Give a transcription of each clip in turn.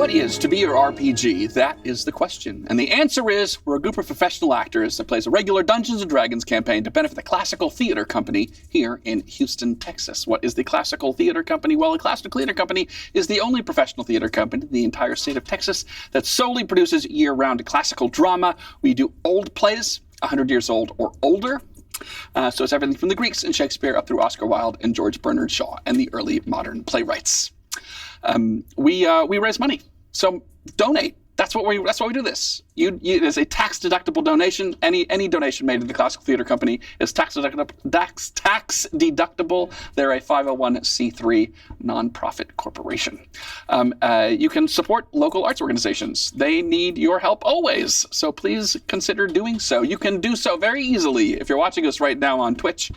What is to be your RPG? That is the question. And the answer is, we're a group of professional actors that plays a regular Dungeons & Dragons campaign to benefit the Classical Theater Company here in Houston, Texas. What is the Classical Theater Company? Well, the Classical Theater Company is the only professional theater company in the entire state of Texas that solely produces year-round classical drama. We do old plays, 100 years old or older. So it's everything from the Greeks and Shakespeare up through Oscar Wilde and George Bernard Shaw and the early modern playwrights. We raise money, so donate. That's why we do this. It's a tax-deductible donation. Any donation made to the Classical Theater Company is tax-deductible. They're a 501c3 nonprofit corporation. You can support local arts organizations. They need your help always, so please consider doing so. You can do so very easily. If you're watching us right now on Twitch,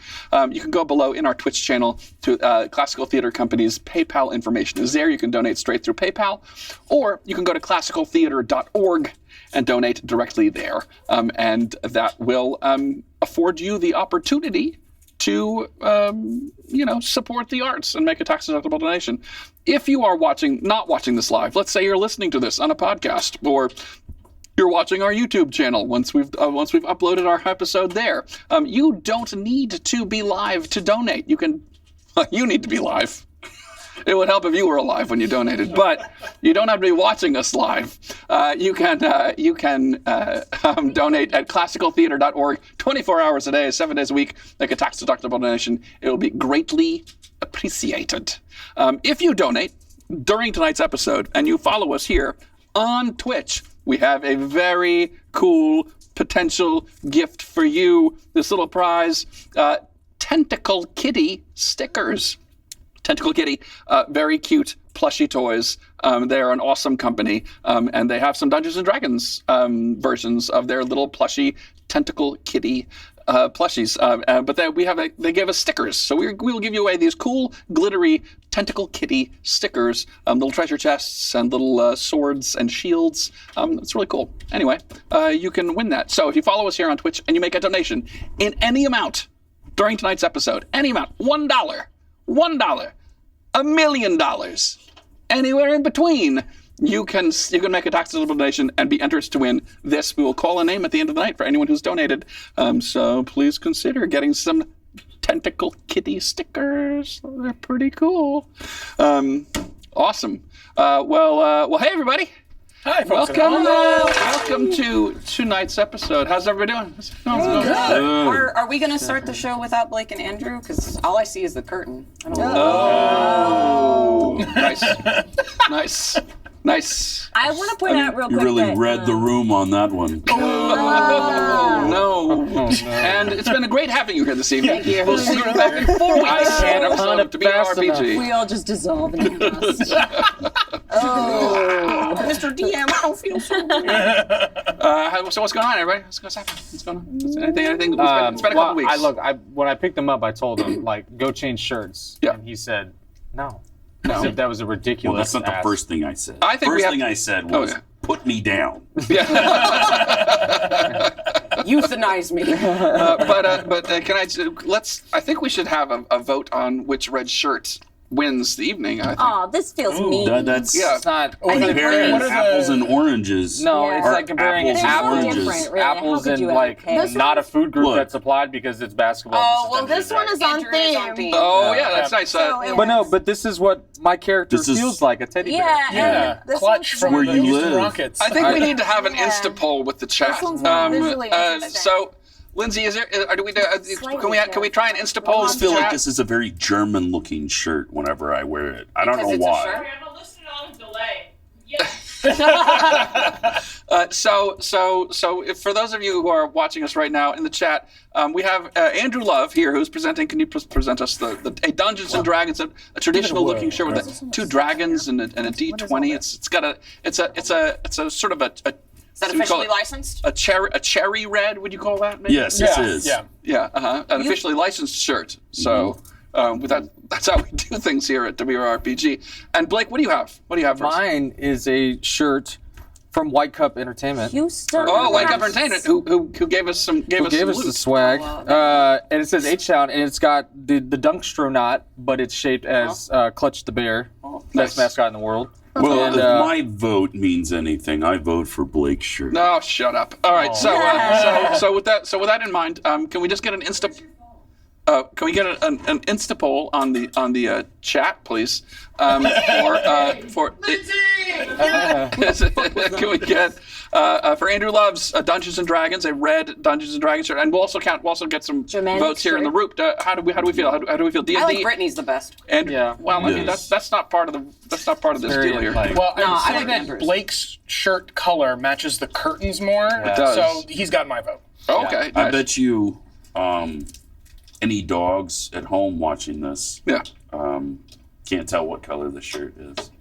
you can go below in our Twitch channel to Classical Theater Company's PayPal information is there. You can donate straight through PayPal, or you can go to classicaltheater.org and donate directly there. And that will afford you the opportunity to, support the arts and make a tax-deductible donation. If you are not watching this live, let's say you're listening to this on a podcast, or you're watching our YouTube channel once we've uploaded our episode there. You don't need to be live to donate. You need to be live. It would help if you were alive when you donated, but you don't have to be watching us live. You can donate at classicaltheater.org 24 hours a day, 7 days a week, like a tax-deductible donation. It will be greatly appreciated. If you donate during tonight's episode and you follow us here on Twitch, we have a very cool potential gift for you. This little prize, Tentacle Kitty stickers. Tentacle Kitty, very cute plushy toys. They're an awesome company, and they have some Dungeons & Dragons versions of their little plushy Tentacle Kitty plushies. But they gave us stickers, so we will give you away these cool, glittery Tentacle Kitty stickers, little treasure chests and little swords and shields. It's really cool. Anyway, you can win that. So if you follow us here on Twitch and you make a donation in any amount during tonight's episode, any amount, $1, $1, $1 million, anywhere in between, you can make a tax-deductible donation and be entered to win this. We will call a name at the end of the night for anyone who's donated. So please consider getting some Tentacle Kitty stickers. They're pretty cool. Awesome. Well, hey everybody. Hi, folks. Welcome to tonight's episode. How's everybody doing? Good. Are we going to start the show without Blake and Andrew? Because all I see is the curtain. I don't know. Oh, nice. I want to point out real quick. You really read the room on that one. Oh, no. And it's been a great having you here this evening. Thank you. We'll see you back in 4 weeks on an episode of To Be Our RPG. We all just dissolve in dust. Mr. DM, I don't feel so good. So what's going on, everybody? What's happening? What's going on? Anything? It's been a couple weeks. When I picked him up, I told him, go change shirts. Yeah. And he said, no. No. As if that was a ridiculous Well, that's not ask. the first thing I said. I think first thing I said was, put me down. Euthanize me. But can I think we should have a vote on which red shirt wins the evening, I think. Oh, this feels mean. That's Yeah. It's not. comparing apples and oranges. No, Yeah. it's like comparing Apples and apples, oranges. Really. apples How could and you ever not a food group Look. that's applied because it's basketball. Oh, well, Dungeons this one and is on Andrew is on theme. theme. Oh, yeah, that's nice. Dragons. But this is what my character This is- feels like, a teddy bear. Yeah. And this Clutch one's from Where the you Houston live. Rockets. I think we need to have an Yeah. Insta poll with the chat. This one's more visually interesting. So, Lindsay, can we try an Insta poll? I with just feel the like chat? this is a very German-looking shirt whenever I wear it. I don't Because know it's a why. shirt? I'm listening on delay. Yes. So if, for those of you who are watching us right now in the chat, we have Andrew Love here who's presenting. Can you present us a Dungeons and Dragons, a traditional looking shirt with two dragons and a D20. It's a sort of a Is that officially licensed? a cherry red. Would you call that? Maybe? Yes, it is. Yeah. An officially licensed shirt. So. That's how we do things here at WRPG. And Blake, what do you have? What do you have for us? Mine is a shirt from White Cup Entertainment. Houston. Oh, White Cup Entertainment, who gave us some Gave us the swag. And it says H-Town, and it's got the Dunkstronaut, but it's shaped as Clutch the Bear, best nice. mascot in the world. Well, And, if my vote means anything, I vote for Blake's shirt. No, shut up. All right, so with that in mind, can we just get an can we get an Insta poll on the chat, please? Can we get for Andrew Loves Dungeons and Dragons, a red Dungeons and Dragons shirt, and we'll also get some Germanic votes here in the room. How do we feel? How do we feel? D&D. I like Brittany's the best. And Yeah. well, I mean that's not part of this Very, deal here. like- Well, No, I would I say like that Andrew's. Blake's shirt color matches the curtains more. It does. So he's got my vote. Okay, I nice. bet you any dogs at home watching this Yeah, can't tell what color the shirt is.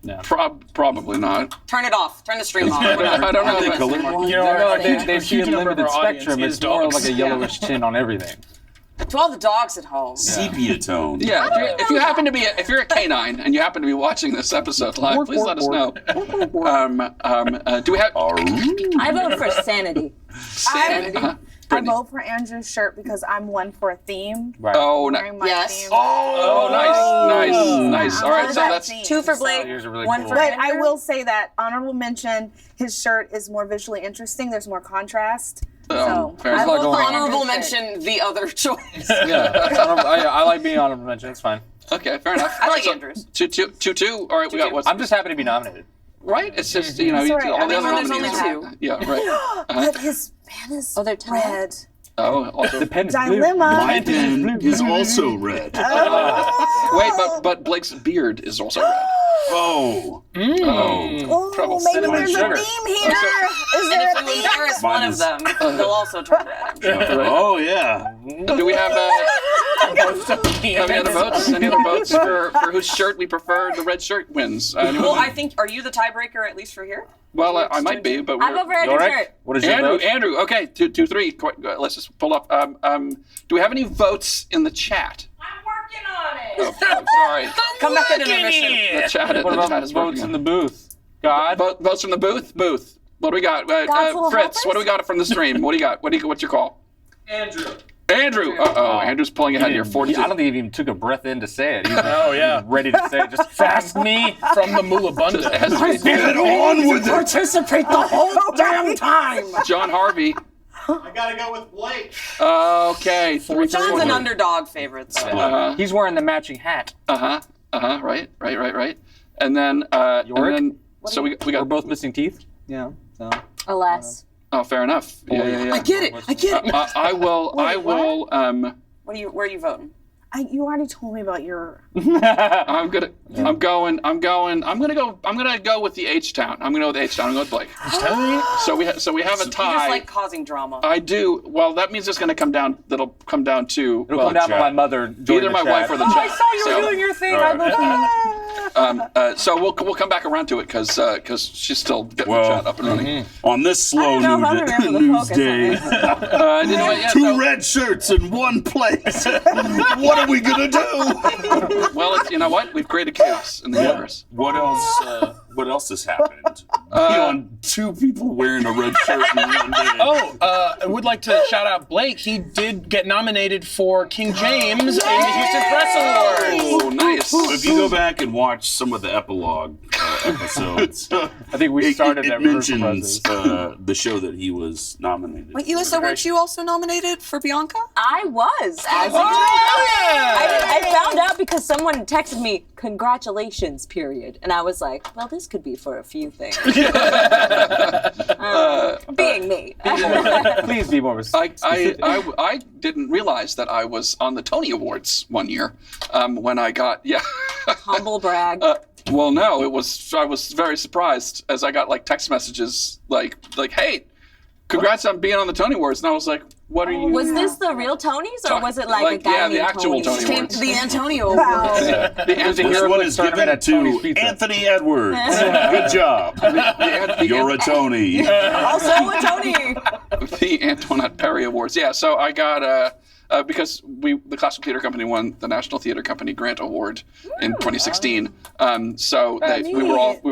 probably not. Turn it off. Turn the stream off. I don't know. Are they but- colorblind? You know, No, I think they a see a huge number of limited our audience spectrum. is It's more dogs. like a yellowish tint on everything. To all the dogs at home. Sepia tone. Yeah, if you happen to be if you're a canine and you happen to be watching this episode live, please let us know. Do we have I vote for sanity. Sanity? I Brittany. vote for Andrew's shirt because I'm one for a theme. Right. Oh, Wearing my Yes. theme. Oh, nice. All right, so that that's theme. 2 for Blake, Yours are really 1 cool. for But Andrew. I will say that honorable mention, his shirt is more visually interesting. There's more contrast. So fair I enough. vote for Honorable Andrew's shirt. mention the other choice. Yeah. I like being honorable mention. It's fine. okay. Fair enough. I like So, Andrews. 2-2. All right, we got what's I'm just happy to be nominated. right. It's just all That's the all right. other There's only nominees. two. Yeah, right. But his pen is they're tied? red. Oh, also. The pen is blue. Dilemma. My pen is also red. Wait, but Blake's beard is also red. Oh. Oh, Trouble. maybe Cinnamon there's sugar. a theme here. Is And there if a you theme? embarrass Mine one of is- them, they'll also turn red. Oh, yeah. Do we have any other votes? Any other votes for whose shirt we prefer? The red shirt wins. Anyone? Well, I think, are you the tiebreaker at least for here? Well, I might be, but I vote for Andrew's Yorick, shirt. what is your vote? Andrew. Okay, 2-3. Let's just pull up. Do we have any votes in the chat? I'm working on it. I'm sorry. Come back at intermission. The chat, What the chat about is votes working in on the booth? God. Votes from the booth. What do we got? God's little Fritz, helpers? what do we got from the stream? What do you got? What's your call? Andrew. Andrew. Andrew's pulling ahead here. 42. I don't think he even took a breath in to say it. He was Oh, yeah. ready to say it. Just fast me. From the Mulabunda. Has to be Get on with it. Participate the whole damn time. John Harvey. I gotta go with Blake. Okay. John's an underdog favorite, though. He's wearing the matching hat. Right. And then, Yorick? so we We're got. both missing teeth. Yeah. So. Alas. Oh, fair enough. Yeah. I get it. I will. Where are you voting? You already told me about your. I'm gonna go with the H-Town. I'm gonna go with H-Town. I'm gonna go with Blake. So we have a You just tie. like causing drama. I do. Well, that means it's gonna come down. That'll come down to. It'll come down to my mother. Either my wife or the chat. your thing. So we'll come back around to it because she's still getting Well, the chat up and running. On this slow know if I remember the news focus day, You know what? Yeah, two red shirts in one place. What are we gonna do? well, you know what? We've created chaos in the universe. What else? What else has happened? Beyond two people wearing a red shirt in one day. I would like to shout out Blake. He did get nominated for King James in the Houston Press Awards. Oh, nice. If you go back and watch some of the epilogue episodes, I think we started it that rehearsal mentions process. the show that he was nominated. Wait, Elissa, weren't you also nominated for Bianca? I was. I found out because someone texted me, congratulations, period. And I was like, well, this could be for a few things. Being me. Please be more specific. I didn't realize that I was on the Tony Awards one year when I got Humble brag. well, no, I was very surprised as I got like text messages like hey, congrats on being on the Tony Awards, and I was like, what are you? Was this the real Tonys, or was it like a guy yeah, the named actual Tony Tony? Awards. The Antonio Wow. Awards. The There's a Ant- This hero one quiz is tournament given at Tony's to Pizza. Anthony Edwards. Good job. You're a Tony. Also a Tony. the Antoinette Perry Awards. Yeah, so I got because the Classical Theater Company won the National Theater Company Grant Award in 2016. So we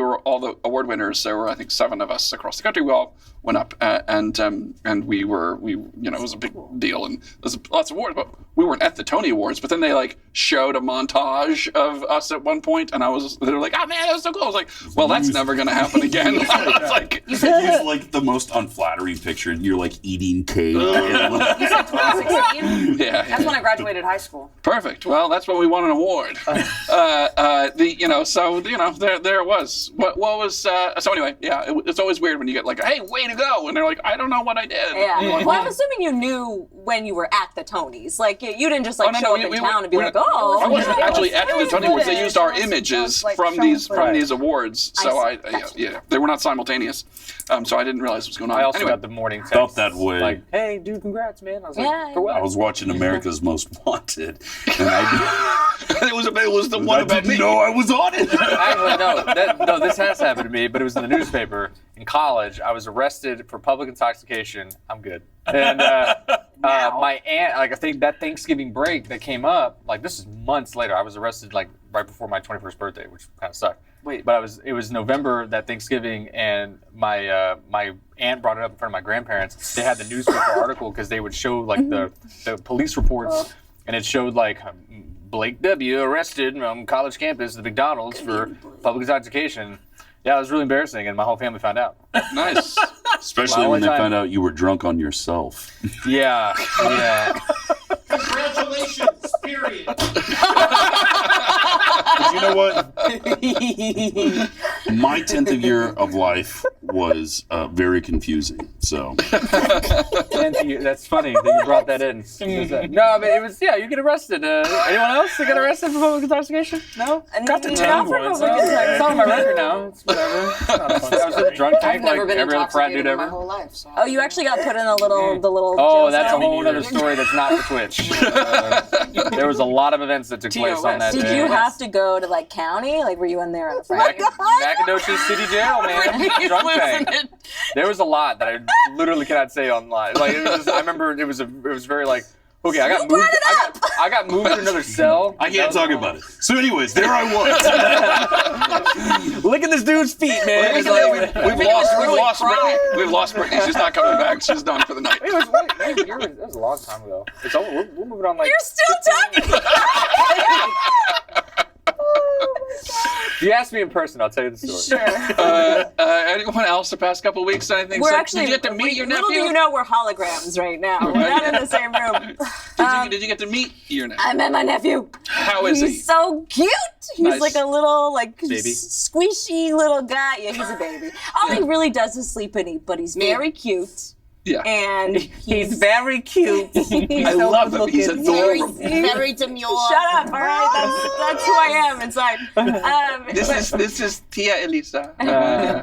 were all the award winners. There were I think 7 of us across the country. We all went up, and we it was a big deal, and there's lots of awards, but we weren't at the Tony Awards. But then they like showed a montage of us at one point, and they were like, "Oh man, that was so cool!" I was like, "Well, that's never gonna happen again." I was like, You use like the most unflattering picture. You're like eating cake. You said 2016? yeah, That's when I graduated high school. perfect. Well, that's when we won an award. There it was. What was so anyway? Yeah, it's always weird when you get like, "Hey, way to go," and they're like, "I don't know what I did." Yeah. Well, I'm assuming you knew when you were at the Tonys. Like, you didn't just like show up in town and be like, "Oh." I wasn't yeah, actually at the Tony Awards. They used our footage. images Like, from shown these footage. awards, so I see. Gotcha. yeah, they were not simultaneous. So I didn't realize what was going on. I also anyway, got the morning text. Felt that way. Like, hey, dude, congrats, man. I was Yeah. like, for what? I was watching America's Most Wanted, and it was the one about didn't me. know I was on it. Actually, no, this has happened to me, but it was in the newspaper. In college, I was arrested for public intoxication. I'm good. And my aunt, like I think that Thanksgiving break that came up, like this is months later. I was arrested like right before my 21st birthday, which kind of sucked. Wait. But it was November that Thanksgiving, and my my aunt brought it up in front of my grandparents. They had the newspaper article because they would show like the police reports, and it showed like Blake W. arrested on college campus at McDonald's for public intoxication. Yeah, it was really embarrassing, and my whole family found out. Nice. Especially My when they only time- found out you were drunk on yourself. Yeah. Congratulations, period. You know what? My 10th year of life was very confusing. So That's funny that you brought that in. No, but it was, you get arrested. Anyone else that got arrested for public intoxication? No? Got to 10 once. It's on my record now. It's whatever. It's not fun. I was in a drunk I've tank never like been every other frat dude intoxicated in my ever. whole life. So. Oh, you actually got put in the little. Oh, jail that's a cell? whole other story that's not for Twitch. There was a lot of events that took place on that Did day. you have to go to like county? Like, were you in there on a Friday? Nacogdoches City Jail, man. Drunk tank. There was a lot that I literally cannot say online. Like it was just, I remember it was very like, okay, I got moved. I got moved to another cell. I can't talk about it. So anyways, there I was. Look at this dude's feet, man. We've lost Brittany. We've lost Brittany. She's not coming back. She's done for the night. It was a long time ago. It's over. We're moving on like. You're still talking. If you ask me in person, I'll tell you the story. Sure. Anyone else the past couple of weeks? Anything? We're So, actually. did you get to meet your nephew? Little do you know, we're holograms right now. We're not in the same room. Did you get to meet your nephew? I met my nephew. How is he? He's so cute. He's Nice. like a little, Baby? squishy little guy. Yeah, he's a baby. All he really does is sleep and eat, but he's very cute. Yeah. And he's very cute. I love him. He's adorable. Very demure. Shut up! All right, that's who I am inside. This is Tia Elisa.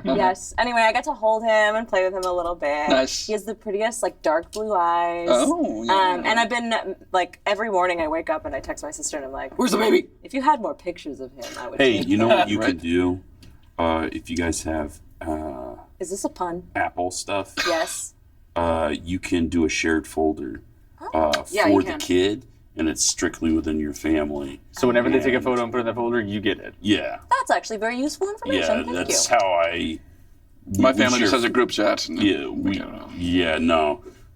Yes. Anyway, I got to hold him and play with him a little bit. Nice. He has the prettiest, like, dark blue eyes. Oh, yeah. And I've been like every morning I wake up and I text my sister and I'm like, Where's the baby? if you had more pictures of him, I would. Hey, take you know them." what you Right. could do? If you guys have Is this a pun? Apple stuff, Yes. you can do a shared folder Yeah, for you the can. kid, and it's strictly within your family. So whenever they take a photo and put it in the folder, you get it. Yeah, That's actually very useful information. yeah, Thank that's you. how I. My we family just share- has a group chat. And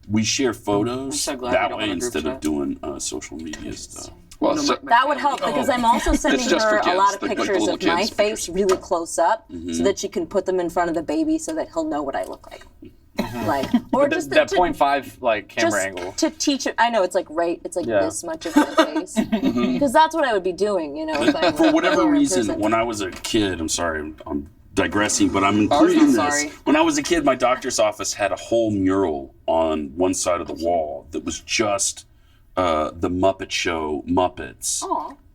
we share photos so glad we that don't way have a group instead of chat. doing social media stuff. Well, so, That would help because I'm also sending just for her a kids, lot of like the pictures little of my kids' face really close up so that she can put them in front of the baby so that he'll know what I look like. Like, or just That to, 0.5 like camera just angle. to teach it. I know it's like Yeah. this much of my face because that's what I would be doing, you know. If I For were whatever in reason, prison. when I was a kid, I'm sorry, I'm digressing, but I'm including this. sorry. When I was a kid, my doctor's office had a whole mural on one side of the wall that was just the Muppet Show Muppets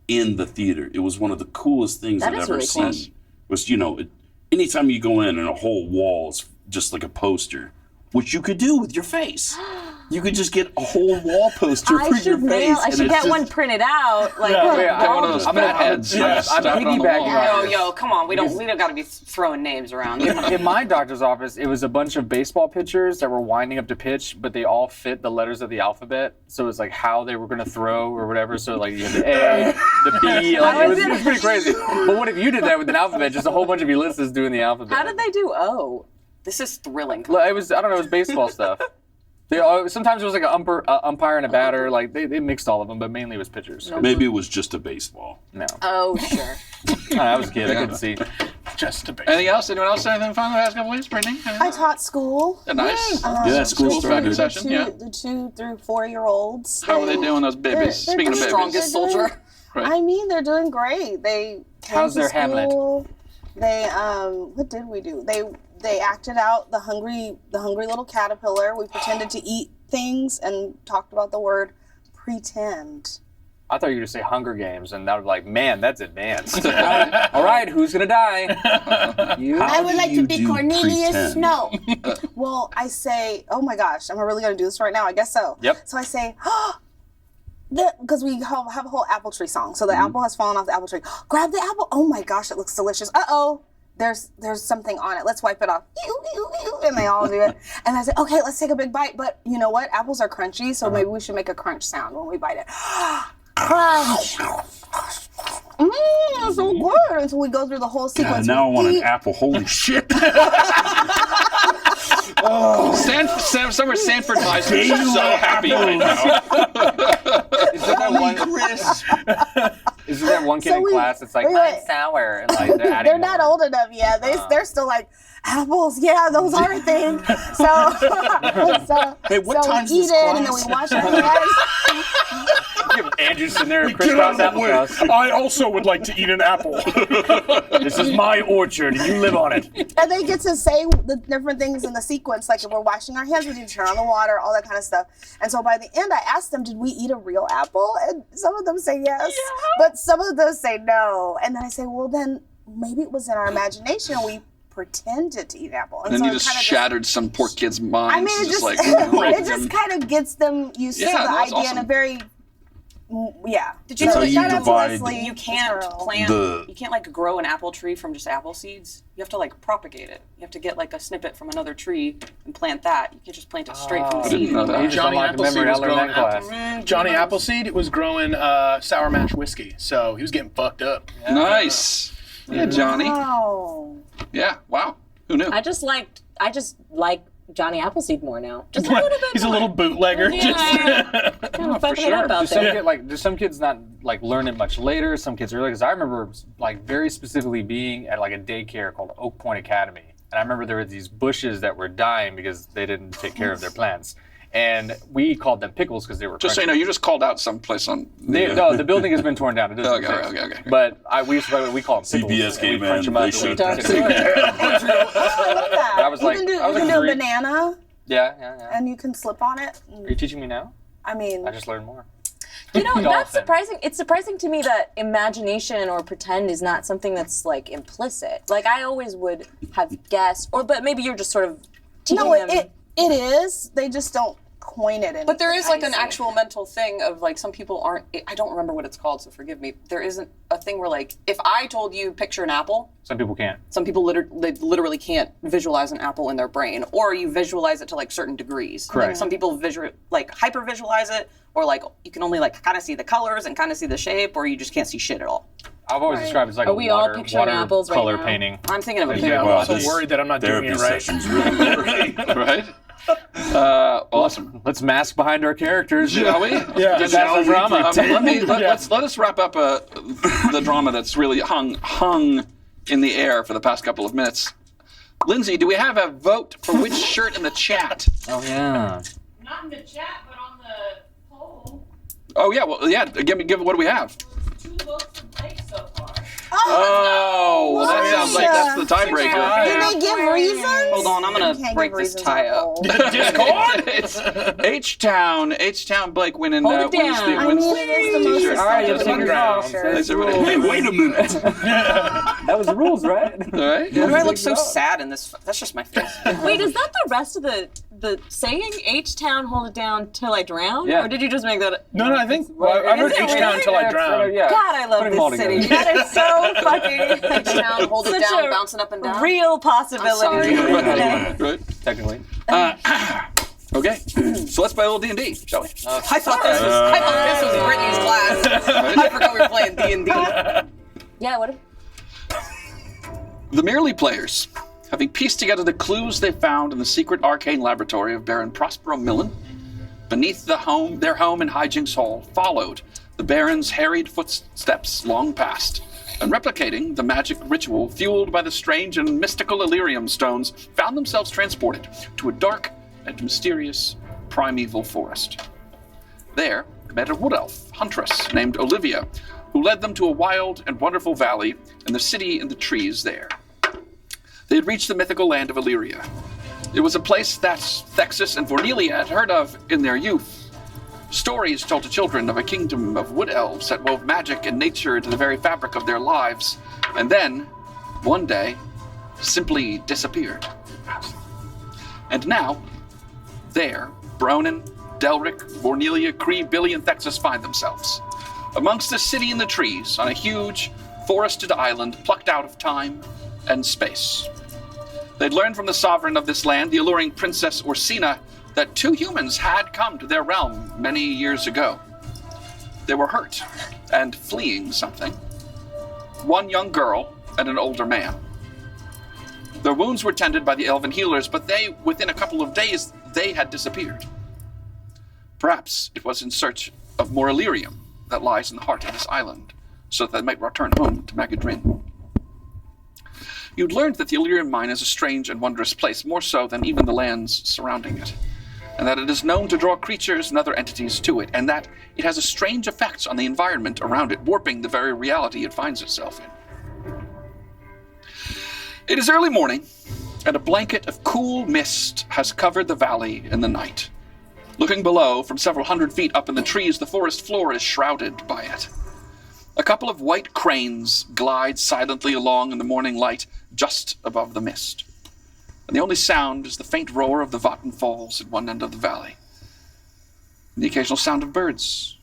in the theater. It was one of the coolest things That I've is ever really seen. cool. Was anytime you go in and a whole wall's just like a poster, which you could do with your face. You could just get a whole wall poster I for your should face. mail. I and should it's get just- one printed out. Like, one of those I'm fat heads. I'm Strap it on the piggybacking wall. Yo, come on. We don't got to be throwing names around. In my doctor's office, it was a bunch of baseball pitchers that were winding up to pitch, but they all fit the letters of the alphabet. So it's like how they were going to throw or whatever. So like you had the A, the B. Like, it was pretty crazy. But what if you did that with an alphabet? Just a whole bunch of Ulysses doing the alphabet. how did they do O? This is thrilling. It was, I don't know, it was baseball stuff. Sometimes it was like an umpire and a batter. Like they mixed all of them, but mainly it was pitchers. Maybe it was just a baseball. No. Oh, sure. I was a kid. I couldn't see. Just a bit. Anything else? Anyone else say anything fun the past couple weeks? Brittany? I taught school. Nice. Yeah, school started. Session, yeah. The 2 through 4 year olds. How are they doing, those babies? They're Speaking of doing- babies. Strongest They're doing- soldier. Right. I mean, they're doing great. They came How's to their Hamlet? school. They what did we do? They acted out the hungry little caterpillar. We pretended to eat things and talked about the word pretend. I thought you were going to say Hunger Games, and I was like, man, that's advanced. All right, who's going to die? You? How I would do like you to be do Cornelius pretend? Snow. Well, I say, oh my gosh, am I really going to do this right now? I guess so. Yep. So I say, because we have a whole apple tree song. So the apple has fallen off the apple tree. Grab the apple. Oh my gosh, it looks delicious. Uh-oh. There's something on it. Let's wipe it off. Ew, ew, ew. And they all do it. And I say, okay, let's take a big bite. But you know what? Apples are crunchy, so maybe we should make a crunch sound when we bite it. Crunch. It's so good. And so we go through the whole God, sequence. now I We want an eat. apple. Holy shit. Somewhere Sanford High School is so happy right now. Isn't there one kid So in we- class that's like, wait, mine's wait. sour? And like, they're adding They're not more. old enough yet. They're still like, apples, yeah, those are a thing. So, Hey, what so time's we eat this it and then we class? wash our hands. Andrew's sitting there, Get out crisscross of the way. applesauce. I also would like to eat an apple. This is my orchard, and you live on it. And they get to say the different things in the sequence, like if we're washing our hands, we need to turn on the water, all that kind of stuff. And so by the end, I asked them, did we eat a real apple? And some of them say yes, but some of them say no. And then I say, well, then maybe it was in our imagination and we pretended to eat an apple. And then you it just kinda shattered some poor kid's mind. I mean, it just, like, it just kind of gets them used to Yeah, the that's idea in a awesome. very, yeah. Did you That's know how that you shout out to divide Leslie. you can't Girl. plant, The- you can't like grow an apple tree from just apple seeds? You have to like propagate it. You have to get like a snippet from another tree and plant that. You can't just plant it straight from the I didn't seed. know that. You just Johnny unlocked the Appleseed memory I was learned growing that class. Johnny Appleseed was growing Sour Mash whiskey, so he was getting fucked up. Nice. Yeah, Johnny. Oh. Yeah, wow. Who knew? I just like Johnny Appleseed more now. Just a little bit He's a more. little bootlegger. Yeah, Just kind of fucking sure. it up out there. Do some kids not like learn it much later? Some kids early. Because I remember like very specifically being at like a daycare called Oak Point Academy, and I remember there were these bushes that were dying because they didn't take care of their plants, and we called them pickles because they were Just so you know, you just called out someplace on. No, the building has been torn down. It doesn't Okay. exist. But we call them pickles. CBS and we came crunch in, them up they and we showed put that. them together. Oh, I love that. I was like- you can do, I was you like can do 3. a banana Yeah. and you can slip on it. Are you teaching me now? I mean, I just learned more. You know, that's Dolphin. surprising. It's surprising to me that imagination or pretend is not something that's like implicit. Like I always would have guessed, but maybe you're just sort of teaching no, them. it is. They just don't coin it. But there is like an anything. actual mental thing of like some people aren't, I don't remember what it's called, so forgive me. There isn't a thing where like, if I told you picture an apple, Some people can't. some people they literally can't visualize an apple in their brain, or you visualize it to like certain degrees. Correct. Like, some people hyper visualize it, or like you can only like kind of see the colors and kind of see the shape, or you just can't see shit at all. I've always described it as like Are a we all water, picturing apples right color now? painting. I'm thinking of a Yeah, bigger well, Wow, I'm so this worried that I'm not doing Therapy it right. session's really working. Right? Awesome. Let's mask behind our characters. Shall we? Yeah. That's the drama. Let us wrap up the drama that's really hung in the air for the past couple of minutes. Lindsay, do we have a vote for which shirt in the chat? Oh yeah. Not in the chat, but on the poll. Oh yeah, well yeah. Give what do we have? 2 votes for Blake so far. Oh, well, that sounds like that's the tiebreaker. Did they give reasons? Hold on, I'm You gonna can't break give this reasons tie on up. hold. Discord. It's H-Town Blake winning. Hold it wins down. I wins mean, it is the most t-shirt. All right, you have to expensive take it off. shirt. Thanks, everybody. Hey, wait a minute. That was the rules, right? All right. Why do I look so sad in this? That's just my face. Wait, is that the rest of the saying? H-Town, hold it down till I drown? Yeah. Or did you just make that? No, I think I heard Is it H-Town really? till I drown. Yeah. God, I love Put 'em all this city. together. That is so fucking Down, hold it Such down, a bouncing up and down. real possibility. sorry. Right. Technically. Okay. So let's play a little D&D, shall we? I thought this was Brittany's class. I forgot we were playing D&D. Yeah, what if? The Merely players having pieced together the clues they found in the secret arcane laboratory of Baron Prospero Millen, beneath their home in Hijinks Hall, followed the Baron's harried footsteps long past, and replicating the magic ritual fueled by the strange and mystical Illyrium stones, found themselves transported to a dark and mysterious primeval forest. There, they met a wood elf huntress named Olivia, who led them to a wild and wonderful valley and the city in the trees there. They had reached the mythical land of Illyria. It was a place that Thexus and Vornelia had heard of in their youth. Stories told to children of a kingdom of wood elves that wove magic and nature into the very fabric of their lives, and then, one day, simply disappeared. And now, there, Bronin, Delric, Vornelia, Cree, Billy, and Thexus find themselves amongst the city in the trees on a huge, forested island plucked out of time and space. They'd learned from the sovereign of this land, the alluring Princess Orsina, that 2 humans had come to their realm many years ago. They were hurt and fleeing something. 1 young girl and an older man. Their wounds were tended by the elven healers, but within a couple of days, they had disappeared. Perhaps it was in search of more Illyrium that lies in the heart of this island, so that they might return home to Magadrin. You'd learned that the Illyrian mine is a strange and wondrous place, more so than even the lands surrounding it, and that it is known to draw creatures and other entities to it, and that it has a strange effect on the environment around it, warping the very reality it finds itself in. It is early morning, and a blanket of cool mist has covered the valley in the night. Looking below, from several hundred feet up in the trees, the forest floor is shrouded by it. A couple of white cranes glide silently along in the morning light just above the mist. And the only sound is the faint roar of the Vatten Falls at one end of the valley. And the occasional sound of birds.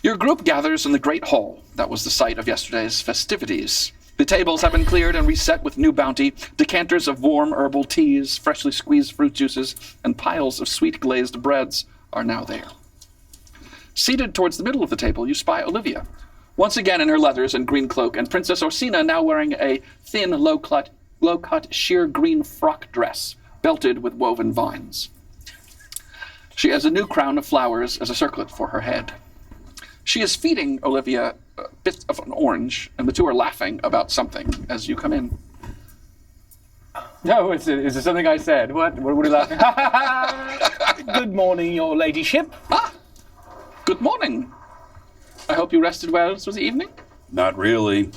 Your group gathers in the great hall that was the site of yesterday's festivities. The tables have been cleared and reset with new bounty, decanters of warm herbal teas, freshly squeezed fruit juices, and piles of sweet glazed breads are now there. Seated towards the middle of the table, you spy Olivia, once again in her leathers and green cloak, and Princess Orsina now wearing a thin, low-cut, sheer green frock dress, belted with woven vines. She has a new crown of flowers as a circlet for her head. She is feeding Olivia a bit of an orange, and the two are laughing about something as you come in. No, is it something I said? What are you laughing? Good morning, your ladyship. Good morning. I hope you rested well through the evening. Not really.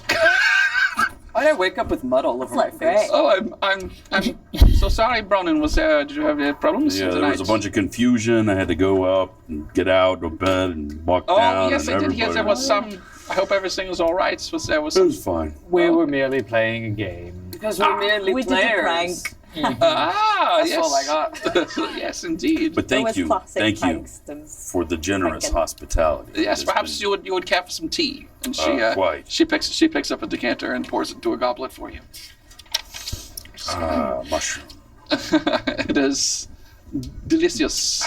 Why did I wake up with mud all over my face? great. Oh, I'm so sorry, Bronin. Was there? Did you have any problems Yeah, tonight? there was a bunch of confusion. I had to go up and get out of bed and walk down. Oh, yes, and I did hear there was some. I hope everything was all right. There was It some. was fine. We were merely playing a game. Because we're merely We did a players. prank. That's yes. all I got. Yes, indeed. But thank Always you, classic thank you pranksters. for the generous Pranking. hospitality. Yes, It's perhaps been- you would care for some tea. And she quite. she picks up a decanter and pours it into a goblet for you. mushroom. It is delicious.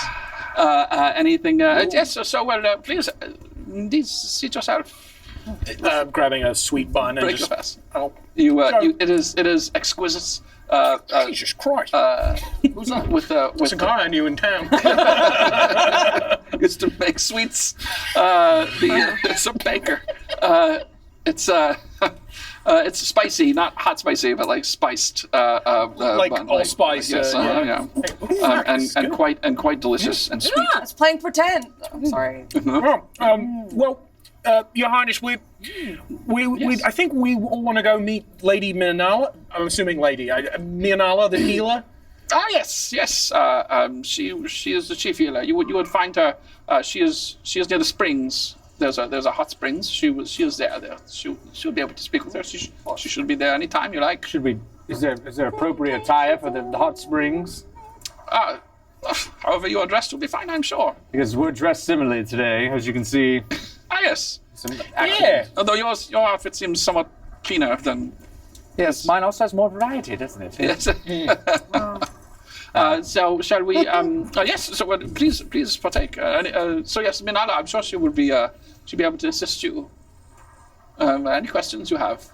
Anything? Yes. So well, please, indeed, seat yourself. Grabbing a sweet bun and Break your just. fast. Oh, It is exquisite. Jesus Christ. Who's that? With It's a guy I knew in town. It's to make sweets. It's a baker. It's spicy, not hot spicy, but like spiced. Like bun, allspice, Yes, yeah. and quite delicious and sweet. I was playing pretend. I'm sorry. Your Highness, we I think we all want to go meet Lady Miranda. I'm assuming Lady. Miranda, the healer. Ah, yes. She is the chief healer. You would find her. She is near the springs. There's a hot springs. She is there. She'll be able to speak with her. She should be there anytime you like. Should we? Is there appropriate attire for the hot springs? However you are dressed will be fine, I'm sure. Because we're dressed similarly today, as you can see. Ah, yes. Some Yeah. Although your outfit seems somewhat cleaner than. Yes, mine also has more variety, doesn't it? Yes. So shall we? Yes. So please partake. So yes, Minala, I'm sure she'll be able to assist you. Any questions you have?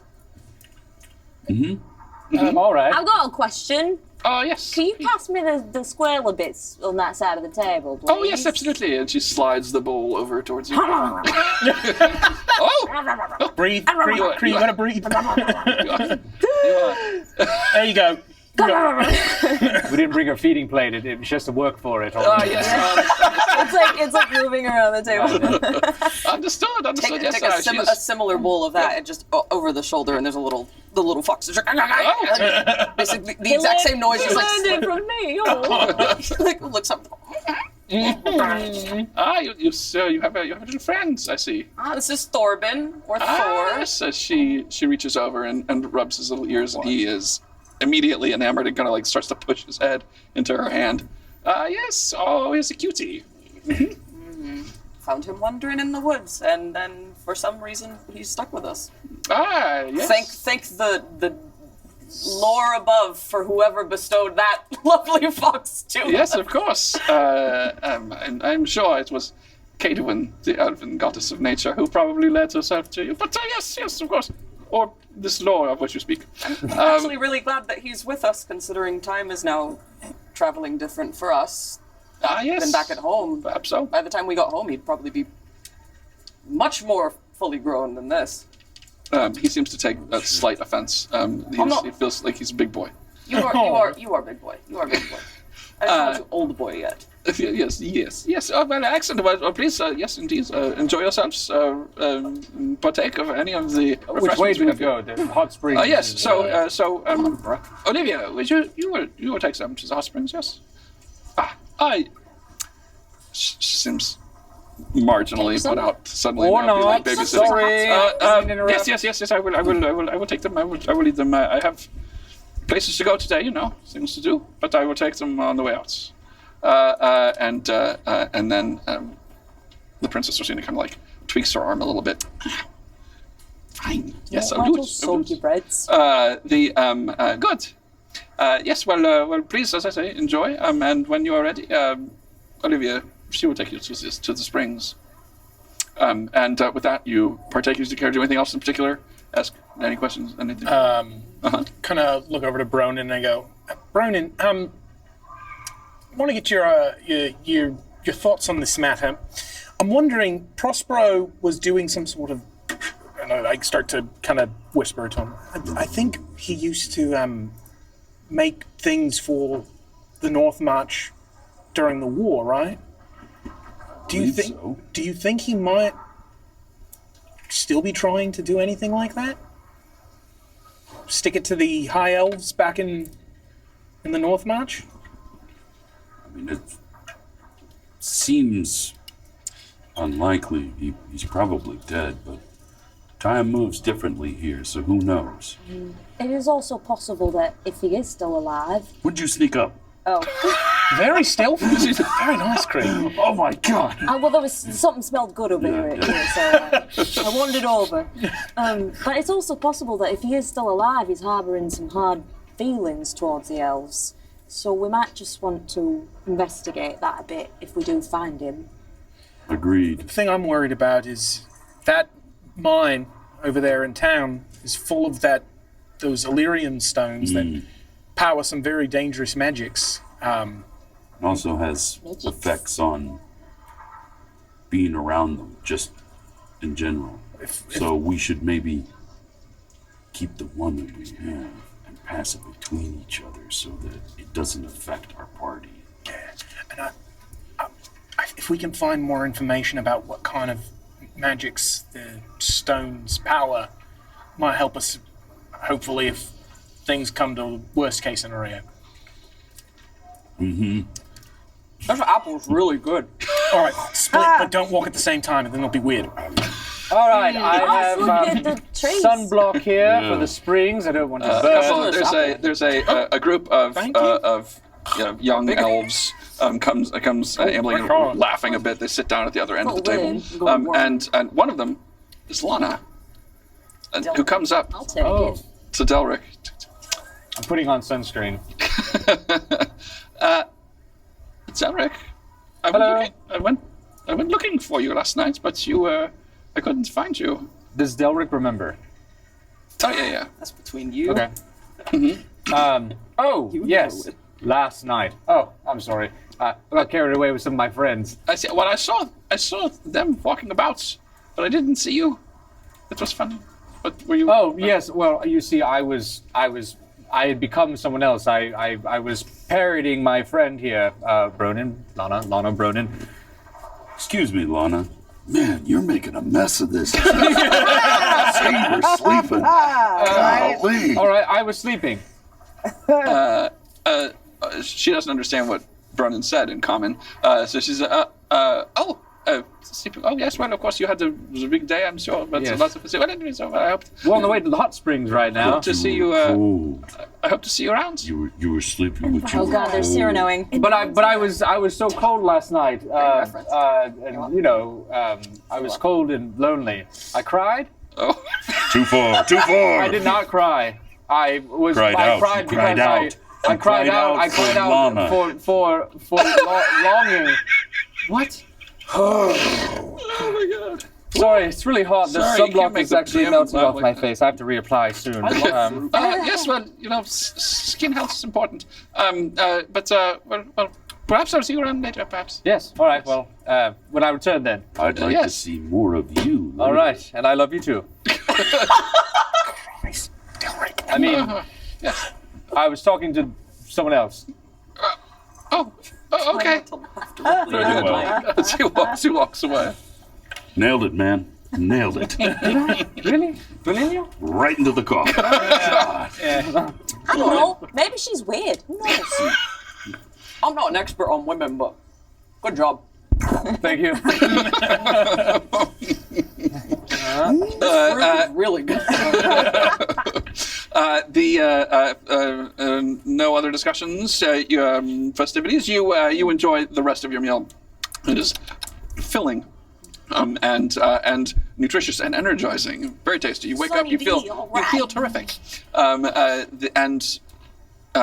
All right. I've got a question. Oh, yes. Can you pass me the squirrely bits on that side of the table, please? Oh, yes, absolutely. And she slides the bowl over towards you. Oh! Breathe. You gotta breathe. You are- There you go. We didn't bring her feeding plate. It was just to work for it. yes. It's like moving around the table. Understood. Take Yes, a similar bowl of that and just over the shoulder, and there's the little fox. Basically, the exact same noise. He's like, Learned it from me. like looks up. you have a little friend, I see. This is Thorben or Thor. Yes, she reaches over and rubs his little ears, and he is immediately enamored and kind of like starts to push his head into her hand. Yes, he's a cutie. Found him wandering in the woods, and then for some reason he's stuck with us. Yes. Thank the lore above for whoever bestowed that lovely fox to us. Yes, of course. I'm sure it was Cadwin, the elven goddess of nature, who probably led herself to you. But yes, of course. Or this lore of which you speak. I'm actually really glad that he's with us, considering time is now traveling different for us Yes. than back at home. Perhaps so. By the time we got home, he'd probably be much more fully grown than this. He seems to take a slight offense. He feels like he's a big boy. You are big boy. You are big boy. I haven't called you old boy yet. Yes. Oh, well, excellent. Well, please, yes, indeed. Enjoy yourselves. Partake of any of the Which way refreshments do we have here. go? The hot springs. Yes. is, So, Olivia, would you will take some to the hot springs? Yes. She seems marginally put out suddenly. Or now, not. babysitting. Sorry. Yes. I will take them. I will lead them. I have places to go today. Things to do. But I will take them on the way out. And then the Princess Rosina kind of like tweaks her arm a little bit. Fine. Yes, I'll do it. Salty breads. Good. Yes. Well, please, as I say, enjoy. And when you are ready, Olivia, she will take you to the springs. And with that, you partake. Do you care to do anything else in particular? Ask any questions? Anything? Kind of look over to Bronin and I go, Bronin, I want to get your thoughts on this matter. I'm wondering, Prospero was doing some sort of, I start to kind of whisper to him. I think he used to make things for the North March during the war, right? Do you think? So. Do you think he might still be trying to do anything like that? Stick it to the High Elves back in the North March? I mean, it seems unlikely. He's probably dead, but time moves differently here, so who knows? It is also possible that if he is still alive. Would you sneak up? Oh. Very stealthy. Very nice, Cream. Oh my God! Well, there was something smelled good over here, so I wandered over. But it's also possible that if he is still alive, he's harbouring some hard feelings towards the elves. So we might just want to investigate that a bit if we do find him. Agreed. The thing I'm worried about is that mine over there in town is full of those Illyrian stones that power some very dangerous magics. Also has effects on being around them, just in general. So we should maybe keep the one that we have and pass it between each other so that it doesn't affect our party. Yeah, and if we can find more information about what kind of magics the stones power, might help us, hopefully, if things come to worst case scenario. This apple's really good. All right, split, but don't walk at the same time, and then it'll be weird. All right, I look at have the trees. sunblock here for the springs. I don't want to burn. There's a group of young elves comes ambling and laughing a bit. They sit down at the other end of the table, and one of them is Lana, who comes up I'll take it. to Delric. I'm putting on sunscreen. Delric, Hello. I went looking for you last night, but I couldn't find you. Does Delric remember? Oh yeah. That's between you. Okay. Yes. Last night. Oh, I'm sorry. I got carried away with some of my friends. I see. Well, I saw them walking about, but I didn't see you. It was funny. But were you? Oh, yes. Well, you see, I had become someone else. I was parodying my friend here, Bronin, Lana Bronin. Excuse me, Lana. Man, you're making a mess of this. See, you're sleeping. Golly. All right, I was sleeping. She doesn't understand what Bronin said in common. So she's sleeping. Oh yes, well of course you had it was a big day, I'm sure. But Yes. lots of so I hope We're on the way to the hot springs right now. to see you. I hope to see you around. You were sleeping, but you Oh were god, they're cold. Cyranoing. But I was so cold last night. reference. And I was cold and lonely. I cried. Oh, Too far. I did not cry. I was. Cried I out. cried You cried because out. I You cried out. I for cried out Lana. for longing. What? oh my God. Sorry, it's really hot. The Sorry, you can't sunblock make is the actually damn melting off like my that. face. I have to reapply soon. Yes, well, skin health is important. Well, perhaps I'll see you around later. Perhaps. Yes. All right. Well, when I return then. I'd like to Yes. see more of you. All right, and I love you too. I mean, Yes. I was talking to someone else. Okay. Very well. She walks away. Nailed it, man. Nailed it. Really? Brilliant? Right into the coffin. I don't know. Maybe she's weird. Who knows? I'm not an expert on women, but good job. Thank you. Really good. No other discussions. Festivities. You enjoy the rest of your meal. It is filling, and nutritious and energizing. Very tasty. You wake up, you feel terrific.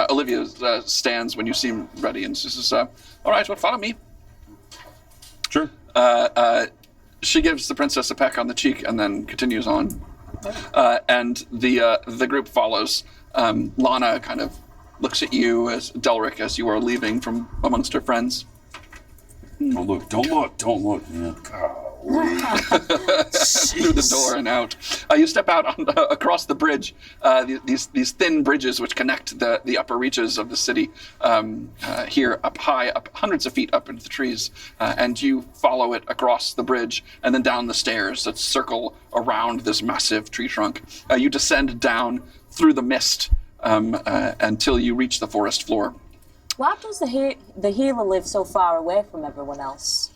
Olivia stands when you seem ready, and she says, "All right, well, follow me." Sure. She gives the princess a peck on the cheek and then continues on. And the group follows. Lana kind of looks at you as Delric as you are leaving from amongst her friends. Don't look. Yeah. Through the door and out. You step out across the bridge. These thin bridges which connect the upper reaches of the city here up high, up hundreds of feet up into the trees, and you follow it across the bridge and then down the stairs that circle around this massive tree trunk. You descend down through the mist until you reach the forest floor. Why does the healer live so far away from everyone else?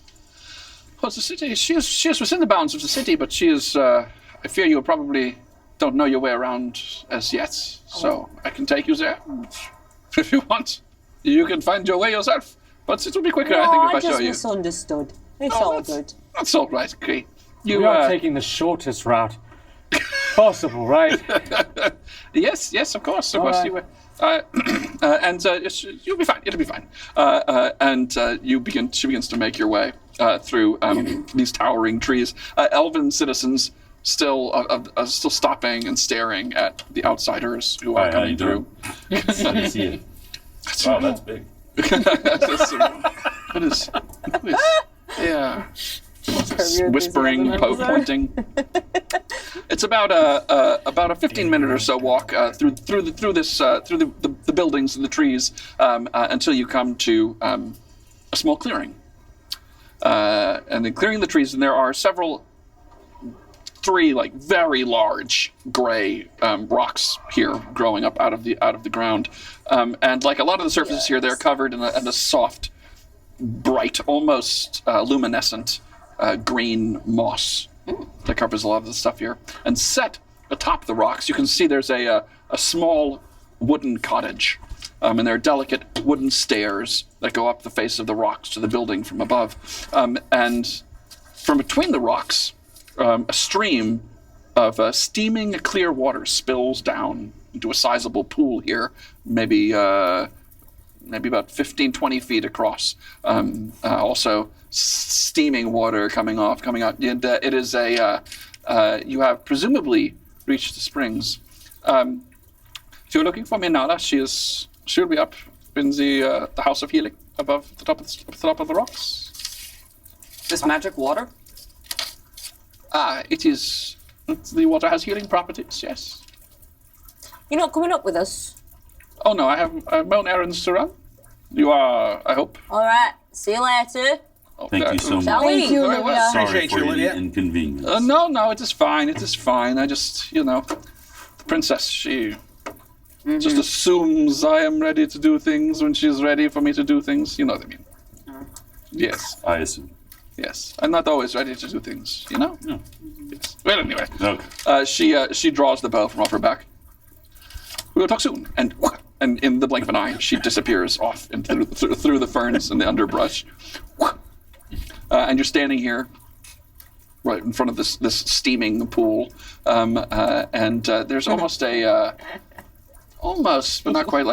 Well, the city, she is within the bounds of the city, but she is, I fear you probably don't know your way around as yet, so I can take you there if you want. You can find your way yourself, but it will be quicker, I think, if I show just you. misunderstood. It's Oh, all that's- good. That's all right, okay. You We are taking the shortest route possible, right? Yes, of course, All right. you will. You'll be fine. It'll be fine. She begins to make your way through these towering trees. Elven citizens still stopping and staring at the outsiders who are Hi, how coming you through. doing? Good to see you. Wow, that's big. What is? Yeah. Whispering, pointing. It's about a 15-minute or so walk through the buildings and the trees until you come to a small clearing. And then clearing the trees, and there are three like very large gray rocks here growing up out of the ground, and like a lot of the surfaces here, they're covered in a soft, bright, almost luminescent green moss that covers a lot of the stuff here. And set atop the rocks, you can see there's a small wooden cottage. And there are delicate wooden stairs that go up the face of the rocks to the building from above. And from between the rocks, a stream of steaming clear water spills down into a sizable pool here, maybe about 15, 20 feet across. Also, steaming water coming out. And, it is you have presumably reached the springs. If you're looking for Minala, she'll be up in the House of Healing above the top of the rocks. This magic water? It is. The water has healing properties. Yes. You're not coming up with us. Oh no, I have my own errands to run. You are, I hope. All right. See you later. Oh, Thank you so much. Shall we? Thank you, Very well. Olivia. Sorry Appreciate for you, any Lydia. inconvenience. No, it is fine. It is fine. I just, the princess, she just assumes I am ready to do things when she's ready for me to do things. You know what I mean? Yes, I assume. yes. I'm not always ready to do things, you know? Yeah. Yes. Well, anyway, Okay. she draws the bow from off her back. We will talk soon. And in the blink of an eye, she disappears off into through the ferns and the underbrush. And you're standing here, right in front of this steaming pool, and there's almost almost, but not quite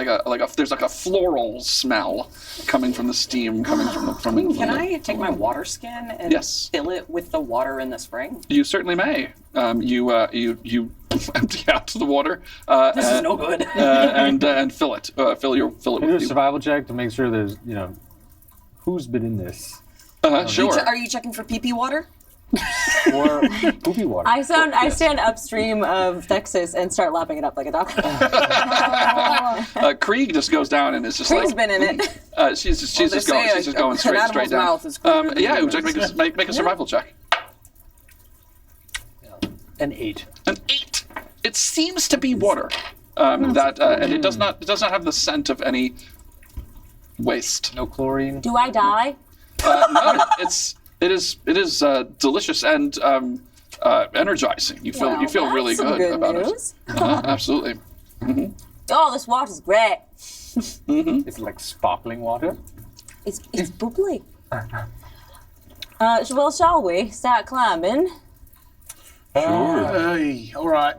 there's like a floral smell coming from the steam coming from the. Can I take my water skin and Yes. fill it with the water in the spring? You certainly may. You empty out the water. This is no good. and fill it. Fill it Can you do a with you. survival check to make sure there's, who's been in this? Sure. Are you checking for pee-pee water? Or poopy water? I stand upstream of Texas and start lapping it up like a duck. Krieg just goes down and is just Krieg's like. been in it. She's just going straight down. Mouth is cleaner than Yeah, yours. make a survival check. An 8. An 8. It seems to be water. And it does not have the scent of any waste. No chlorine. Do I die? No, it is delicious and energizing. You feel Well, really that's some good about news. it. Absolutely. Oh, this water's great. It's like sparkling water. It's bubbly. Well, shall we start climbing? Sure. Hey, all right.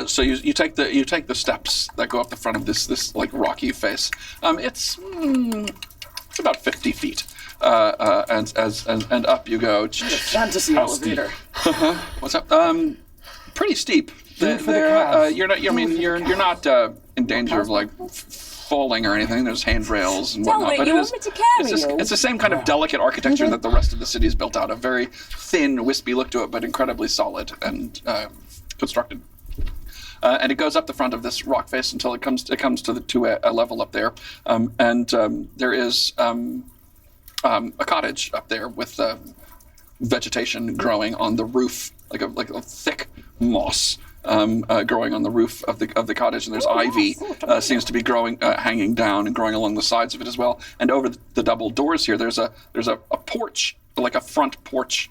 So you take the steps that go up the front of this like rocky face. It's about 50 feet. And up you go. Fantasy How elevator. What's up? Pretty steep. You're not. I mean, you're not in danger of like falling or anything. There's handrails and Tell whatnot. me, But you it want is. me to carry you? It's the same kind of delicate architecture that the rest of the city is built out of. Very thin, wispy look to it, but incredibly solid and constructed. And it goes up the front of this rock face until it comes to a level up there, and there is a cottage up there with vegetation growing on the roof, like a thick moss growing on the roof of the cottage, and there's ivy seems to be growing, hanging down and growing along the sides of it as well. And over the double doors here, there's a porch, like a front porch.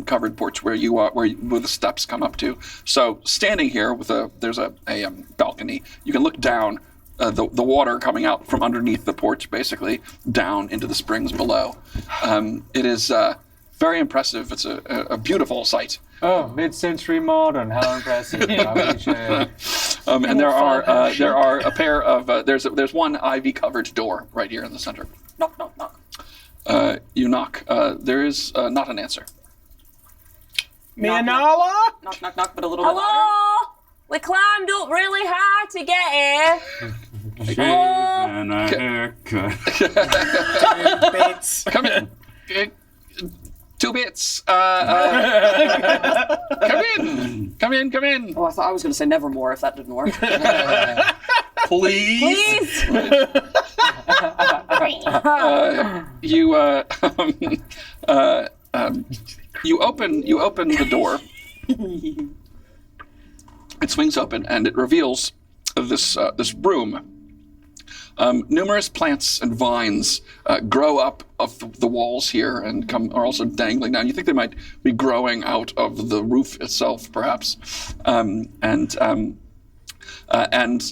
Covered porch where the steps come up to. So standing here there's a balcony. You can look down the water coming out from underneath the porch, basically down into the springs below. It is very impressive. It's a beautiful sight. Oh, mid-century modern. How impressive. And there are a pair of there's one ivy covered door right here in the center. Knock, knock, knock. You knock. There is not an answer. Mianala? Knock, knock, knock, but a little bit louder. Hello? We climbed up really high to get here. Shave and a haircut. Bits. Come in. 2 bits. Come in. Oh, I thought I was going to say nevermore if that didn't work. Please. You open the door. It swings open and it reveals this room. Numerous plants and vines grow up of the walls here and are also dangling down. You think they might be growing out of the roof itself, perhaps. And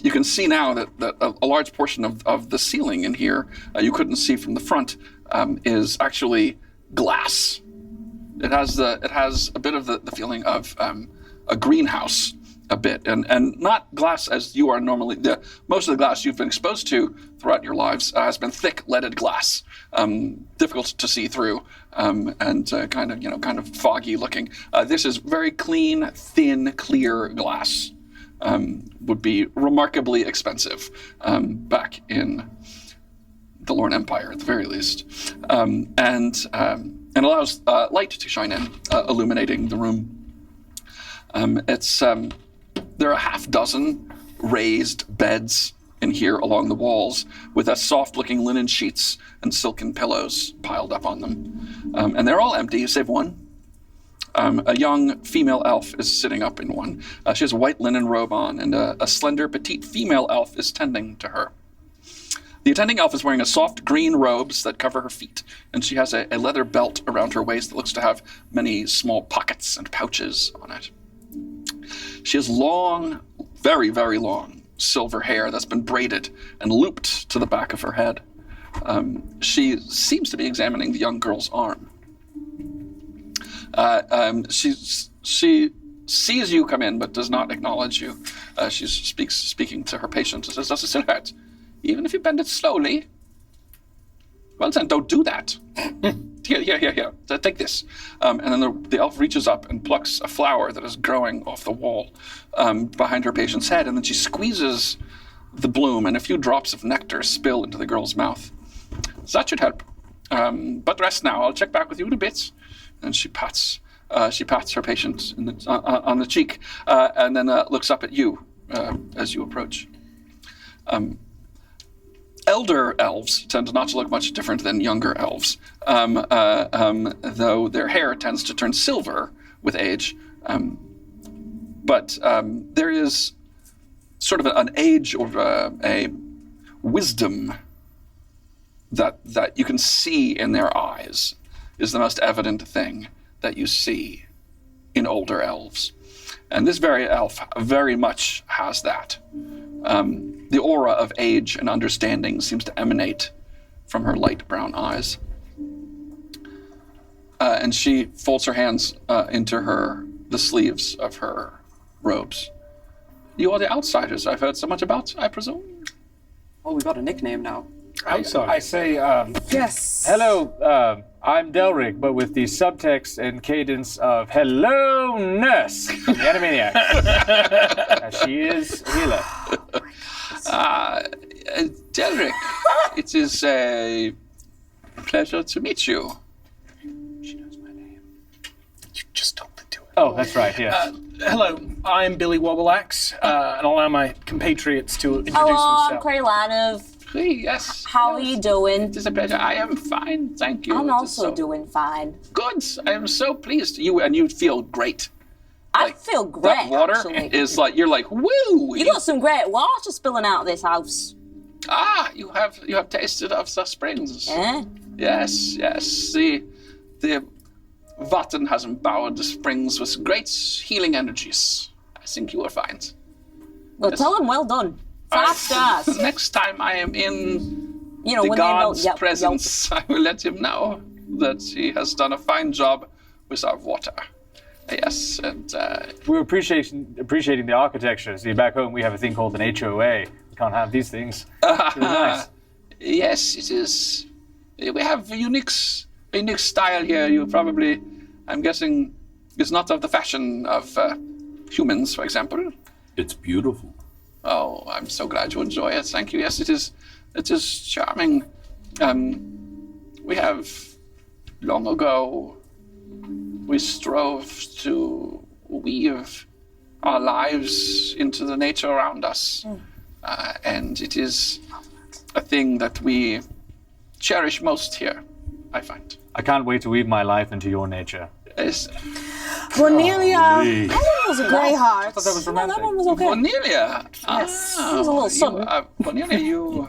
you can see now that a large portion of the ceiling in here you couldn't see from the front is actually glass. It has a bit of the feeling of a greenhouse. A bit, and not glass as you are normally. Most of the glass you've been exposed to throughout your lives has been thick leaded glass, difficult to see through, and kind of foggy looking. This is very clean, thin, clear glass, would be remarkably expensive back in the Lorne Empire, at the very least, and allows light to shine in, illuminating the room. There are a half dozen raised beds in here along the walls with soft-looking linen sheets and silken pillows piled up on them. And they're all empty, save one. A young female elf is sitting up in one. She has a white linen robe on, and a slender, petite female elf is tending to her. The attending elf is wearing a soft green robes that cover her feet, and she has a leather belt around her waist that looks to have many small pockets and pouches on it. She has long, very, very long, silver hair that's been braided and looped to the back of her head. She seems to be examining the young girl's arm. She sees you come in, but does not acknowledge you. She speaking to her patient and says, "Does it still hurt? Even if you bend it slowly?" "Well then, don't do that." Here. Take this. And then the elf reaches up and plucks a flower that is growing off the wall behind her patient's head, and then she squeezes the bloom, and a few drops of nectar spill into the girl's mouth. "So that should help. But rest now. I'll check back with you in a bit." And she pats her patient on the cheek, and then looks up at you as you approach. Elder elves tend not to look much different than younger elves, though their hair tends to turn silver with age. But there is sort of an age or a wisdom that you can see in their eyes is the most evident thing that you see in older elves. And this very elf very much has that. The aura of age and understanding seems to emanate from her light brown eyes. And she folds her hands into the sleeves of her robes. "You are the outsiders I've heard so much about, I presume?" Oh, we got a nickname now. I say, Yes. hello, I'm Delric, but with the subtext and cadence of hello, nurse, from the Animaniacs. She is a healer. Delric, it is a pleasure to meet you. She knows my name. You just told me to it. Oh, that's right, yes. Hello, I'm Billy Wobbleaxe, and I'll allow my compatriots to introduce Hello, I'm themselves. Kraylanov. Hey, yes. How are you doing? It is a pleasure. I am fine, thank you. I'm It is also so doing fine. good. I am so pleased. You feel great. I feel great, That water actually. is like you're like woo. You got some great water spilling out of this house. You have tasted of the springs. Eh? Yes. The Vatten has empowered the springs with great healing energies. I think you will find. Well, tell them well done. 5 stars. Next time I am in You know, the when they God's yelp. presence, I will let him know that he has done a fine job with our water. Yes, and We're appreciating the architecture. See, back home we have a thing called an HOA. We can't have these things. It's really nice. yes, it is. We have a unique style here. You probably, I'm guessing, is not of the fashion of humans, for example. It's beautiful. Oh, I'm so glad you enjoy it. Thank you. Yes, it is charming. We have, long ago, we strove to weave our lives into the nature around us. And it is a thing that we cherish most here, I find. I can't wait to weave my life into your nature. Yes. Cornelia. Golly. That was a Greyheart. That was No, romantic. that one was okay. Cornelia. Yes. Ah, It was a little sudden. Cornelia,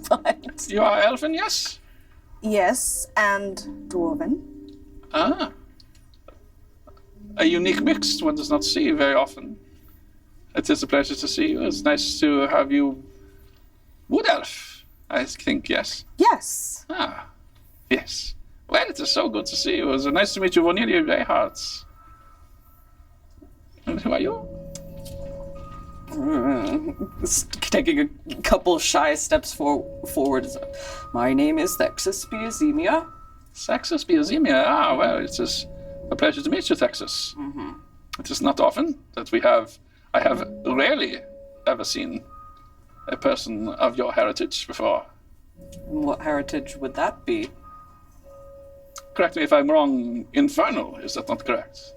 But you are elfin, yes? yes, and dwarven. Ah. A unique mix one does not see very often. It is a pleasure to see you. It's nice to have you wood elf, I think, yes. Yes. Ah, yes. Well, it is so good to see you. It was nice to meet you, Cornelia Greyhearts. And who are you? Taking a couple shy steps forward. My name is Thexus Biazemia. Thexus Biazemia. Ah, well, it is a pleasure to meet you, Thexus. Mm-hmm. It is not often that we have I have rarely ever seen a person of your heritage before. What heritage would that be? Correct me if I'm wrong, infernal, is that not correct?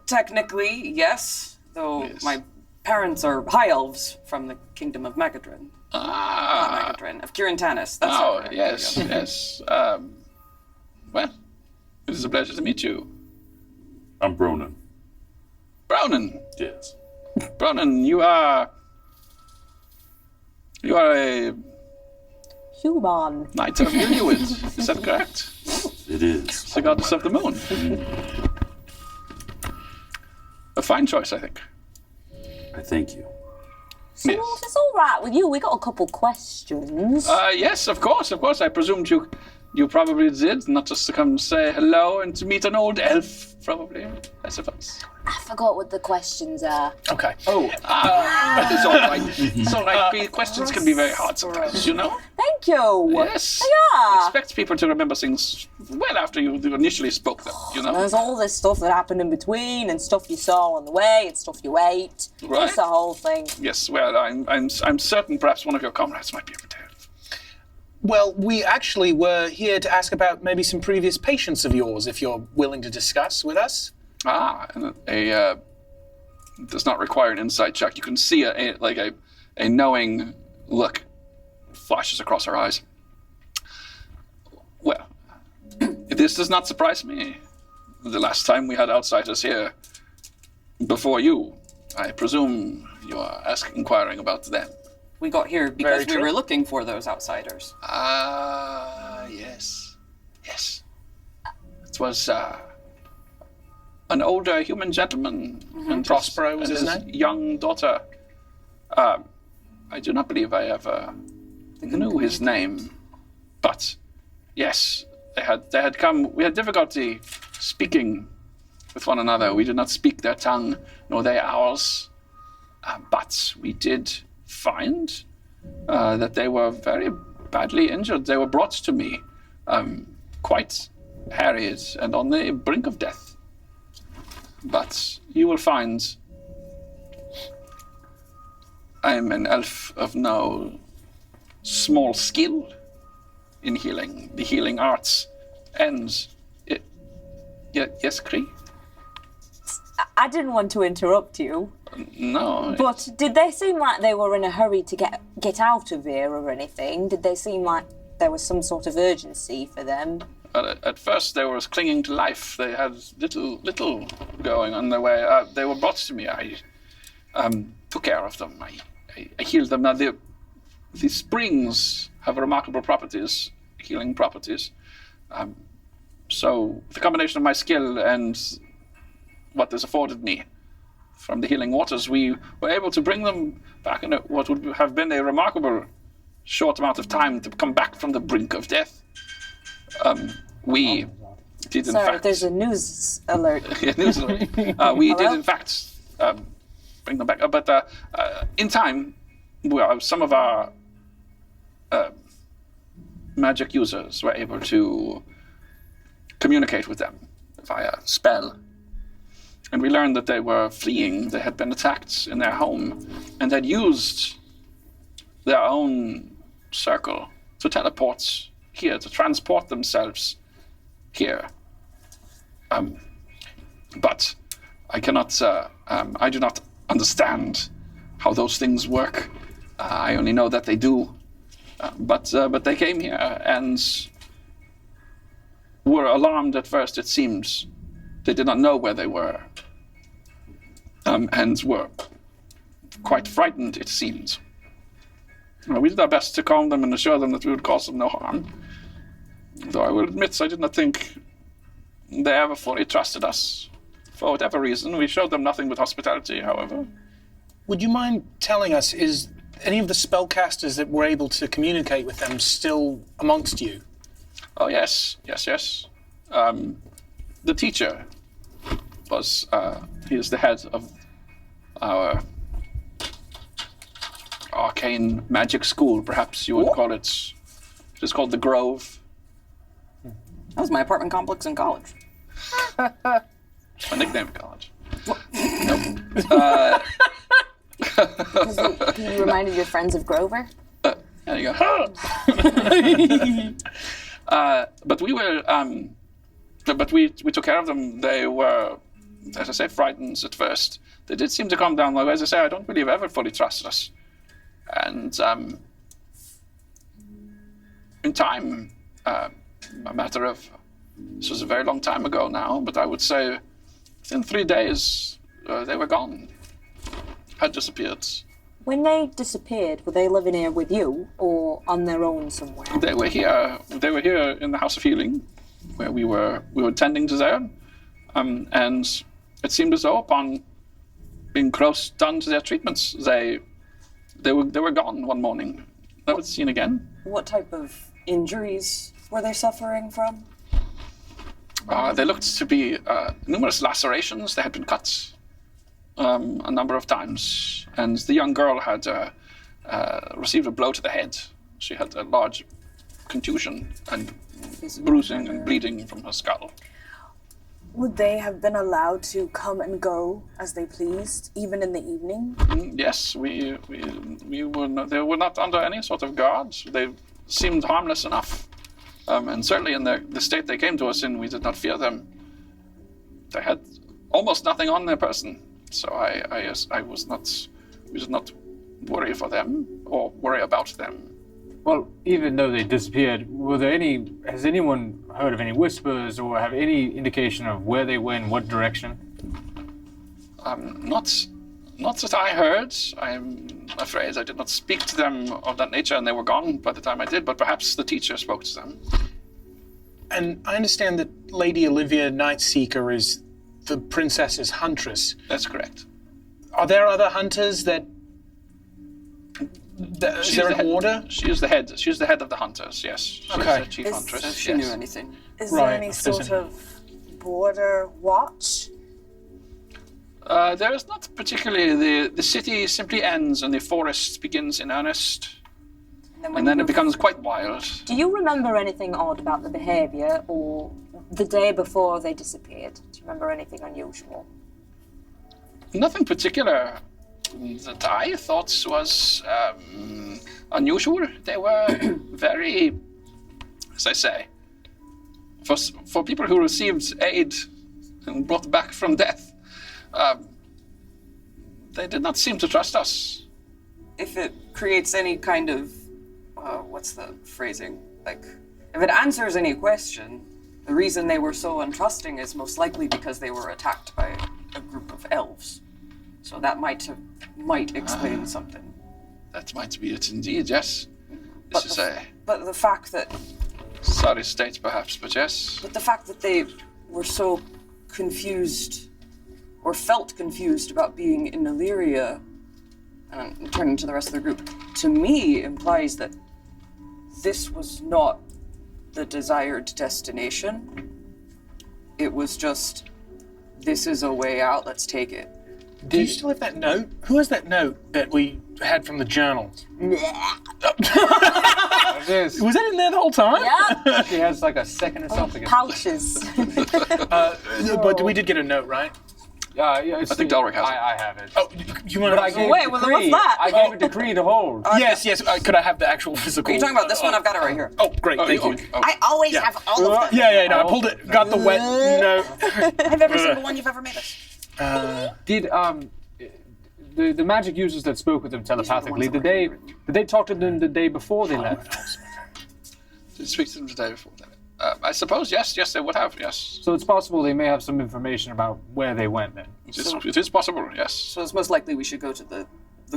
Technically, yes. Though Yes. my parents are high elves from the kingdom of Megadrin. Not Megadrin, of Kirintanis. That's Oh, correct. yes, yes. Well, it is a pleasure to meet you. I'm Bronan. Bronan, Yes. Bronan, you are a Human. knight of Illyria, is that correct? It is. The goddess of the moon. A fine choice, I think. I thank you. So Yes. if it's all right with you, we got a couple questions. Yes, of course. I presumed you probably did, not just to come say hello and to meet an old elf, probably, I suppose. I forgot what the questions are. Okay. But it's all right. It's all right. The questions can be very hard sometimes, you know? Thank you. Yes. Yeah. Expect people to remember things well after you initially spoke them, you know? There's all this stuff that happened in between, and stuff you saw on the way, and stuff you ate. Right. It's the whole thing. Yes, well, I'm certain perhaps one of your comrades might be able to help. Well, we actually were here to ask about maybe some previous patients of yours, if you're willing to discuss with us. And does not require an insight check. You can see a knowing look flashes across her eyes. Well, this does not surprise me. The last time we had outsiders here, before you, I presume you are inquiring about them. We got here because Very we true. were looking for those outsiders. Yes. Yes. It was an older human gentleman. And Prospero was his name? young daughter. I do not believe I ever knew his name. But, yes, they had come. We had difficulty speaking with one another. We did not speak their tongue, nor they ours. But we did find that they were very badly injured. They were brought to me, quite harried and on the brink of death. But you will find I am an elf of no small skill in healing, the healing arts, and yes, Cree? I didn't want to interrupt you, No. but did they seem like they were in a hurry to get out of here or anything? Did they seem like there was some sort of urgency for them? At first, they were clinging to life. They had little going on their way. They were brought to me. I took care of them. I healed them. Now, the springs have remarkable properties, healing properties. So, the combination of my skill and what this afforded me from the healing waters, we were able to bring them back in what would have been a remarkable short amount of time to come back from the brink of death. We did in Sorry, fact. there's a news alert. Yeah, news alert. We did in fact bring them back, but in time, some of our magic users were able to communicate with them via spell. And we learned that they were fleeing. They had been attacked in their home and had used their own circle to teleport here, to transport themselves here. But I cannot, I do not understand how those things work. I only know that they do. But they came here and were alarmed at first, it seems. They did not know where they were. And were quite frightened, it seems. We did our best to calm them and assure them that we would cause them no harm. Though I will admit I did not think they ever fully trusted us. For whatever reason, we showed them nothing but hospitality, however. Would you mind telling us, is any of the spellcasters that were able to communicate with them still amongst you? Oh, yes. The teacher was, he is the head of our arcane magic school, perhaps you would call it. It is called the Grove. That was my apartment complex in college. It's my nickname in college. Nope. Can you remind your friends of Grover? There you go. But we were, but we took care of them. They were, as I say, frightened at first. They did seem to calm down. Like, as I say, I don't believe ever fully trusted us. And in time, a matter of, this was a very long time ago now, but I would say within 3 days, they were gone, had disappeared. When they disappeared, were they living here with you or on their own somewhere? They were here. They were here in the House of Healing, where we were tending to them, and it seemed as though upon being close done to their treatments, they were gone one morning, never seen again. What type of injuries were they suffering from? They looked to be numerous lacerations. They had been cut a number of times, and the young girl had received a blow to the head. She had a large contusion and bruising and bleeding from her skull. Would they have been allowed to come and go as they pleased, even in the evening? Yes, we were not, they were not under any sort of guard. They seemed harmless enough, and certainly in the state they came to us in, we did not fear them. They had almost nothing on their person, so we did not worry for them or worry about them. Well, even though they disappeared, has anyone heard of any whispers or have any indication of where they went, what direction? Not that I heard. I'm afraid I did not speak to them of that nature, and they were gone by the time I did, but perhaps the teacher spoke to them. And I understand that Lady Illyria Nightseeker is the princess's huntress. That's correct. Are there other hunters that... Is there an order? She is the head. She's the head of the hunters, yes. She's Okay. the chief huntress, If she yes. knew anything. Is Right, there any if there's sort any- of border watch? There is not particularly. The city simply ends and the forest begins in earnest, and then it becomes quite wild. Do you remember anything odd about the behaviour or the day before they disappeared? Do you remember anything unusual? Nothing particular that I thought was unusual. They were very, as I say, for people who received aid and brought back from death, they did not seem to trust us. If it creates any kind of, what's the phrasing? Like, if it answers any question, the reason they were so untrusting is most likely because they were attacked by a group of elves. So that might explain something. That might be it indeed, yes. This is a But the fact that sorry state, perhaps, but yes. But the fact that they were so confused, or felt confused about being in Illyria, and turning to the rest of the group, to me implies that this was not the desired destination. It was just, this is a way out, let's take it. Do you still have that note? Who has that note that we had from the journal? It is. Was that in there the whole time? Yeah. She has like a second or something. Pouches. But we did get a note, right? Yeah, I think Delric has it. I have it. Oh, you want But I to... gave Wait, a well, decree. what's that? I gave a decree to hold. Yes. Could I have the actual physical... Are you talking about this one? I've got it right here. Oh, great. Thank you. I always Yeah. have all of them. Yeah. No, I pulled it. Got the wet note. I have every single one you've ever made us. Did the magic users that spoke with them telepathically, did they talk to them the day before they left? Did speak to them the day before that? I suppose, yes, they would have, yes. So it's possible they may have some information about where they went then. It is possible, yes. So it's most likely we should go to the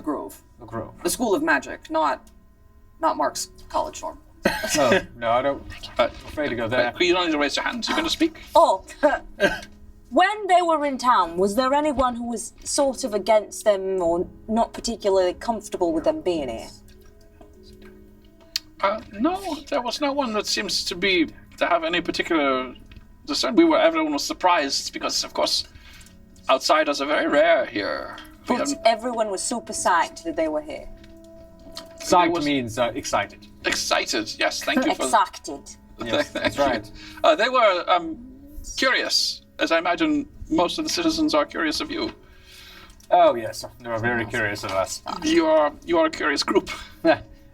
Grove. The Grove. The School of Magic, not Mark's college dorm. No, I don't. I'm afraid to go there. You don't need to raise your hand. You're going to speak. Oh, when they were in town, was there anyone who was sort of against them or not particularly comfortable with them being here? No, there was no one that seems to have any particular concern. Everyone was surprised because, of course, outsiders are very rare here. But everyone was super psyched that they were here. Psyched means excited. Excited, yes. Thank you for Excited. Yes, that's right. They were curious, as I imagine most of the citizens are curious of you. Oh yes, they were very curious of us. You are a curious group.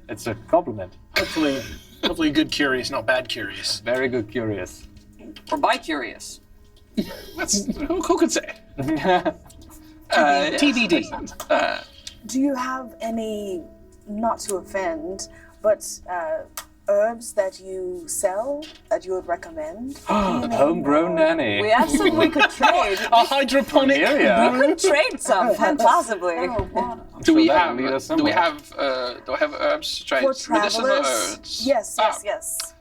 It's a compliment. Hopefully good curious, not bad curious. Very good curious. Or bi-curious. Who could say? TBD. Do you have any, not to offend, but herbs that you sell that you would recommend? Homegrown nanny. We have some we could trade. A hydroponic. Illyria. We could trade some, possibly. Do we that'll lead us somewhere. have herbs to trade? For Medicinal travelers? herbs? Yes, Ah, yes.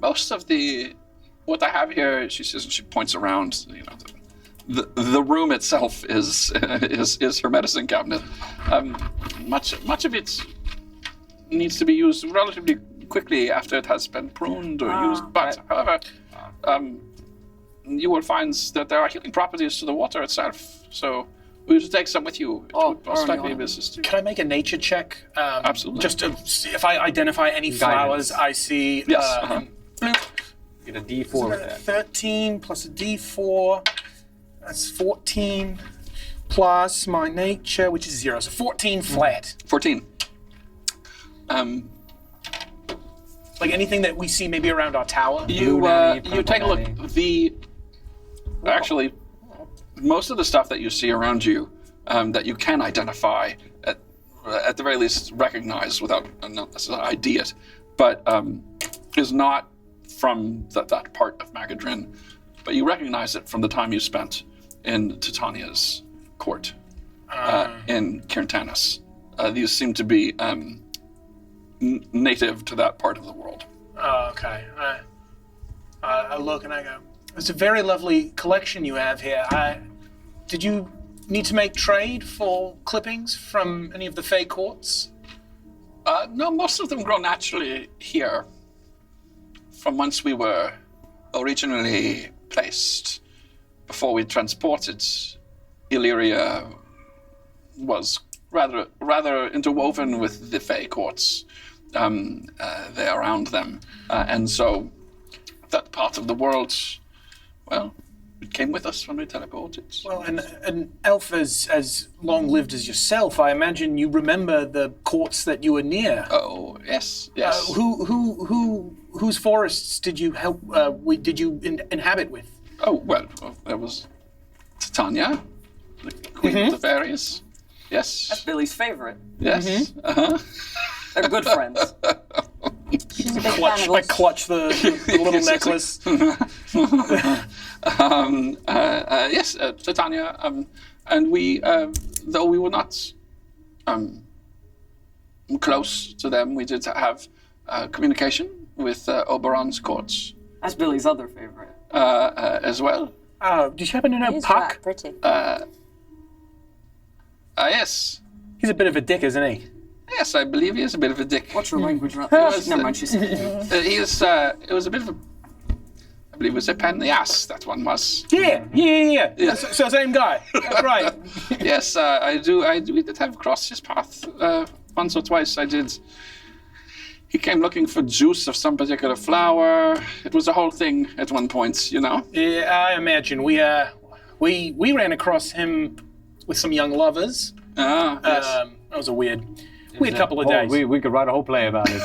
Most of what I have here, she says, and she points around. The room itself is her medicine cabinet. Much of it needs to be used relatively quickly after it has been pruned or used. But however, you will find that there are healing properties to the water itself. So we should take some with you. It would most likely be assisting. Can I make a nature check? Absolutely. Just to see if I identify any flowers I see. Yes, Bloop. Get a D4 with that. 13 plus a D4. That's 14 plus my nature, which is 0. So 14 flat. 14. Like anything that we see maybe around our tower. You nanny, you take a look. nanny. Actually, most of the stuff that you see around you that you can identify at the very least recognize without not necessarily ID it, but is not from that part of Magadrin. But you recognize it from the time you spent in Titania's court in Kirtanis. These seem to be native to that part of the world. Oh, okay. I look and I go, it's a very lovely collection you have here. Did you need to make trade for clippings from any of the Fey courts? No, most of them grow naturally here, from whence we were originally placed. Before we transported, Illyria was rather interwoven with the Fey courts there around them, and so that part of the world, well, it came with us when we teleported. Well, an elf as long-lived as yourself, I imagine you remember the courts that you were near. Oh, yes. Whose forests did you help? Did you inhabit with? Oh, well, there was Titania, the Queen of the Fairies. Yes. That's Billy's favorite. Yes. Uh-huh. They're good friends. She's a big fan of I us. clutch the little necklace. Yes, Titania, and we, though we were not close to them, we did have communication with Oberon's courts That's Billy's other favorite. as well. Did you happen to know He's Puck? quite pretty. Yes. He's a bit of a dick, isn't he? Yes, I believe he is a bit of a dick. What's your language around was- Never mind, she's... It was a bit of a, I believe it was a pain in the ass, that one was. Yeah. Yeah. So same guy. That's right. Yes, we did have crossed his path once or twice. I did. He came looking for juice of some particular flower. It was a whole thing at one point, you know? Yeah, I imagine we ran across him with some young lovers. Ah, yes. That was a weird couple of Oh, days. we could write a whole play about it.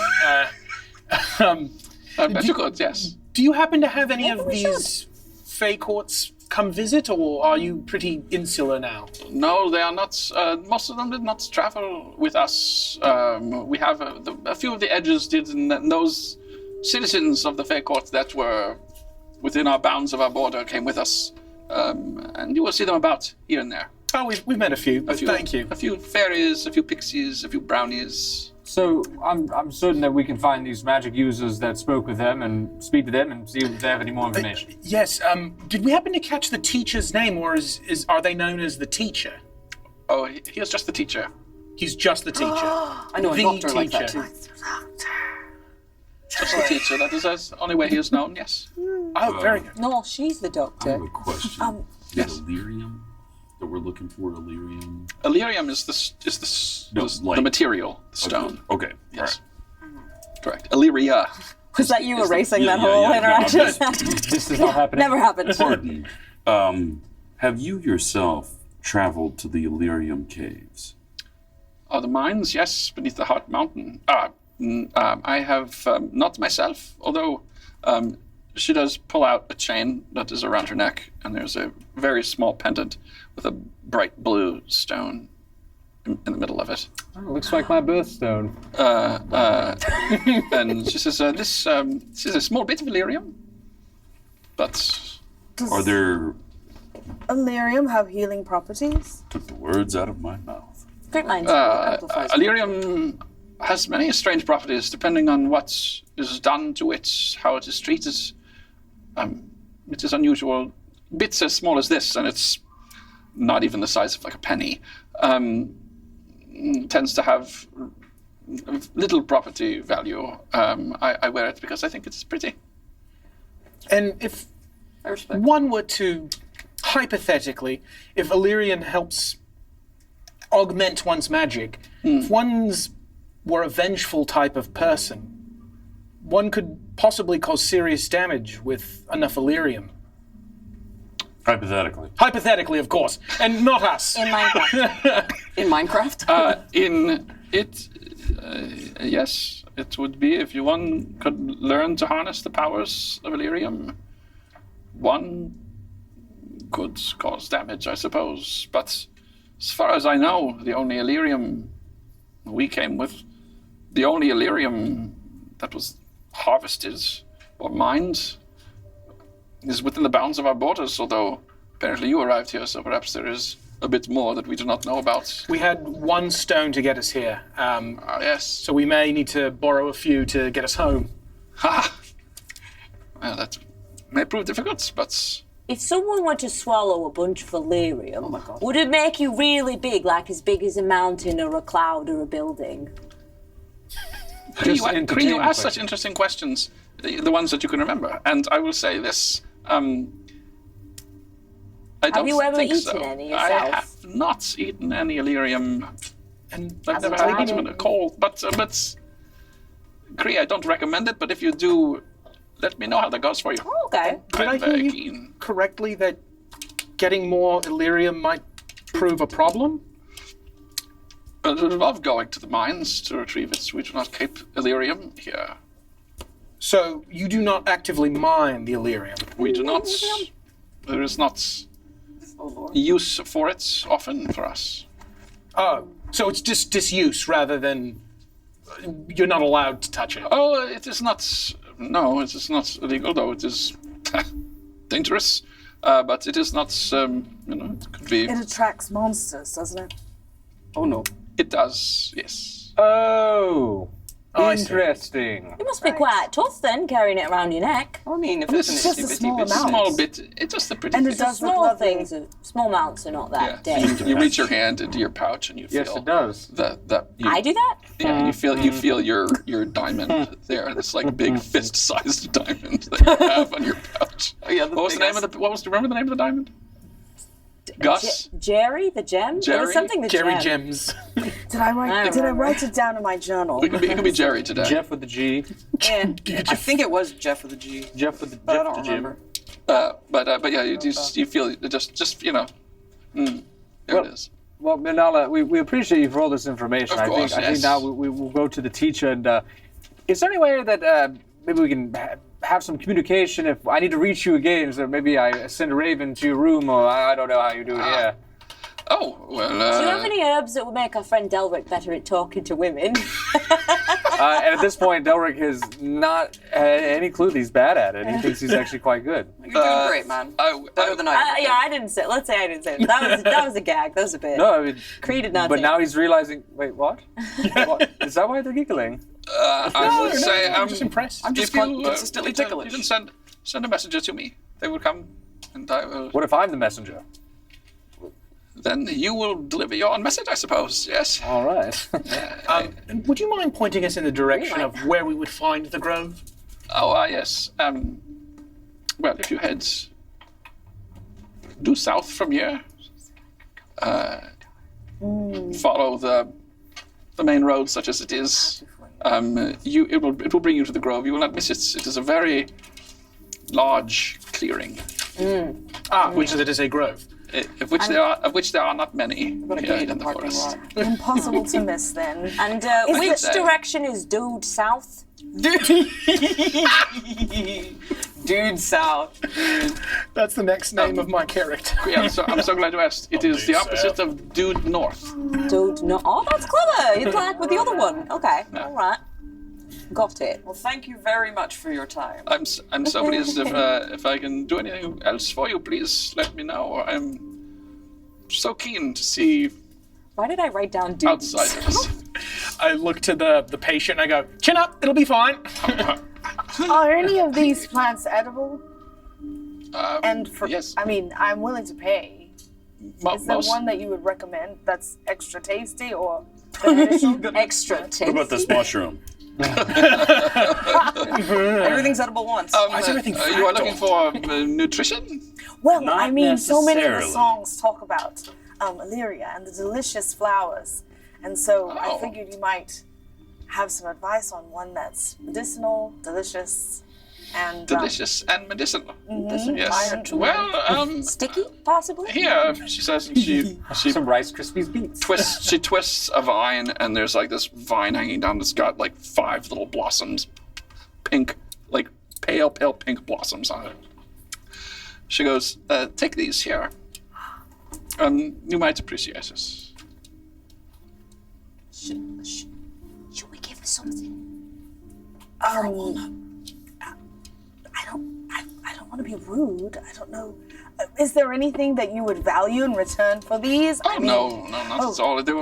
I bet you could, yes. Do you happen to have any of these Fey courts come visit, or are you pretty insular now? No, they are not. Most of them did not travel with us. We have a few of the edges did, and those citizens of the Fey Court that were within our bounds of our border came with us. And you will see them about here and there. Oh, we've met a few, but thank you. A few fairies, a few pixies, a few brownies. So I'm certain that we can find these magic users that spoke with them and speak to them and see if they have any more information. Yes. Did we happen to catch the teacher's name, or are they known as the teacher? Oh, he is just the teacher. He's just the teacher. I know a The doctor like that teacher. too. Just the teacher. That is the only way he is known, yes. Oh, very good. No, she's the I doctor. have a question. Yes. Is Illyrium that we're looking for Illyrium? Illyrium is the material, the stone. Okay. Yes. Correct. Illyria. Was that you erasing yeah, that yeah, whole yeah, no, interaction? I'm This is not happening. Never happened. Pardon. Have you yourself traveled to the Illyrium caves? Oh, the mines, yes, beneath the Heart Mountain. I have not myself, although she does pull out a chain that is around her neck, and there's a very small pendant with a bright blue stone in the middle of it. Oh, looks like my birthstone. And she says, this is a small bit of Illyrium, but Are there... Illyrium have healing properties? Took the words out of my mouth. Great minds. Illyrium has many strange properties depending on what is done to it, how it is treated. It is unusual. Bits as small as this, and it's not even the size of like a penny, tends to have little property value. I wear it because I think it's pretty. And if I respect. one were to, hypothetically, if Illyrian helps augment one's magic, if one's were a vengeful type of person, one could possibly cause serious damage with enough Illyrium. Hypothetically. Hypothetically, of course, and not us. In Minecraft. In Minecraft? Yes, it would be if one could learn to harness the powers of Illyrium. One could cause damage, I suppose, but as far as I know, the only Illyrium we came with, the only Illyrium that was harvested or mined is within the bounds of our borders, although apparently you arrived here, so perhaps there is a bit more that we do not know about. We had one stone to get us here, Yes. so we may need to borrow a few to get us home. Ha! Well, that may prove difficult, but If someone were to swallow a bunch of Illyrium, would it make you really big as a mountain or a cloud or a building? You ask such interesting questions, the ones that you can remember. And I will say this, I don't Have you ever think eaten so. any I yourself? have not eaten any Illyrium. And I've never had much of a cold, but Kree, I don't recommend it, but if you do, let me know how that goes for you. Oh, okay. did I I'm hear very you keen. correctly that getting more Illyrium might prove a problem? It would involve going to the mines to retrieve it. We do not keep Illyrium here. So you do not actively mine the Illyrium? We do not. There is not use for it often for us. Oh, so it's just disuse rather than you're not allowed to touch it. Oh, it is not. No, it is not illegal, though it is dangerous. But it is not. It could be. It attracts monsters, doesn't it? Oh no. It does. Yes. Oh, I see. interesting. You must be quite tough then, carrying it around your neck. I mean, if This it's is an just a itty small bitty amount. Small bit. It's just a pretty. And it bit. does look Small lovely. things, small amounts are not that Yeah. dangerous. You reach your hand into your pouch and you feel. Yes, it does. I do that? Yeah, you feel your diamond there. This like big fist-sized diamond that you have on your pouch. Oh, yeah, the What was the big name of the? What was? Do you remember the name of the diamond? Gus. Jerry, the gem? There was Jerry? something the Jerry gem. Gems. Did I write remember. it down in my journal? It could be Jerry today. Jeff with the G. Yeah. I think it was Jeff with a G, Jeff with the but I Jeff don't the Jim. remember. But yeah, you feel it just there Well, it is. Well, Minala, we appreciate you for all this information. Of course, I think yes. now we will go to the teacher. And is there any way that maybe we can have some communication if I need to reach you again? So maybe I send a raven to your room, or I don't know how you do it. Yeah. Oh well. Do you have any herbs that would make our friend Delric better at talking to women? And at this point, Delric has not had any clue that he's bad at it. He thinks he's actually quite good. You're doing great, man. Better than I. Yeah, I didn't say. Let's say I didn't say it. That was a gag. That was a bit. No, I mean, Cree did not. but say now it. he's realizing. Wait, what? What? Is that why they're giggling? I would say I'm just impressed. I'm just if you, consistently you can ticklish. send a messenger to me. They will come, and I will. What if I'm the messenger? Then you will deliver your own message, I suppose. Yes. All right. And would you mind pointing us in the direction of where we would find the grove? Oh, yes. Well, if you head due south from here, follow the main road, such as it is. It will bring you to the grove. You will not miss it. It is a very large clearing. Which is it is a grove. of which there are not many Got a here gate in in the the parking forest. lot. Impossible to miss then. And Is which it- direction is Dude south? Dude south. That's the next name of my character. Yeah, I'm so glad you asked. It is the opposite of due north. Dude, no. Oh, that's clever. It's like with the other one. Okay, all right. Got it. Well, thank you very much for your time. I'm so pleased if I can do anything else for you, please let me know. I'm so keen to see Why did I write down Dude? outsiders. I look to the patient and I go, chin up, it'll be fine. Are any of these plants edible? And for, yes. I mean, I'm willing to pay. Is there one that you would recommend that's extra tasty or beneficial? Extra What taste. about this mushroom? Everything's edible once. Why is everything You are fractal? looking for nutrition? Well, Not I mean, so many of the necessarily. songs talk about Illyria and the delicious flowers. And so I Oh. figured you might have some advice on one that's medicinal, delicious, and Delicious and medicinal. Yes. Iron to Well, Sticky, possibly? here, she says, and she Some Rice Krispies beets. twists a vine, and there's like this vine hanging down that's got like 5 little blossoms, pink, like pale pink blossoms on it. She goes, take these here. You might appreciate this. Should we give her something? I don't want to be rude. I don't know. Is there anything that you would value in return for these? Oh, no, not at all. They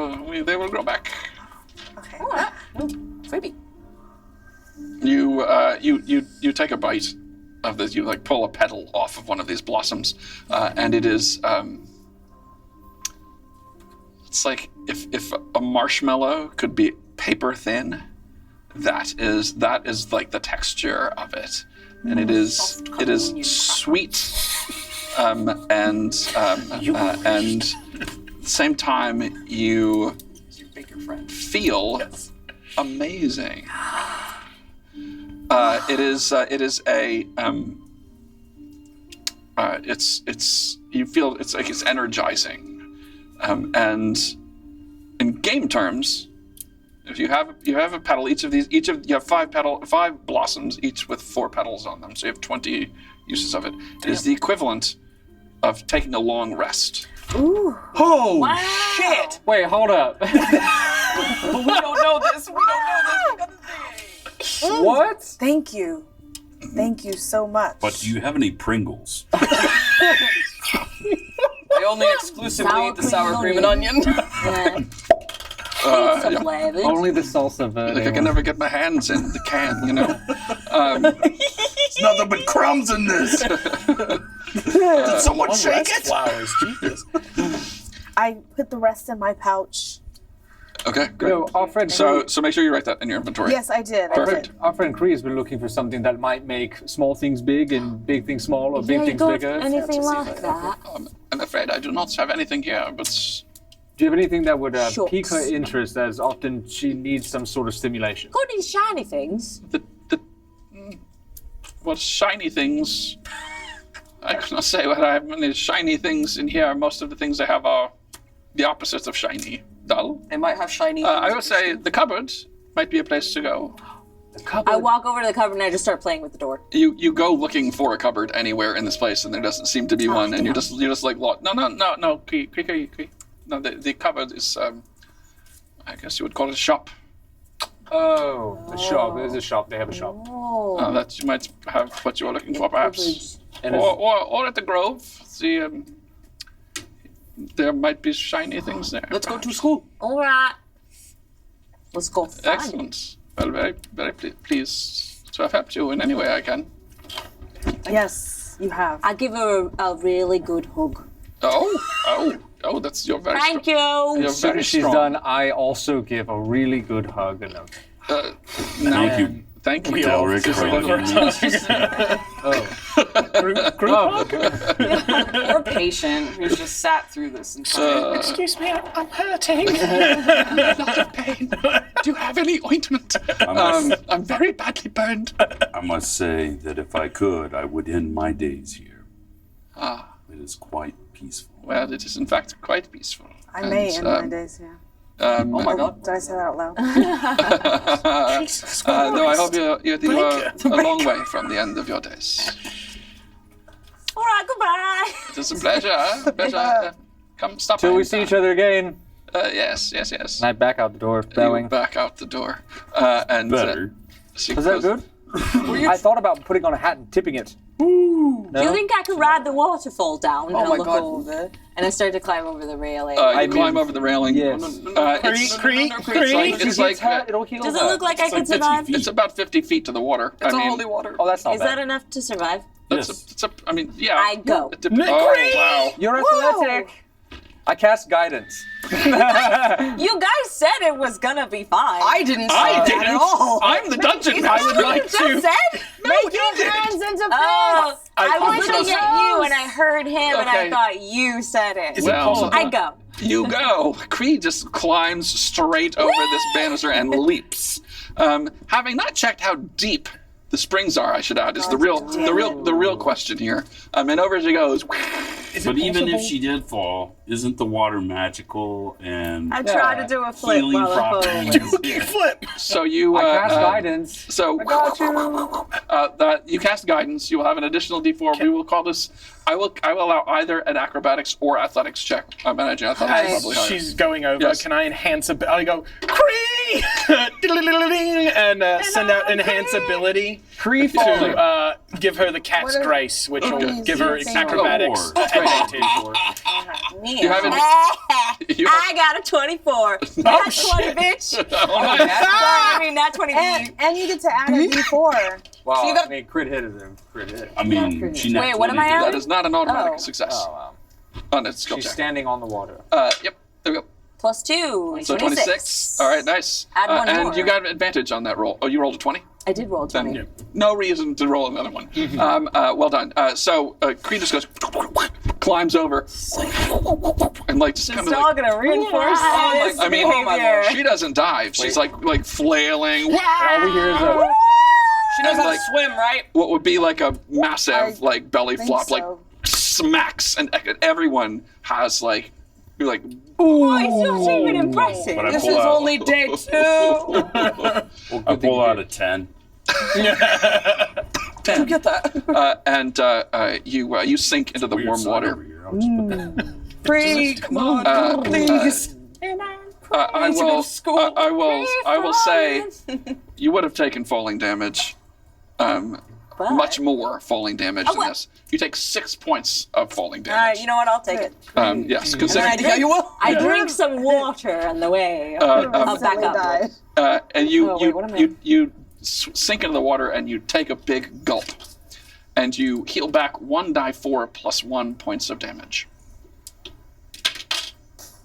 will grow back. Okay. Freebie. You take a bite of this. You like pull a petal off of one of these blossoms, and it is it's like if a marshmallow could be paper thin, that is like the texture of it, and it is sweet, and at the same time you Your bigger friend. feel amazing. It is a it's you feel it's like it's energizing, and in game terms, if you have a petal, you have 5 blossoms, each with 4 petals on them, so you have 20 uses of it. It is the equivalent of taking a long rest. Oh, shit! Wait, hold up. But we don't know this. We got the thing. What? Thank you. Thank you so much. But do you have any Pringles? I only exclusively eat the sour cream and onion. Yeah. Pizza flavored. Only the salsa verde. Like I can never get my hands in the can, you know. It's nothing but crumbs in this. Did someone shake it? Flowers, Jesus. I put the rest in my pouch. Okay, great. No, our friend So make sure you write that in your inventory. Yes, I did. Perfect. Our friend Cree has been looking for something that might make small things big and big things small, or big Yeah, you things got bigger. anything like that? I'm afraid I do not have anything here, but Do you have anything that would Shucks. pique her interest, as often she needs some sort of stimulation? Got any shiny things? well, shiny things. I cannot say what I have many shiny things in here. Most of the things I have are the opposite of shiny, dull. They might have shiny. I would say the cupboard might be a place to go. The cupboard. I walk over to the cupboard and I just start playing with the door. You go looking for a cupboard anywhere in this place, and there doesn't seem to be one, and you're just like no, Cree. No, the cupboard is I guess you would call it a shop. Oh, the shop. There's a shop. They have a shop. Oh. That you might have what you are looking for, perhaps. And Or at the Grove. There might be shiny things there. Let's go to school. All right. Let's go find it. Excellent. Well, very, very pleased to have helped you in any way I can. Yes, you have. I give her a really good hug. Oh, that's your very Thank strong. you. You're as soon very as she's strong. done, I also give a really good hug. And Thank you. Thank you. We all Delric, just for look letting over. Group hug? Poor patient who's just sat through this entire. Excuse me, I'm hurting. A lot of pain. Do you have any ointment? I'm very badly burned. I must say that if I could, I would end my days here. Ah, It is quite peaceful. Well, it is in fact quite peaceful. I may end my days here. Oh my god. Did I say that out loud? No, I hope you are a long way from the end of your days. All right, goodbye. It is a pleasure. Pleasure. Come stop by Till we see anytime. each other again. Yes. And I back out the door, You bowing. back out the door. And Better. she Was that goes- good? I thought about putting on a hat and tipping it. Do you think I could ride the waterfall down? And Oh I'll my look God. over. And I start to climb over the railing. You I climb mean, over the railing. yes. It's like It'll heal Does it that. look like I could survive? it's about 50 feet to the water. It's all holy water. Oh, that's not Is bad. that enough to survive? It's a, I mean, yeah. I go. It dep- oh, wow. You're athletic. I cast guidance. You guys said it was gonna be fine. I didn't say I that didn't. at all. I'm the dungeon. I would like to. said? Make your hands into Oh, fists. I was also- looking at you and I heard him and I Okay. thought you said it. Well, I go. you go. Creed just climbs straight over this banister and leaps. Having not checked how deep the springs are, I should add, is the real question here. And over she goes. But even if she did fall, isn't the water magical and I tried to do a flip healing while I properties? fall. Flip. So you I cast guidance. So I got you. that you cast guidance. You will have an additional D4. We will call this. I will allow either an acrobatics or athletics check. I'm managing athletics As probably higher. she's going over, Yes. can I enhance a bit? I go, Cree! and send out enhance ability Free falling. to give her the cat's What are- grace, which what are will these give her things? acrobatics Oh, advantage. You have an, you have, I got a 24. Not 20, bitch. oh, nice. Sorry, I mean not 20. And you get to add a D4. Wow, you got- I mean, crit hit is a crit hit. I mean, she Wait, what am I That at? is not an automatic Oh. success Oh, wow. on its skill She's check. standing on the water. Yep. There we go. Plus 2. So 26. All right, nice. Add one and more. you got advantage on that roll. Oh, you rolled a 20? I did roll 20. Then no reason to roll another one. Well done. So Creed just goes, climbs over, and like just kind It's of all like. gonna reinforce this I mean, behavior. she doesn't dive. She's like flailing. All we hear is a. She knows how like- to swim, right? What would be like a massive I like belly think flop, so. like smacks, and everyone has like, you're like, Oh, it's not even impressive. But I This pull is out, only day 2. I pull out a 10. You get that? and you sink into the Weird warm side water. over here. I'll just put that- Free, come on, please. I to go will. to school. I will say, you would have taken falling damage. Much more falling damage than what? this. You take 6 points of falling All right, damage. you know what? I'll take it. Yes, considering. Yeah, you will. I drink some water on the way. Uh, I'll back Instantly up. died. And you Oh, wait, what am I- you sink into the water and you take a big gulp, and you heal back 1d4 plus 1 points of damage.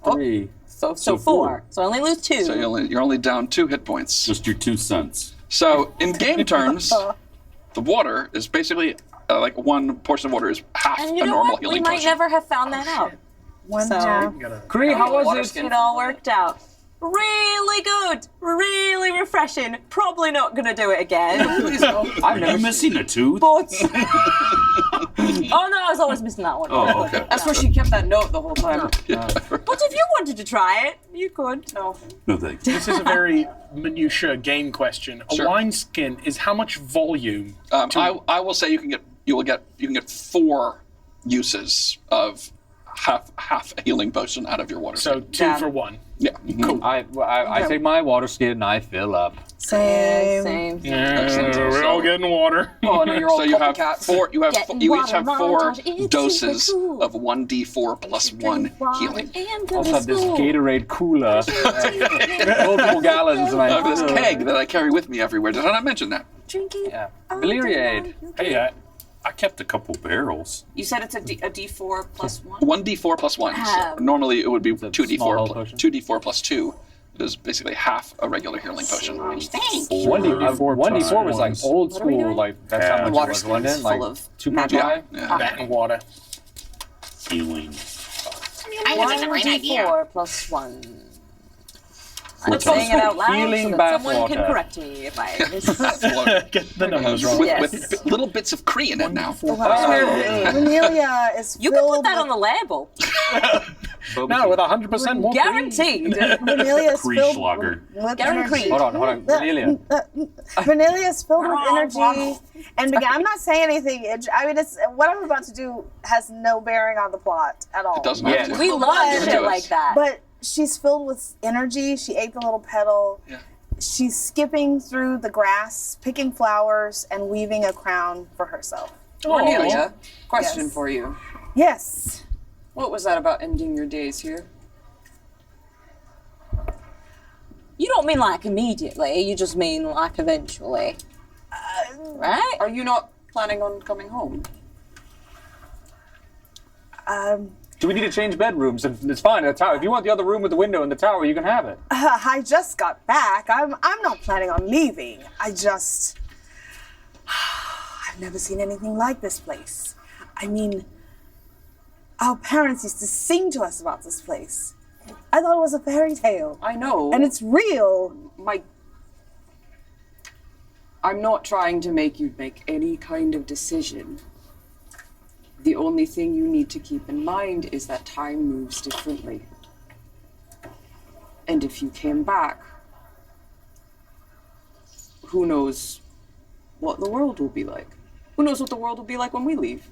3. So So 4. So I only lose 2. So you're only down 2 hit points. Just your 2 cents. So in game terms, the water is basically like one portion of water is half and a you know normal what? We healing might potion. never have found that out. One So- half. Cree, how Water was skin. it? It all worked out. Really good. Really refreshing. Probably not gonna do it again. Please no. I've Are never you missing a tooth? But oh no, I was always missing that one. Oh, okay. That's where she kept that note the whole time. But if you wanted to try it, you could. No. No thanks. This is a very minutiae game question. A Sure. wineskin is how much volume? I will say you can get 4 uses of half a healing potion out of your water. So 2 Damn. for 1. yeah. Cool. I take my water skin and I fill up. Same. Same. We're all getting water. Oh, no, you're all So you have copycats. 4. You have Getting you each water have 4 montage, it's doses super cool. of 1d4 plus 1 healing. Also have this Gatorade cooler. Multiple gallons. And I have this keg that I carry with me everywhere. Did I not mention that? Drinking. Yeah. Illyria aid. Hey, I kept a couple barrels. You said it's a D4 plus 1? 1d4 plus 1. So normally it would be small 2d4 health potion? 2d4 plus 2. It is basically half a regular healing potion. Thanks. 1d4 was like old What are we school. doing? Like that's Yeah. how much Water it was, wasn't skin's it? Like full of 2.5. Yeah. That and water. Healing. I have a great idea. 4 plus 1. I'm saying it out loud Healing so that someone bathwater. can correct me if I miss. Get the numbers wrong. With little bits of Cree in it now. Vanilla is You can filled put that on with, the label. No, with 100% more. Guaranteed. vanilla is filled Kreeschlager. with Guaranteed. energy. Hold on. Vanilla. Vanilla is filled with energy, and I'm not saying anything. I mean, it's what I'm about to do has no bearing on the plot at all. It doesn't Yeah. have to. We love Give it to shit us. like that. But she's filled with energy. She ate the little petal. Yeah. She's skipping through the grass, picking flowers, and weaving a crown for herself. Cornelia, question Yes. for you. Yes. What was that about ending your days here? You don't mean like immediately, you just mean like eventually. Right? Are you not planning on coming home? Do we need to change bedrooms? It's fine. The tower. If you want the other room with the window in the tower, you can have it. I just got back. I'm not planning on leaving. I've never seen anything like this place. I mean, our parents used to sing to us about this place. I thought it was a fairy tale. I know. And it's real. I'm not trying to make you make any kind of decision. The only thing you need to keep in mind is that time moves differently. And if you came back, who knows what the world will be like? Who knows what the world will be like when we leave?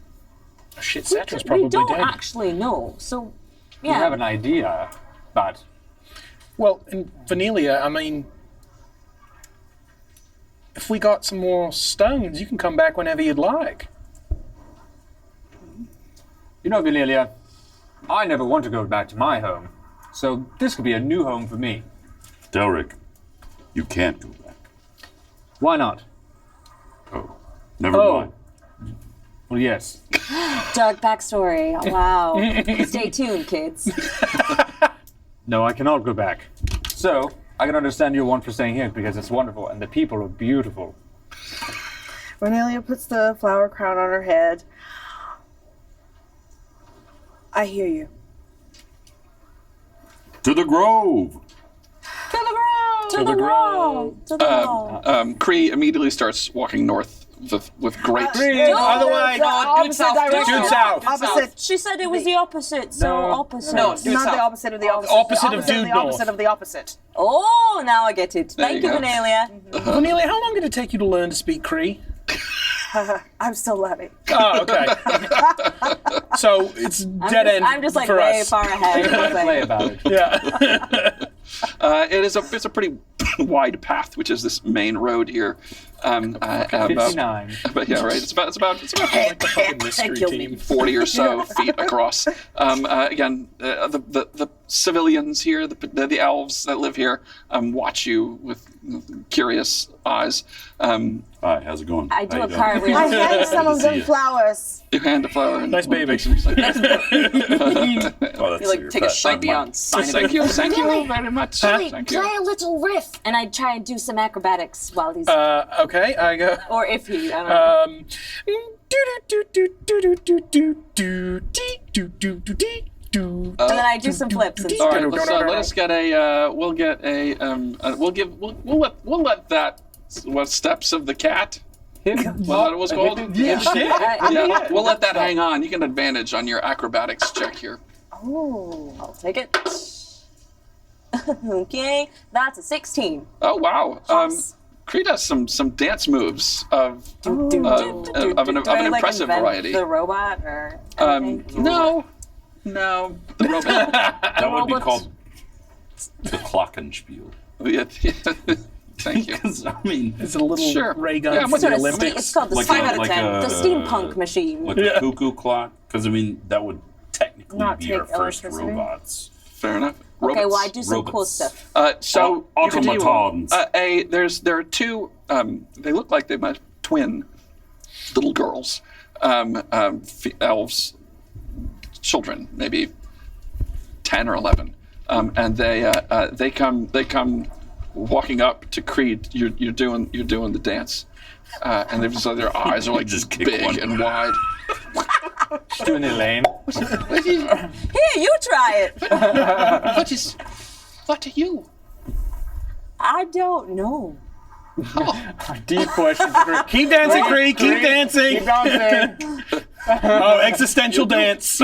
Shit, Satra's probably We don't dead. actually know, so We yeah. have an idea, but Well, in Vanilla, I mean, if we got some more stones, you can come back whenever you'd like. you know, Vanilla, I never want to go back to my home, so this could be a new home for me. Delric, you can't go back. Why not? Oh, never Oh. mind. Well, yes. Dark backstory. Oh, wow. Stay tuned, kids. No, I cannot go back. So, I can understand your want for staying here because it's wonderful and the people are beautiful. Cornelia puts the flower crown on her head. I hear you. To the grove. To the grove! To the grove! To the grove! Cree immediately starts walking north with great. Other way. No, due south, Due south. Opposite. She said it was the opposite, so No. opposite. No, Not due the south. opposite of the opposite. Opposite of the due opposite of the north. opposite of the opposite. Oh, now I get it. Thank you you, go. Vanilla. Vanilla, how long did it take you to learn to speak Cree? I'm still learning. Oh, okay. So it's dead end I'm just like for way us. far ahead. Let it play about it. Yeah. It's a pretty wide path, which is this main road here. 59. But yeah, right. It's about Like the fucking mystery Kill team. me. 40 or so feet across. Again, the civilians here, the elves that live here, watch you with curious eyes. Hi, how's it going? I do How a you doing? cartwheel. I had some of See them ya. flowers. You hand a flower. And Nice baby. Oh, that's You like your take a pet. shite Mine. beyond sign of Thank it. you very much. Thank you. Play a little riff. And I try and do some acrobatics while he's. Okay, I go. or if he. I don't know. And then I do some flips and All stuff. right, let us get a. We'll get a. We'll let that. What steps of the cat? Was that what it was called? Yeah, we'll let that hang on. You get an advantage on your acrobatics check here. Oh, I'll take it. Okay, that's a 16. Oh wow. Yes. Cree has some dance moves of an Do I, like, impressive invent variety. The robot or anything? No, the robot. That would be Robot. called the Glockenspiel. Yeah, thank you. Because, I mean, It's a little Sure. ray gun Yeah, from what's the it? Olympics. It's called the like 5 a, out of like 10. a, The steampunk machine. like Yeah. a cuckoo clock. Because, I mean, that would technically Not be take our first electricity. robots. Fair enough. Okay, Robots. well, I do some cool Robots. stuff. So you continue on. Automatons. There are two. They look like they might twin little girls, elves, children, maybe 10 or 11, and they come walking up to Creed. You're doing the dance, and their eyes are like Just kick big one. and wide. She's doing Elaine. Here, you try it. What are you? I don't know. Deep question. Keep dancing, Cree. Keep dancing. Keep dancing. Oh, existential dance.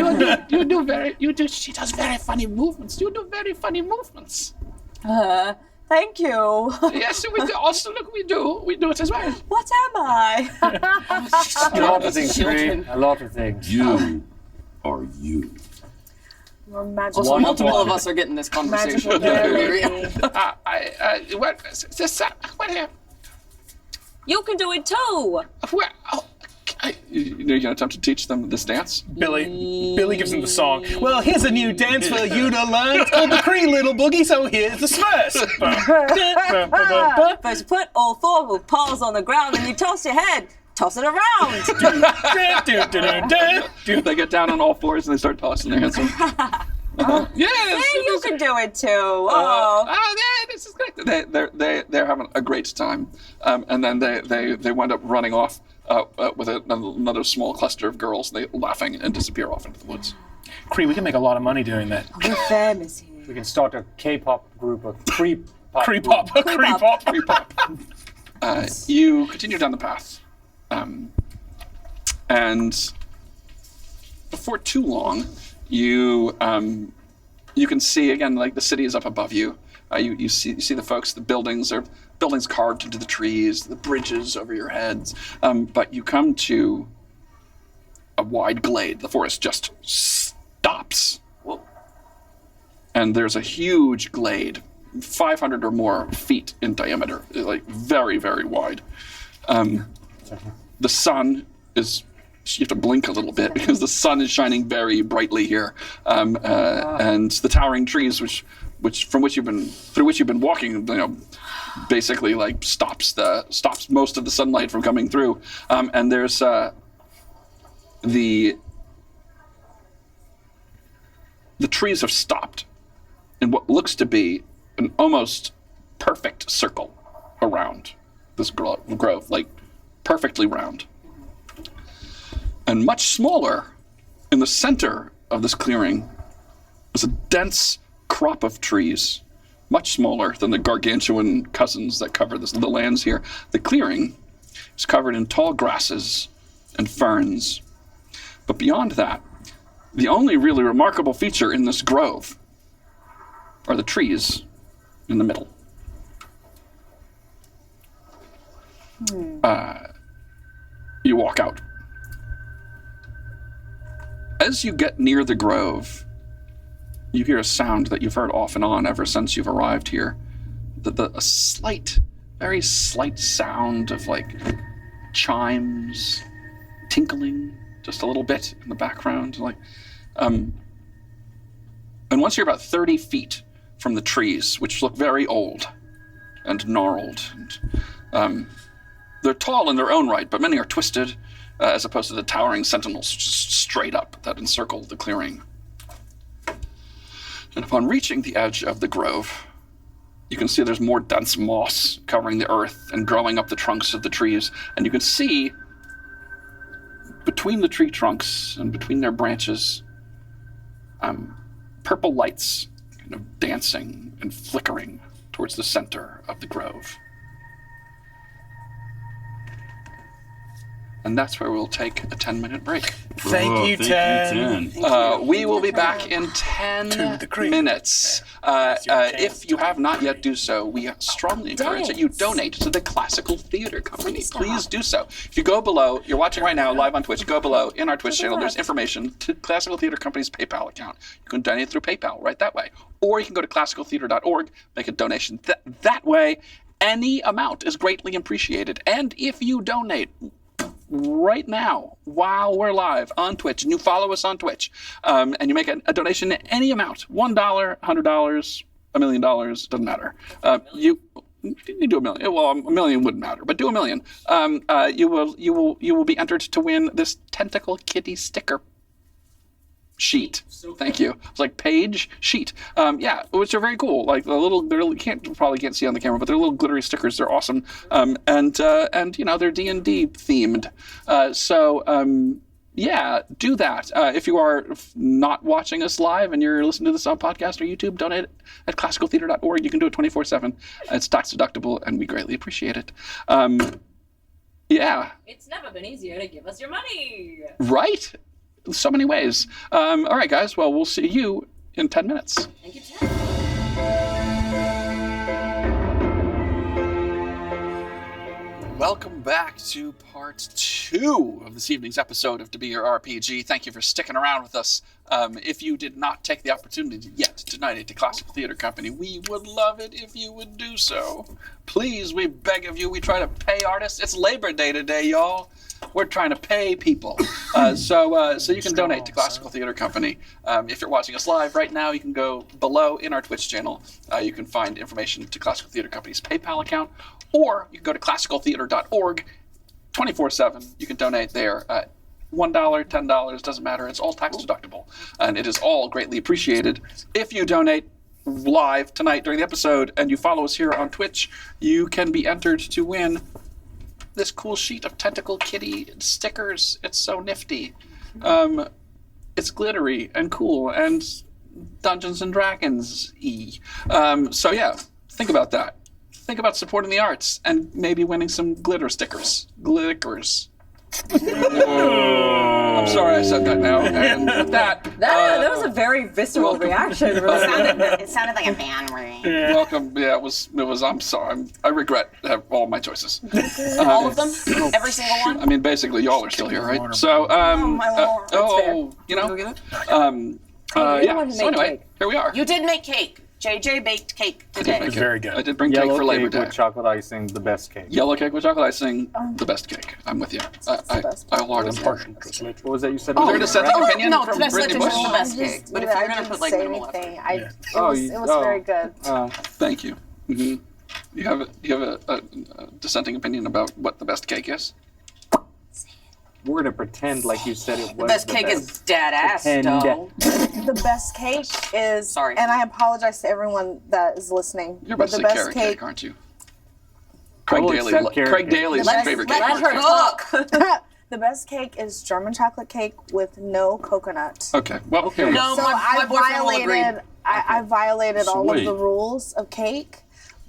She does very funny movements. You do very funny movements. Thank you. Yes, we do. Also, look, we do it as well. What am I? A lot of things, Cree. A lot of things. You are you. You're magical. Also, multiple of us are getting this conversation. What here? You can do it too. You're going to attempt to teach them this dance? Billy gives him the song. Well, here's a new dance for you to learn. It's called the Cree Little Boogie, so here's the smash. First, you put all four of your paws on the ground and you toss your head. Toss it around. They get down on all fours and they start tossing their hands. Yes. Hey, you can do it too. Oh. Yeah, this is great. They're having a great time, and then they wind up running off with another small cluster of girls. They laughing and disappear off into the woods. Cree, we can make a lot of money doing that. We're famous here. We can start a K-pop group, a Cree-pop. Cree-pop. Cree-pop. Creep-up. You continue down the path, and before too long, you can see again, like the city is up above you. You see the folks. The buildings are buildings carved into the trees. The bridges over your heads. But you come to a wide glade. The forest just stops, and there's a huge glade, 500 or more feet in diameter, like very, very wide. The sun is. You have to blink a little bit because the sun is shining very brightly here, and the towering trees, through which you've been walking, basically like stops most of the sunlight from coming through. And there's the trees have stopped in what looks to be an almost perfect circle around this grove, like perfectly round. And much smaller, in the center of this clearing, is a dense crop of trees, much smaller than the gargantuan cousins that cover the lands here. The clearing is covered in tall grasses and ferns. But beyond that, the only really remarkable feature in this grove are the trees in the middle. You walk out. As you get near the grove, you hear a sound that you've heard off and on ever since you've arrived here. A slight, very slight sound of like chimes, tinkling just a little bit in the background. And once you're about 30 feet from the trees, which look very old and gnarled, and they're tall in their own right, but many are twisted, as opposed to the towering sentinels just straight up that encircle the clearing. And upon reaching the edge of the grove, you can see there's more dense moss covering the earth and growing up the trunks of the trees. And you can see between the tree trunks and between their branches, purple lights kind of dancing and flickering towards the center of the grove. And that's where we'll take a 10-minute break. Thank you, Ten. We will be back in 10 minutes. If you have not yet do so, we strongly encourage that you donate to the Classical Theater Company. Please do so. If you go below, you're watching right now live on Twitch, go below in our Twitch channel, there's information to Classical Theater Company's PayPal account. You can donate through PayPal right that way. Or you can go to classicaltheater.org, make a donation that way. Any amount is greatly appreciated. And if you donate right now, while we're live on Twitch, and you follow us on Twitch, and you make a donation in any amount, $1, $100, $1 million, doesn't matter. You do $1 million. Well, $1 million wouldn't matter, but do $1 million. You will be entered to win this Tentacle Kitty sticker sheet. Thank you. It's like page sheet. Which are very cool. Like the little, probably can't see on the camera, but they're little glittery stickers. They're awesome. And they're D&D themed. yeah, do that. If you are not watching us live and you're listening to this on podcast or YouTube, donate at classicaltheater.org. You can do it 24/7. It's tax deductible, and we greatly appreciate it. Yeah. It's never been easier to give us your money. Right? So many ways. All right, guys. Well, we'll see you in 10 minutes. Thank you, Chad. Welcome back to part 2 of this evening's episode of To Be Your RPG. Thank you for sticking around with us. If you did not take the opportunity yet to donate to Classical Theater Company, we would love it if you would do so. Please, we beg of you. We try to pay artists. It's Labor Day today, y'all. We're trying to pay people. So you can donate to Classical Theater Company. If you're watching us live right now, you can go below in our Twitch channel. You can find information to Classical Theater Company's PayPal account. Or you can go to classicaltheater.org 24/7. You can donate there at $1, $10, doesn't matter. It's all tax deductible. And it is all greatly appreciated. If you donate live tonight during the episode and you follow us here on Twitch, you can be entered to win this cool sheet of Tentacle Kitty stickers. It's so nifty. It's glittery and cool and Dungeons and Dragons-y. So yeah, think about that. Think about supporting the arts and maybe winning some glitter stickers. Glickers. I'm sorry I said that now. And with that, That was a very visceral reaction. It sounded like a band word. welcome. Yeah, it was. I'm sorry. I regret all my choices. All of them? Every single one? I mean, basically, y'all are still here, right? So, my lord. you know, Go get it? yeah. So anyway, here we are. You did make cake. JJ baked cake today. Make it. Very good. I did bring cake Yellow for Labor cake Day. with chocolate icing, the best cake. Yellow cake with chocolate icing, the best cake. I'm with you. I wholeheartedly agree. What was that you said? Was there a dissenting opinion No, from that's Brittany just Bush? the best cake. But if you're going to put like minimal effort. It was very good. Thank you. You have a dissenting opinion about what the best cake is? We're gonna pretend like you said it was The best cake is dead ass, Pretend. though. The best cake is. Sorry. And I apologize to everyone that is listening. You're about but to the say best carrot cake. cake, aren't you? Craig will Daly. accept carrot Craig cake. Daly's Let favorite her cake. Cook! The best cake is German chocolate cake with no coconut. Okay. Well, okay. No, So my boyfriend will agree. I violated So all wait. of the rules of cake,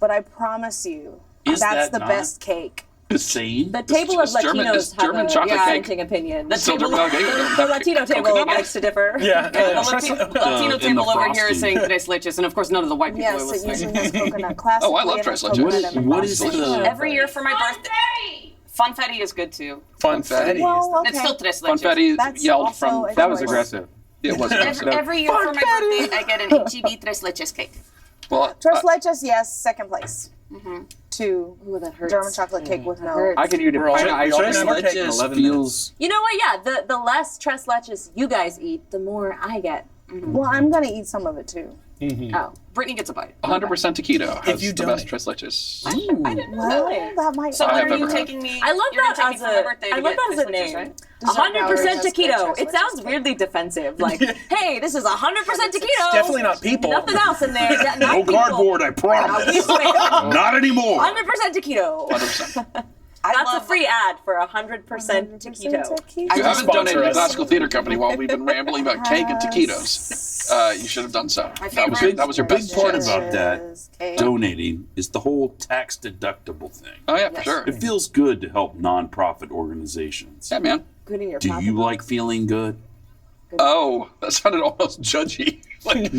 but I promise you, Is that's that the not best cake. Insane. The table of It's German- Latinos it's have German a chocolate cake. dissenting opinion. The Still table- German cake. The Latino table Coconut? likes to differ. Yeah. The Latino in table the over here frosting. is saying tres leches, and of course none of the white people are Yes, it listening. usually has coconut. Classic. Oh, I love tres leches. What is the? Every year for my birthday, funfetti is good too. Funfetti. Well, okay. It's still tres leches. Funfetti That's yelled also from. a That was choice. aggressive. It was aggressive. Every year for my birthday, I get an HEB tres leches cake. Well, Tres leches, yes, second place. To Ooh, that hurts. German chocolate cake with no. hurts. I could eat a We're all- pint of ice we all cream remember in taking 11 feels. You know what? Yeah, the less tres leches you guys eat, the more I get. Well, I'm gonna eat some of it too. Oh. Brittany gets a bite. 100% taquito has you the best donate. tres leches. I didn't know Well, that. that might. So I when have are you never had. taking me? I love you're gonna that take as me for my birthday I to love get that as a tres leches, name. right? 100% Dessert taquito. hour, It sounds weirdly defensive. Like, hey, this is 100% taquito. Definitely not people. Nothing else in there. Not No people. cardboard, I promise. Not anymore. 100% taquito. 100%. That's a free ad for 100% taquito. If you haven't Sponsor donated to us. Classical Theater Company while we've been rambling about cake and taquitos, you should have done so. That was your big best part chance. about that donating is the whole tax deductible thing. Oh yeah, for sure. It feels good to help nonprofit organizations. Yeah, man. Good in your Do you like feeling good? Oh, that sounded almost judgy. Like,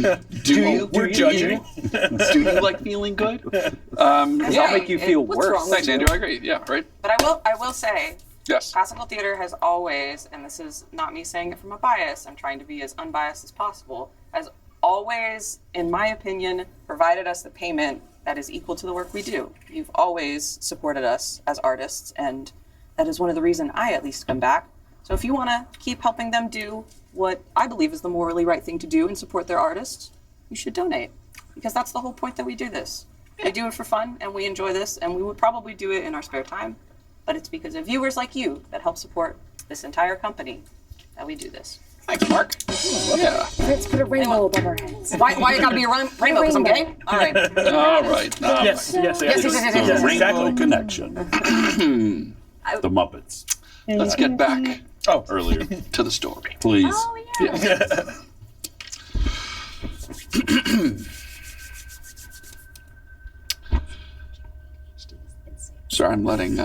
do you? We're judging. Do you like feeling good? I'll make you feel What's worse. wrong? Thanks, Andrew. I agree. Yeah, right. But I will say, Yes. classical theater has always, and this is not me saying it from a bias, I'm trying to be as unbiased as possible, has always, in my opinion, provided us the payment that is equal to the work we do. You've always supported us as artists, and that is one of the reasons I at least come back. So if you want to keep helping them do what I believe is the morally right thing to do and support their artists, you should donate. Because that's the whole point that we do this. We do it for fun, and we enjoy this, and we would probably do it in our spare time. But it's because of viewers like you that help support this entire company that we do this. Thanks, Mark. Yeah. Let's put a rainbow above our heads. Why it gotta be a rainbow? Because I'm gay? All right. All right. Now, Yes. Yes, The Rainbow exactly. Connection. The Muppets. let's get back earlier. to the story. Please. Oh, yeah. Yeah. Sorry, I'm letting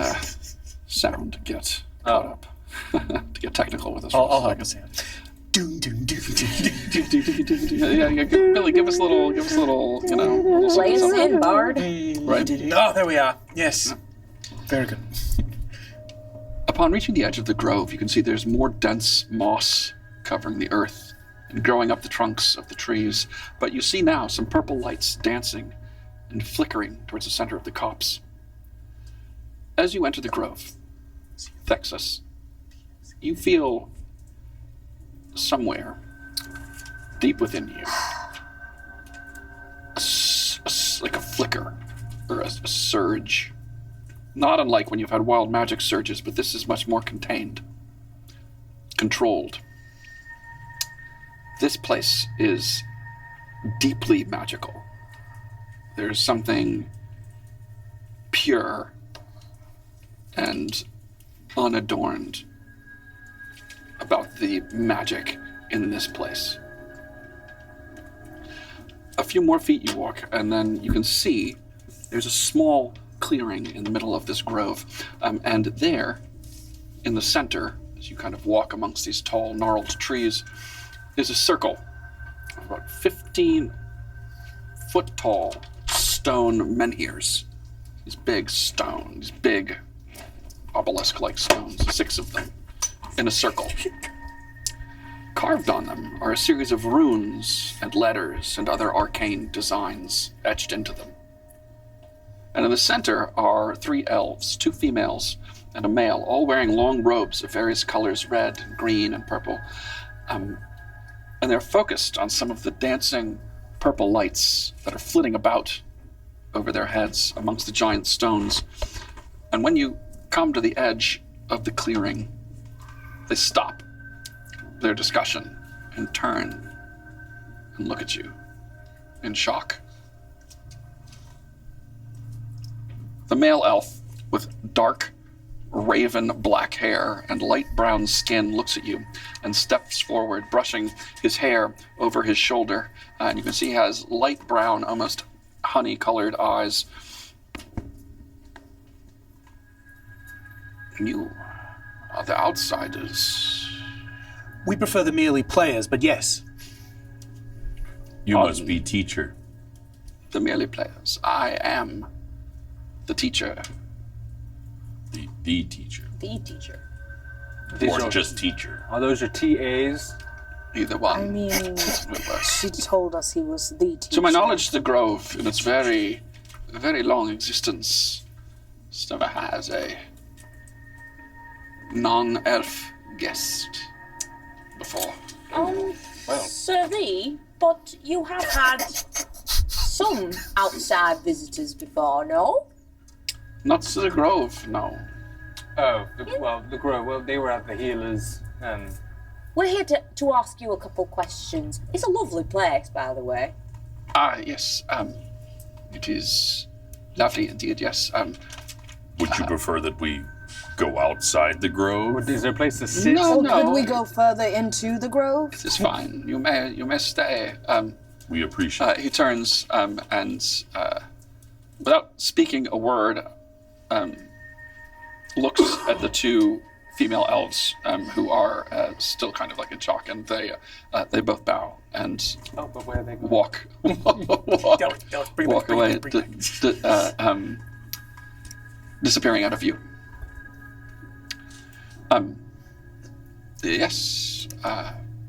sound get caught up. To get technical with us. I'll help us out. Doom, doom, doom, doom, doom, doom. Yeah. Billy, give us a little, little Play us something. in, Bard. Right. Oh, there we are. Yes. Very good. Upon reaching the edge of the grove, you can see there's more dense moss covering the earth and growing up the trunks of the trees. But you see now some purple lights dancing and flickering towards the center of the copse. As you enter the grove, Thexus, you feel somewhere deep within you like a flicker or a surge. Not unlike when you've had wild magic surges, but this is much more contained, controlled. This place is deeply magical. There's something pure and unadorned about the magic in this place. A few more feet you walk, and then you can see there's a small clearing in the middle of this grove. And there, in the center, as you kind of walk amongst these tall, gnarled trees, is a circle of about 15-foot-tall stone menhirs. These big obelisk-like stones, 6 of them, in a circle. Carved on them are a series of runes and letters and other arcane designs etched into them. And in the center are 3 elves, 2 females and a male, all wearing long robes of various colors, red, and green, and purple. And they're focused on some of the dancing purple lights that are flitting about over their heads amongst the giant stones. And when you come to the edge of the clearing, they stop their discussion and turn and look at you in shock. The male elf with dark raven black hair and light brown skin looks at you and steps forward, brushing his hair over his shoulder. And you can see he has light brown, almost honey-colored eyes. You are the outsiders. We prefer the merely players, but yes. You must be teacher. The merely players. I am the teacher. The teacher. The teacher. Or just teacher. Are those your TAs? Either one. I mean, will work. she told us he was the teacher. To my knowledge, the Grove, in its very, very long existence, has never had a non-elf guest before. Sir Thee, but you have had some outside visitors before, no? Not to the Grove, no. Oh, the Grove. Well, they were at the Healers, and We're here to ask you a couple questions. It's a lovely place, by the way. Yes, it is lovely indeed, yes. Would you prefer that we go outside the grove? is there a place to sit? No, no. Could we go further into the grove? It is fine. You may stay. We appreciate He turns and, without speaking a word, looks at the 2 female elves who are still kind of like in shock, and they both bow and But where are they going? walk Bring walk it away, back. disappearing out of view. Yes,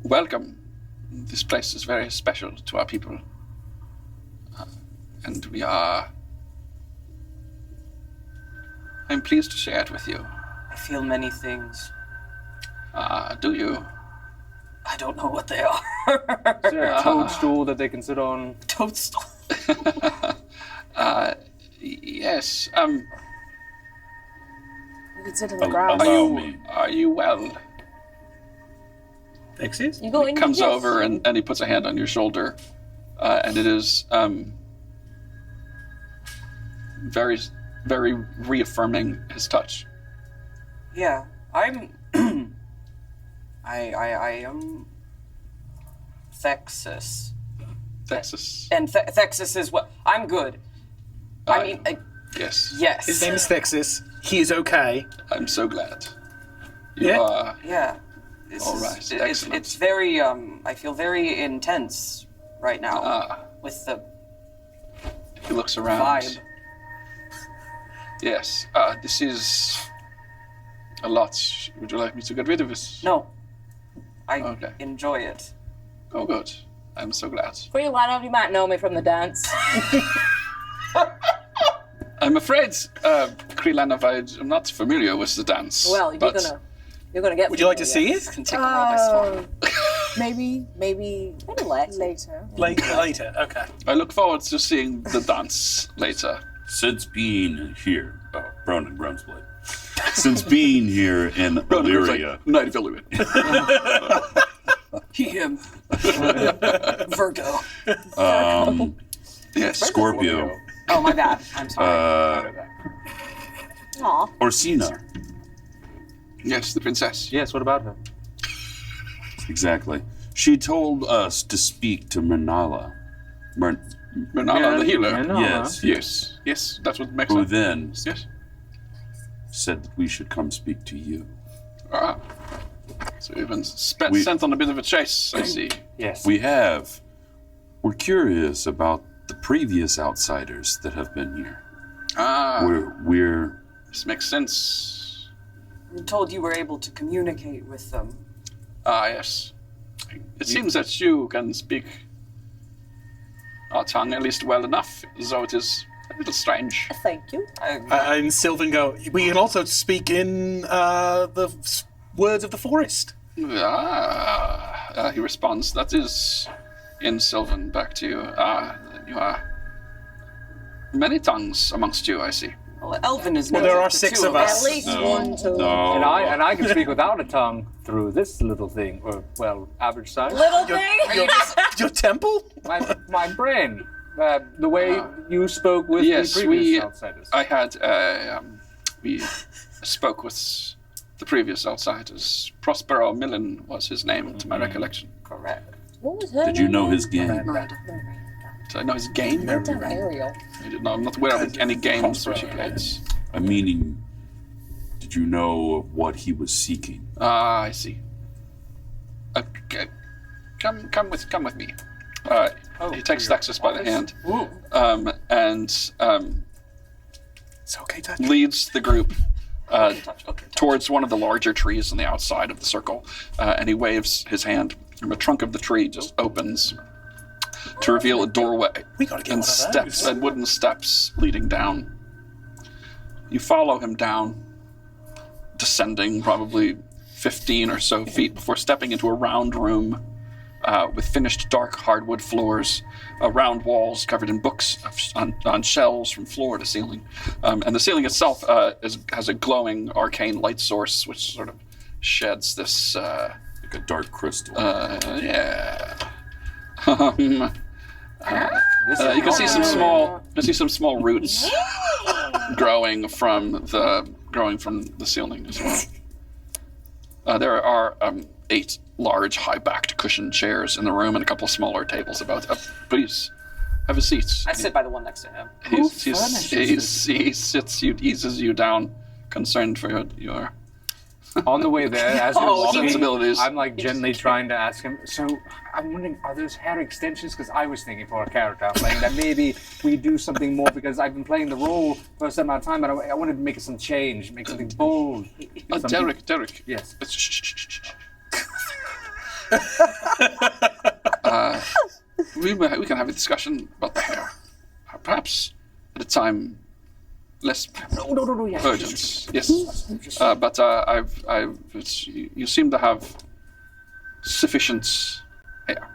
welcome. This place is very special to our people, and I'm pleased to share it with you. I feel many things. Do you? I don't know what they are. Is there a toadstool that they can sit on? Toadstool. Yes. We could sit in the grass. Allow me. Are you well? Exes? You go He in. comes yes. over and he puts a hand on your shoulder, and it is very, very reaffirming his touch. Yeah, I'm I am Thexus. Texas. And Thexus is what? I'm good. I mean, Yes. yes. His name is Thexis. He is okay. I'm so glad. You Yeah? are. Yeah. This All is- right, It's excellent. very, I feel very intense right now with the He looks around. vibe. Yes. This is a lot. Would you like me to get rid of it? No. I Okay. enjoy it. Oh, good. I'm so glad. Freeliner, you might know me from the dance. I'm afraid, Kreelanov, I'm not familiar with the dance. Well, you're gonna get. Would you like to see it? Can take the world by storm. Maybe Maybe later. later. Later. Okay. I look forward to seeing the dance later. Since being here, Bronin Brunsblade. Since being here in Illyria, Night of Illyria. Him. Virgo. Yes. Scorpio, Oh, my bad. I'm sorry. Aw. Orsina. Yes, the princess. Yes, what about her? Exactly. She told us to speak to Mernala. Miranda, the healer. Yes. Yes. Yes, that's what makes Who sense. then Yes. said that we should come speak to you. So you've been We- sent on a bit of a chase, I see. Yes. We have. We're curious about the previous outsiders that have been here. We're This makes sense. I'm told you were able to communicate with them. Yes. It seems that you can speak our tongue at least well enough, though it is a little strange. Thank you. And Sylvan go, we can also speak in the words of the forest. He responds, that is in Sylvan, back to you. You are many tongues amongst you, I see. Well, Elven is Well, native there are to 6 two of us. At least one, two. No. And I can speak without a tongue through this little thing, or well, average size. Little thing. Your temple? My brain. The way you spoke with Yes, the previous we- outsiders. I had, we spoke with the previous outsiders. Prospero Millen was his name, to my recollection. Correct. What was her Did you name know again? his game? Miranda. So I know his game. Damn Ariel. I'm not aware of any games which he played. I mean, did you know what he was seeking? I see. Come with me. He takes Thexus by the hand, and It's okay, touch. leads the group Okay, touch. towards one of the larger trees on the outside of the circle, and he waves his hand, and the trunk of the tree just opens to reveal a doorway We gotta get and one of steps those. and wooden steps leading down. You follow him down, descending probably 15 or so feet before stepping into a round room with finished dark hardwood floors, round walls covered in books on shelves from floor to ceiling. And the ceiling itself has a glowing arcane light source which sort of sheds this, Like a dark crystal. yeah. This is You can see some small roots growing from the ceiling as well. There are 8 large, high-backed cushioned chairs in the room and a couple of smaller tables about. Please, have a seat. I sit by the one next to him. He eases you down, concerned for your On the way there, as you're walking, responsibilities. I'm like gently trying to ask him. So I'm wondering, are those hair extensions? Because I was thinking for a character I'm playing that maybe we do something more because I've been playing the role for a certain amount of time, but I wanted to make some change, make something bold. Derek. Yes. We can have a discussion about the hair, perhaps at a time less No. Yeah. urgent. Yes, but you seem to have sufficient hair.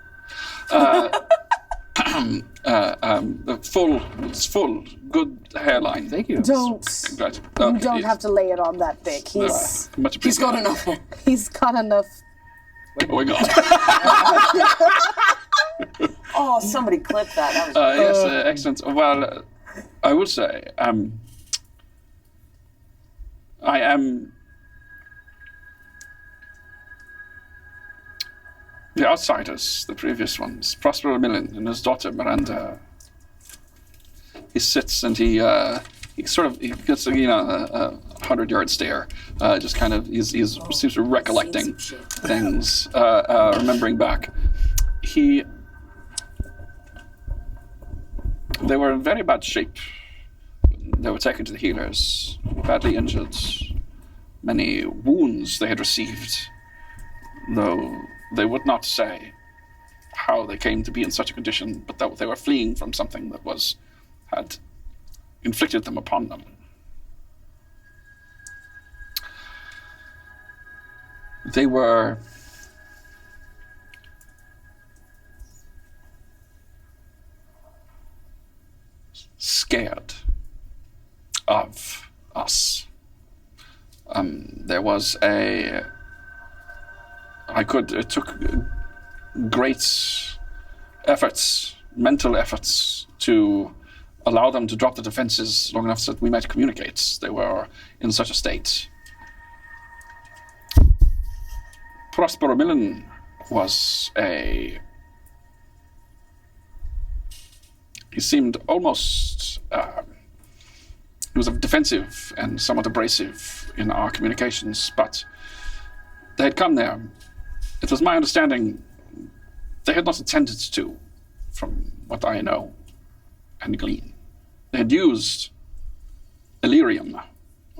Full, good hairline. Thank you. Don't. Congrats. You Okay, don't yes. have to lay it on that thick. He's Much He's got appreciated. enough hair. he's got enough. Going on. Oh, somebody clip that. That was Yes, excellent. Well, I would say I am The outsiders, the previous ones, Prospero Millen and his daughter Miranda. He sits and he gets a 100-yard stare. Just kind of, he seems to be recollecting things, remembering back. They were in very bad shape. They were taken to the healers, badly injured. Many wounds they had received, though they would not say how they came to be in such a condition, but that they were fleeing from something that had inflicted them upon them. They were scared of us. There was it took great efforts, mental efforts, to allow them to drop the defenses long enough so that we might communicate. They were in such a state. Prospero Millen was he seemed almost, he was defensive and somewhat abrasive in our communications, but they had come there. It was my understanding they had not intended to, from what I know and glean. They had used Illyrium.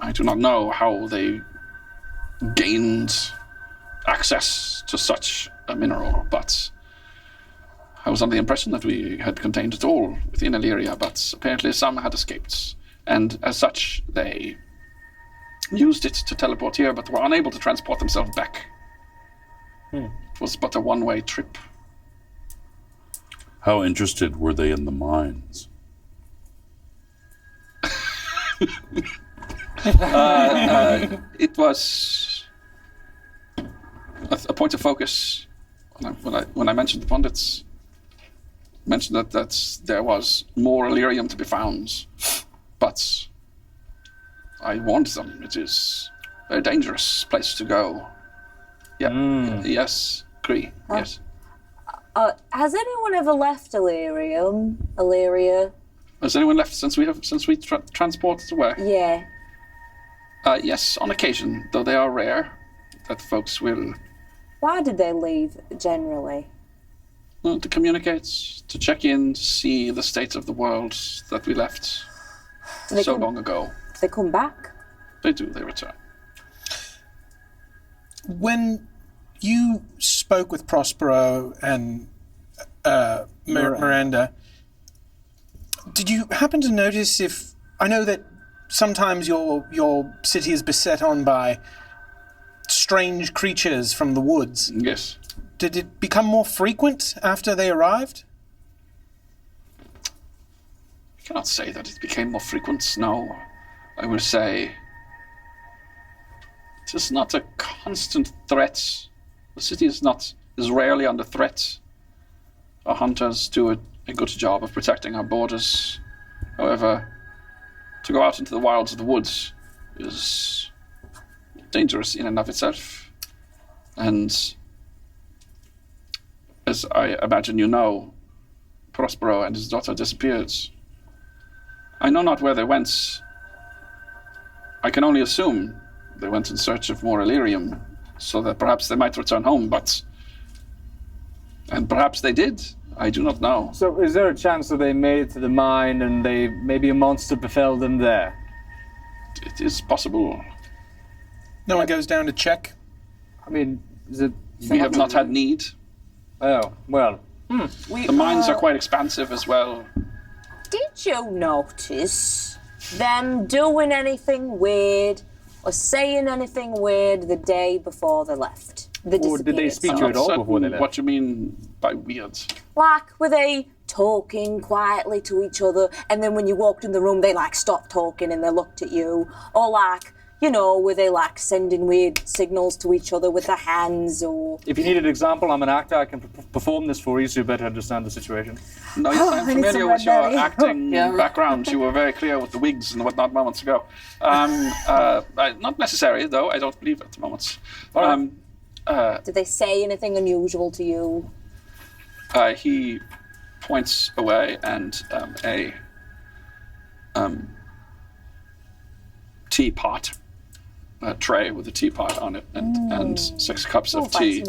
I do not know how they gained access to such a mineral, but I was under the impression that we had contained it all within Illyria, but apparently some had escaped. And as such, they used it to teleport here, but were unable to transport themselves back. It was but a one-way trip. How interested were they in the mines? It was a point of focus. When I mentioned the pundits, mentioned that there was more Illyrium to be found, but I warned them it is a very dangerous place to go. Yeah. Yes. Agree. Yes. Has anyone ever left Illyria? Has anyone left since we transported away? Yeah. Yes, on occasion, though they are rare, that folks will. Why did they leave generally? To communicate, to check in, to see the state of the world that we left so long ago. Do they come back? They do, they return. When you spoke with Prospero and Miranda, did you happen to notice if... I know that sometimes your city is beset on by strange creatures from the woods. Yes. Did it become more frequent after they arrived? I cannot say that it became more frequent, no. I will say it is not a constant threat. The city is rarely under threat. Our hunters do a good job of protecting our borders. However, to go out into the wilds of the woods is dangerous in and of itself. And as I imagine you know, Prospero and his daughter disappeared. I know not where they went. I can only assume they went in search of more Illyrium, so that perhaps they might return home, and perhaps they did. I do not know. So is there a chance that they made it to the mine and maybe a monster befell them there? It is possible. No one goes down to check? I mean, is it... We have not had need. Oh, well. The mines are quite expansive as well. Did you notice them doing anything weird or saying anything weird the day before they left? Or did they speak to you at all before they left? What you mean by weird? Like, were they talking quietly to each other, and then when you walked in the room, they stopped talking and they looked at you? Or were they sending weird signals to each other with their hands, or... If you need an example, I'm an actor. I can perform this for you so you better understand the situation. No, you sound familiar with your acting background. You were very clear with the wigs and whatnot moments ago. Not necessary, though. I don't believe at the moment. Did they say anything unusual to you? He points away, and a teapot, a tray with a teapot on it, and 6 cups of tea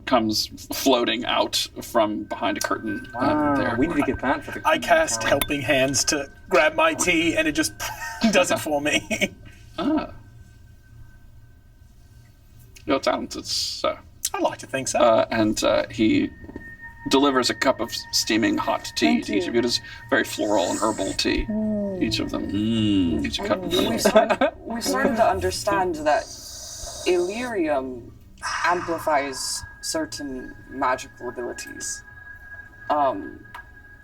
comes floating out from behind a curtain. There. We need to get that for the. I cast helping hands to grab my tea, and it just does it for me. You're talented, sir. I like to think so. And he delivers a cup of steaming hot tea to each of you. It is very floral and herbal tea. Each of them. Each a cup. We've started to understand that Illyrium amplifies certain magical abilities.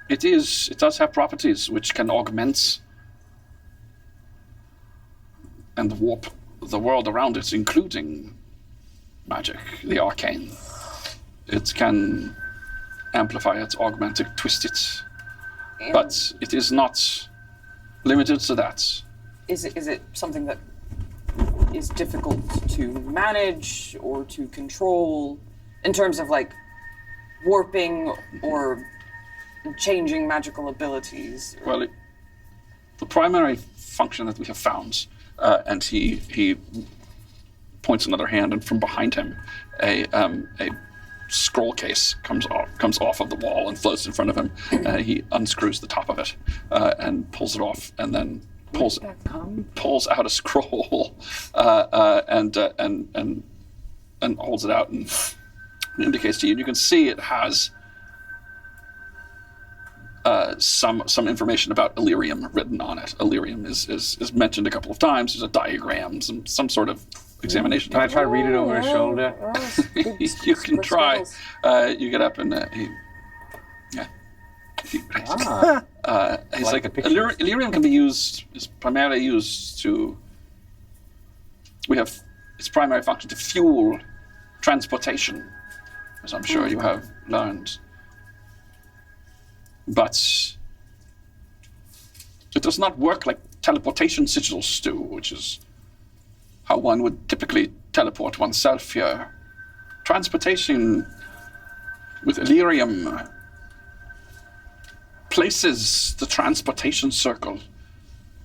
It does have properties which can augment and warp the world around it, including magic, the arcane. It can amplify it, augment it, twist it. But it is not limited to that. Is it something that is difficult to manage or to control in terms of like warping or changing magical abilities? Well, the primary function that we have found, and he points another hand, and from behind him, a scroll case comes off of the wall and floats in front of him. He unscrews the top of it and pulls it off, and then pulls out a scroll and holds it out and indicates to you. And you can see it has some information about Illyrium written on it. Illyrium is mentioned a couple of times. There's a diagram, some sort of examination. Can I try to read it over his shoulder? You can try. You get up and he's like Illyrium can be used, is primarily used to. We have its primary function to fuel transportation, as I'm sure you have learned. But it does not work like teleportation sigils do, which is how one would typically teleport oneself here. Transportation with Illyrium places the transportation circle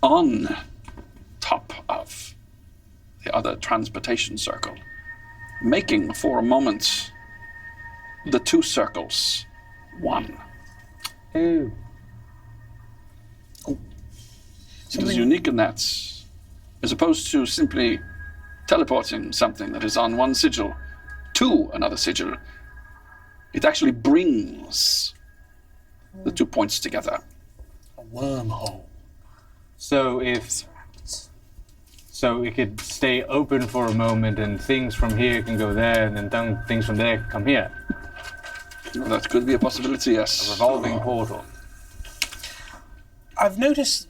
on top of the other transportation circle, making for a moment the 2 circles one. Ooh. It is unique in that, as opposed to simply teleporting something that is on one sigil to another sigil, it actually brings the 2 points together. A wormhole. So it could stay open for a moment, and things from here can go there, and then things from there can come here. Well, that could be a possibility, yes. A revolving portal. I've noticed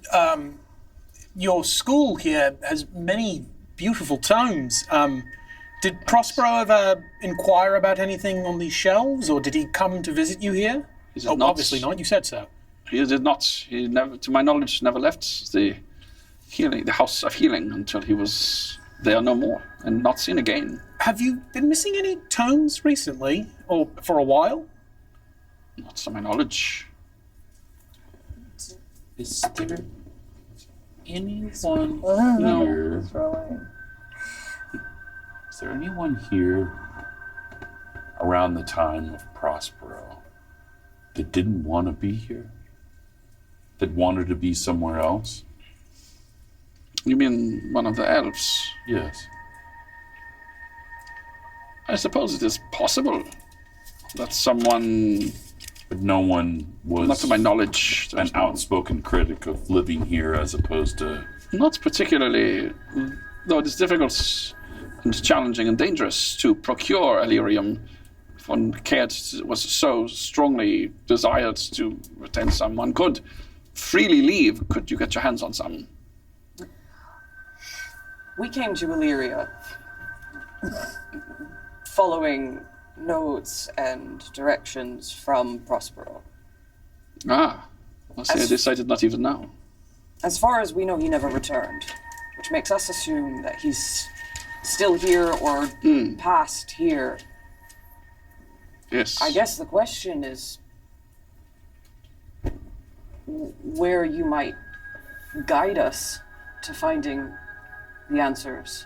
your school here has many beautiful tomes. Did Prospero ever inquire about anything on these shelves, or did he come to visit you here? Not. Obviously not. You said so. He did not. He never, to my knowledge, never left the house of healing until he was there no more and not seen again. Have you been missing any tomes recently, or for a while? Not to my knowledge. Is there anyone here? Is there anyone here around the time of Prospero that didn't want to be here? That wanted to be somewhere else? You mean one of the elves? Yes. I suppose it is possible that someone... But no one was, not to my knowledge, an outspoken critic of living here as opposed to... Not particularly, though it is difficult and challenging and dangerous to procure Illyrium. If one was so strongly desired to retain some, one could freely leave. Could you get your hands on some? We came to Illyria following notes and directions from Prospero. Ah, I see. This I did not even know. As far as we know, he never returned, which makes us assume that he's still here or past here. Yes. I guess the question is where you might guide us to finding the answers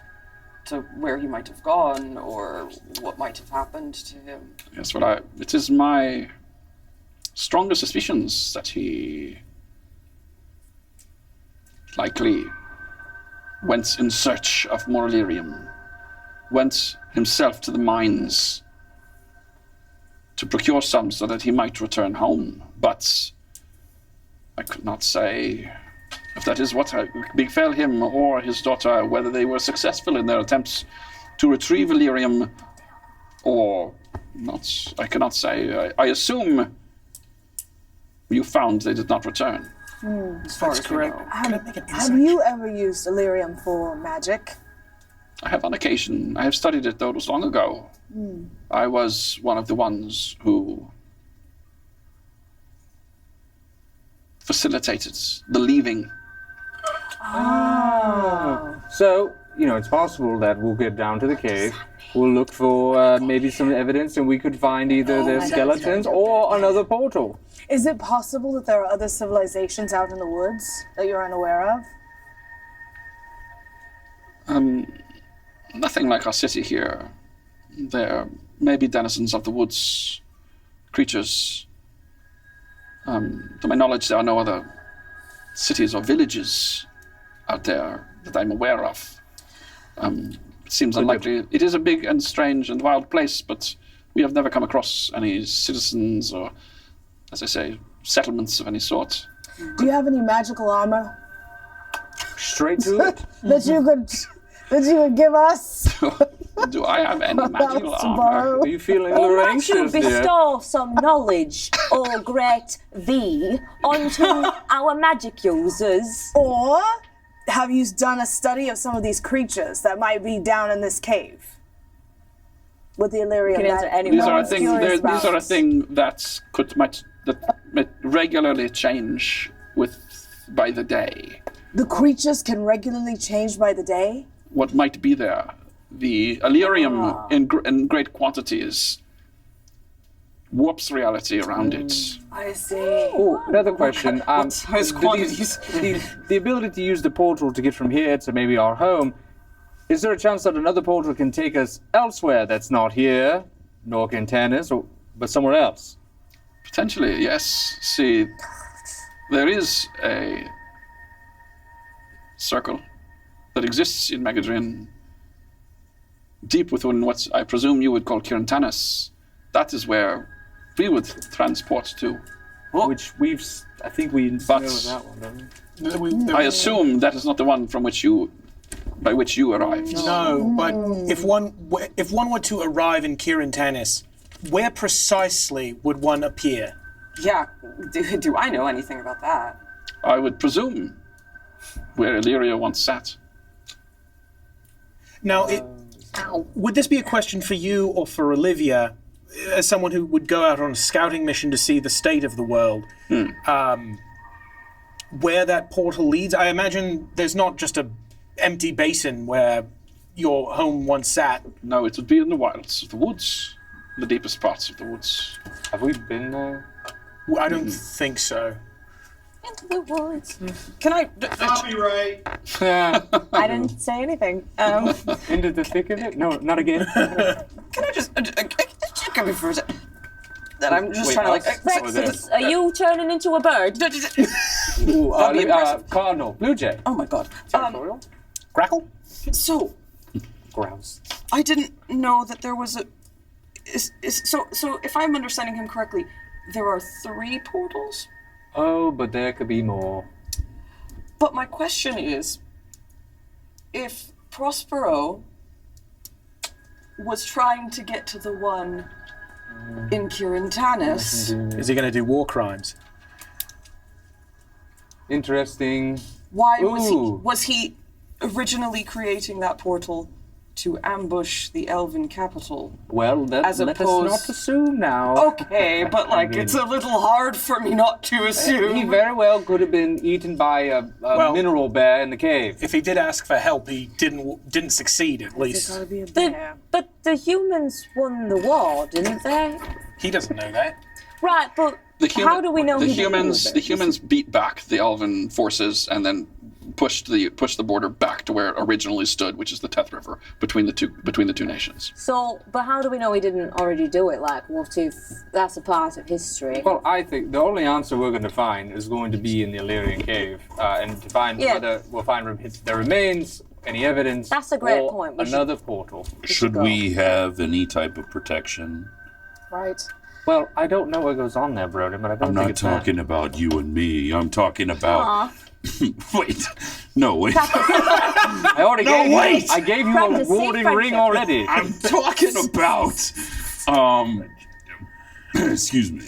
to where he might have gone or what might have happened to him. Yes, well, it is my strongest suspicions that he likely went in search of more Illyrium, went himself to the mines to procure some so that he might return home. But I could not say if that is what befell him or his daughter, whether they were successful in their attempts to retrieve Illyrium or not. I cannot say. I assume you found they did not return. As far as correct. Have you ever used Illyrium for magic? I have on occasion. I have studied it, though it was long ago. I was one of the ones who facilitated the leaving. So, it's possible that we'll get down to the cave. We'll look for maybe some evidence and we could find either their skeletons or another portal. Is it possible that there are other civilizations out in the woods that you're unaware of? Nothing like our city here. There may be denizens of the woods, creatures. To my knowledge, there are no other cities or villages out there that I'm aware of. It seems unlikely. It is a big and strange and wild place, but we have never come across any citizens or, as I say, settlements of any sort. Do you have any magical armor Straight to it? that you could give us? Do I have any magical That's armor? borrow. Are you feeling a Or little might you anxious there? bestow some knowledge, O great V, onto our magic users? Or have you done a study of some of these creatures that might be down in this cave? With the Illyrium Can answer that any These one. are a one's thing. curious These are a about. thing that might regularly change by the day. The creatures can regularly change by the day? What might be there? The Illyrium in great quantities warps reality around it. I see. Oh, another question. size quantities? The ability to use the portal to get from here to maybe our home, is there a chance that another portal can take us elsewhere that's not here, nor can Tannis, but somewhere else? Potentially, yes. See, there is a circle that exists in Megadrin, deep within what I presume you would call Kirantanis. That is where we would transport to. Which I think we know that one, don't we? I assume that is not the one by which you arrived. No, but if one were to arrive in Kirantanis, where precisely would one appear? Yeah, do I know anything about that? I would presume where Illyria once sat. Now, would this be a question for you or for Olivia, as someone who would go out on a scouting mission to see the state of the world? Where that portal leads? I imagine there's not just a empty basin where your home once sat. No, it would be in the wilds of the woods, the deepest parts of the woods. Have we been there? Well, I don't think so. Into the woods. Can I? Copyright. I didn't say anything. Into the thick of it? No, not again. Can I just come here for a second? That I'm just trying to Brexit, are you turning into a bird? Ooh, That'd be impressive. Cardinal, Blue Jay. Oh my god. Territorial? Grackle? So Grouse. I didn't know that there was a. So if I'm understanding him correctly, there are 3 portals. Oh, but there could be more. But my question is, if Prospero was trying to get to the one in Kirantanis, Is he going to do war crimes? Interesting. why Ooh. was he originally creating that portal to ambush the Elven capital. Well, let As us opposed- not assume now. Okay, but like it's a little hard for me not to He assume. very well could have been eaten by a Well- mineral bear in the cave. If he did ask for help, he didn't succeed at least. But the humans won the war, didn't they? He doesn't know that. Right, but how do we know the he didn't humans? do it? The humans beat back the Elven forces and then pushed the border back to where it originally stood, which is the Teth River between the two nations. So, but how do we know he didn't already do it? Like, what if that's a part of history? Well, I think the only answer we're going to find is going to be in the Illyrian cave, and to find whether we'll find their remains, any evidence, That's a great or point. We another portal. Should we have any type of protection? Right. Well, I don't know what goes on there, Broden, but I don't I'm think not it's talking about you and me. I'm talking about. Wait. No, wait. that. I already gave wait! you. I gave you Practice a warding safe ring friendship. already. I'm talking about. Excuse me.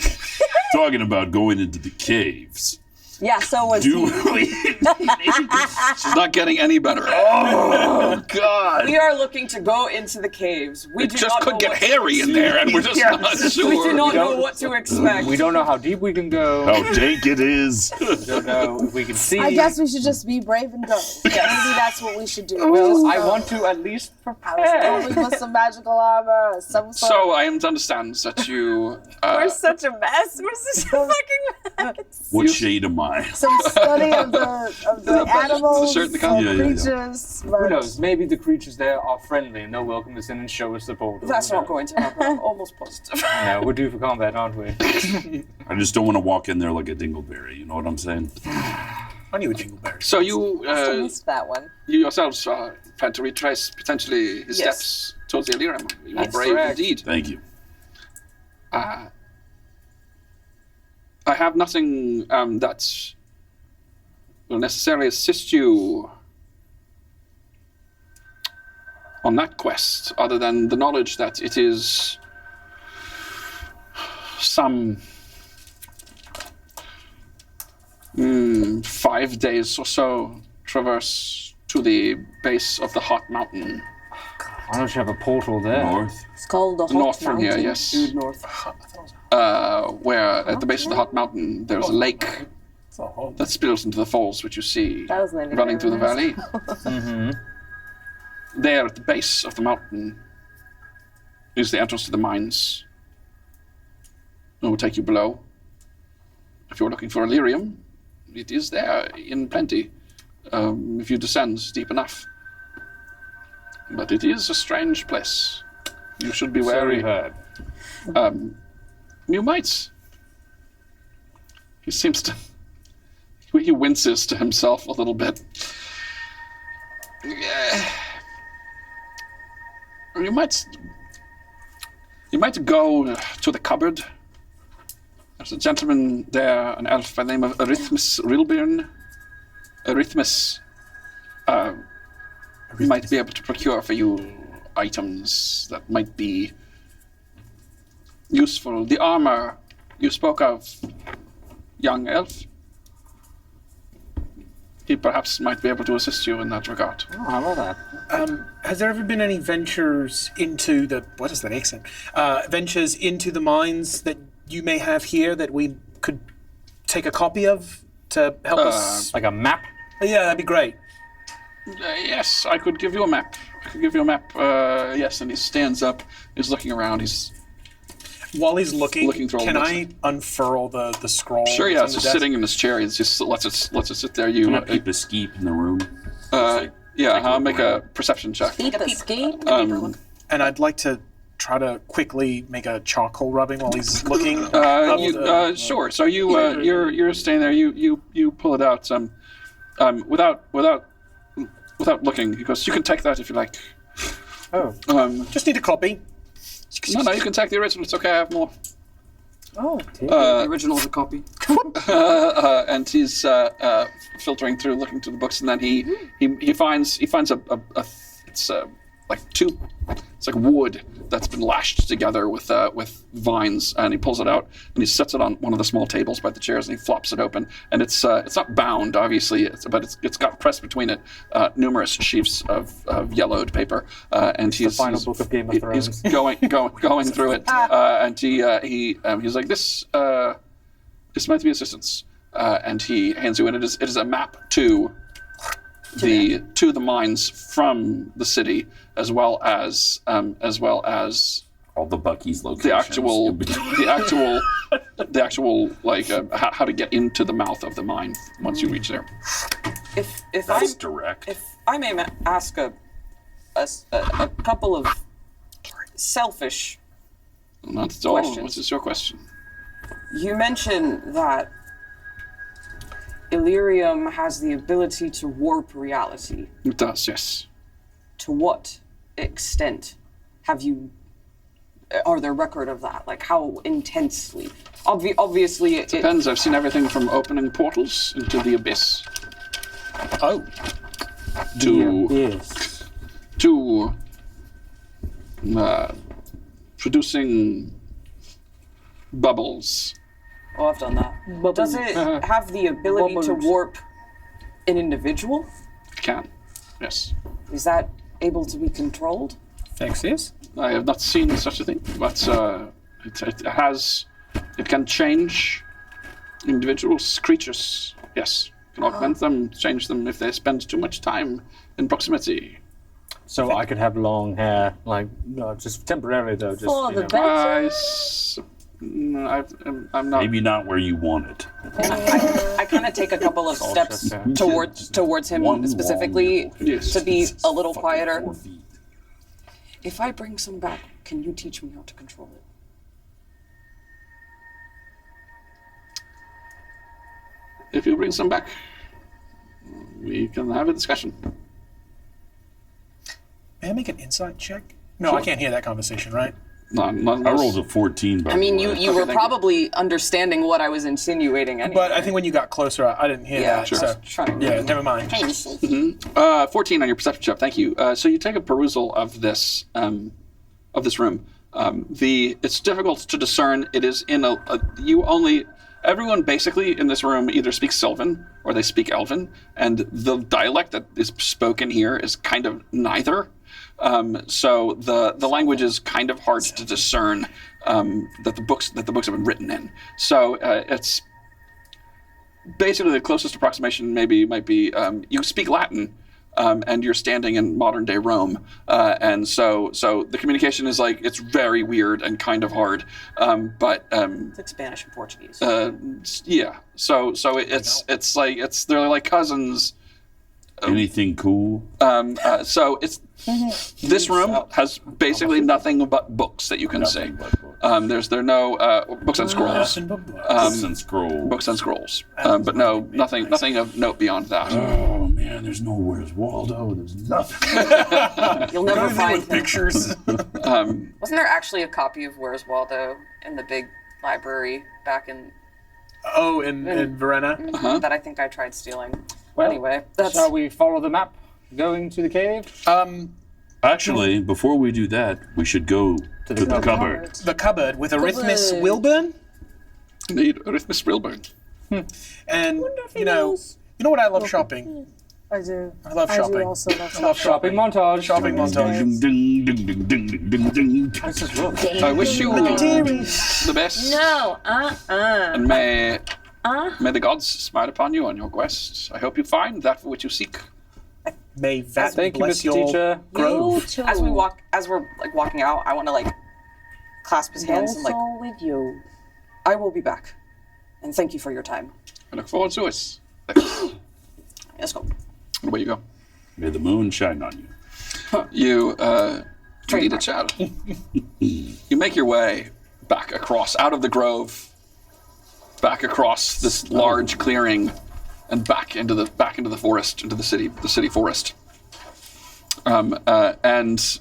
Talking about going into the caves. Yeah, so was Do he. we? She's not getting any better. Oh God! We are looking to go into the caves. We It do just not could know get what hairy in there, and we're just not sure. We do not know don't- what to expect. We don't know how deep we can go. How dank it is. We don't know if we can see. I guess we should just be brave and go. Maybe that's what we should do. Well, Just I go. want to at least I was prepare. hoping with some magical armor or some sort So I am to understand that you. We're such a mess. We're such a fucking mess. What shade am I? some study of the animals, shirt and the some collar. Yeah, yeah, yeah. creatures. Who but- knows? Maybe the creatures there are friendly and they'll welcome us in and show us the portal. That's Who not knows? going to happen. I'm almost positive. No, we're due for combat, aren't we? I just don't want to walk in there like a dingleberry. You know what I'm saying? I knew a dingleberry. So you I missed that one. you yourselves plan to retrace potentially his Yes. steps towards the Illyria. You are That's brave correct. indeed. Thank you. I have nothing that will necessarily assist you on that quest, other than the knowledge that it is some 5 days or so traverse to the base of the hot mountain. Why don't you have a portal there? North. It's called the Hot North from Mountain. here, yes. Due north. Where at the base of the hot mountain there's a lake that spills into the falls, which you see That was really running through the very valley. There at the base of the mountain is the entrance to the mines. It will take you below. If you're looking for Illyrium, it is there in plenty, if you descend deep enough. But it is a strange place. You should be So wary. we heard. You might. He seems to. He winces to himself a little bit. You might. You might go to the cupboard. There's a gentleman there, an elf by the name of Arithmus Rilbirn. Arithmus might be able to procure for you items that might be useful. The armor you spoke of, young elf, he perhaps might be able to assist you in that regard. Oh, how about that? Has there ever been any ventures into the what is that accent? Ventures into the mines that you may have here that we could take a copy of to help us? Like a map? Yeah, that'd be great. Yes, I could give you a map. I could give you a map. Yes, and he stands up. He's looking around. He's While he's looking through all can the I unfurl the scroll? sure. Yeah, that's on it's the just desk? sitting in his chair. He's just lets it sit there. You Can I keep a skeep in the room? yeah. Take a I'll look make a around. perception check. Keep it ski. And I'd like to try to quickly make a charcoal rubbing while he's looking. of Sure. So you're staying there. You pull it out. Without looking. He goes, you can take that if you like. Oh. Just need a copy. No, you can take the original. It's okay. I have more. Oh, The original is a copy. And he's filtering through, looking through the books, and then he finds a two. It's like wood that's been lashed together with vines, and he pulls it out and he sets it on one of the small tables by the chairs, and he flops it open, and it's not bound, obviously, but it's got pressed between it numerous sheafs of yellowed paper, and The final book of Game of Thrones. he's going through it, and he's like, this might be assistance, and he hands you in. It is a map to the mines from the city, as well as All the Bucky's locations. the actual like how to get into the mouth of the mine once you reach there. If That's direct. If I may ask a couple of selfish Not at all. Questions. What is your question? You mentioned that Illyrium has the ability to warp reality. It does, yes. To what extent are there record of that? Like how intensely? Obviously, it Depends. I've seen everything from opening portals into the abyss Oh, to producing bubbles. Oh, I've done that. Does it have the ability to Bubbles. warp an individual? It can, yes. Is that able to be controlled? thanks, yes. I have not seen such a thing, but it can change individuals, creatures. Yes, can augment them, change them if they spend too much time in proximity. So I could have long hair, like just temporarily though. Just For you the know. better. I'm not. Maybe not where you want it. I kind of take a couple of steps towards him One specifically long Yes. to be a little Fucking quieter. 4 feet. If I bring some back, can you teach me how to control it? If you bring some back, we can have a discussion. May I make an insight check? No, I can't hear that conversation, right? Not I rolled a 14, by I mean, the way. you were thank you. probably understanding what I was insinuating anyway. But I think when you got closer, I didn't hear Yeah, that. sure. So, Trying. yeah, never mind. 14 on your perception check. Thank you. So you take a perusal of this room. It's difficult to discern. It is in everyone basically in this room either speaks Sylvan or they speak Elven, and the dialect that is spoken here is kind of neither. So the language is kind of hard to discern that the books have been written in. So it's basically the closest approximation might be you speak Latin. And you're standing in modern day Rome, and so the communication is like it's very weird and kind of hard, but It's like Spanish and Portuguese. yeah. So they're like cousins. Anything cool? So it's this room has basically nothing but books that you can see. Nothing but books. There are no books and scrolls. Books and scrolls. Books and scrolls, but no nothing of note beyond that. Oh man, there's no Where's Waldo. There's nothing. You'll never find with him. pictures. Wasn't there actually a copy of Where's Waldo in the big library back in Oh, in Verena. that I think I tried stealing? Well, Anyway, that's shall we follow the map going to the cave? Actually, before we do that, we should go to the cupboard. The cupboard with Arithmus Wilburn. Indeed, Arithmus Sprilburn. And you know what I love shopping. I do. I love I shopping. do also love I love shopping. montage. Shopping montage. Ding, ding, ding, ding, ding, ding, ding. This is rough. I wish you the best. No, And may the gods smile upon you on your quest. I hope you find that for which you seek. May that Thank you, bless Mr. your Teacher. grove. You too. as we're like walking out, I want to like clasp his hands and like Also with you. I will be back, and thank you for your time. I look forward to it. Let's go. Away you go. May the moon shine on you. You lead a chat. You make your way back across, out of the grove, back across this large clearing, and back into the forest, into the city forest. And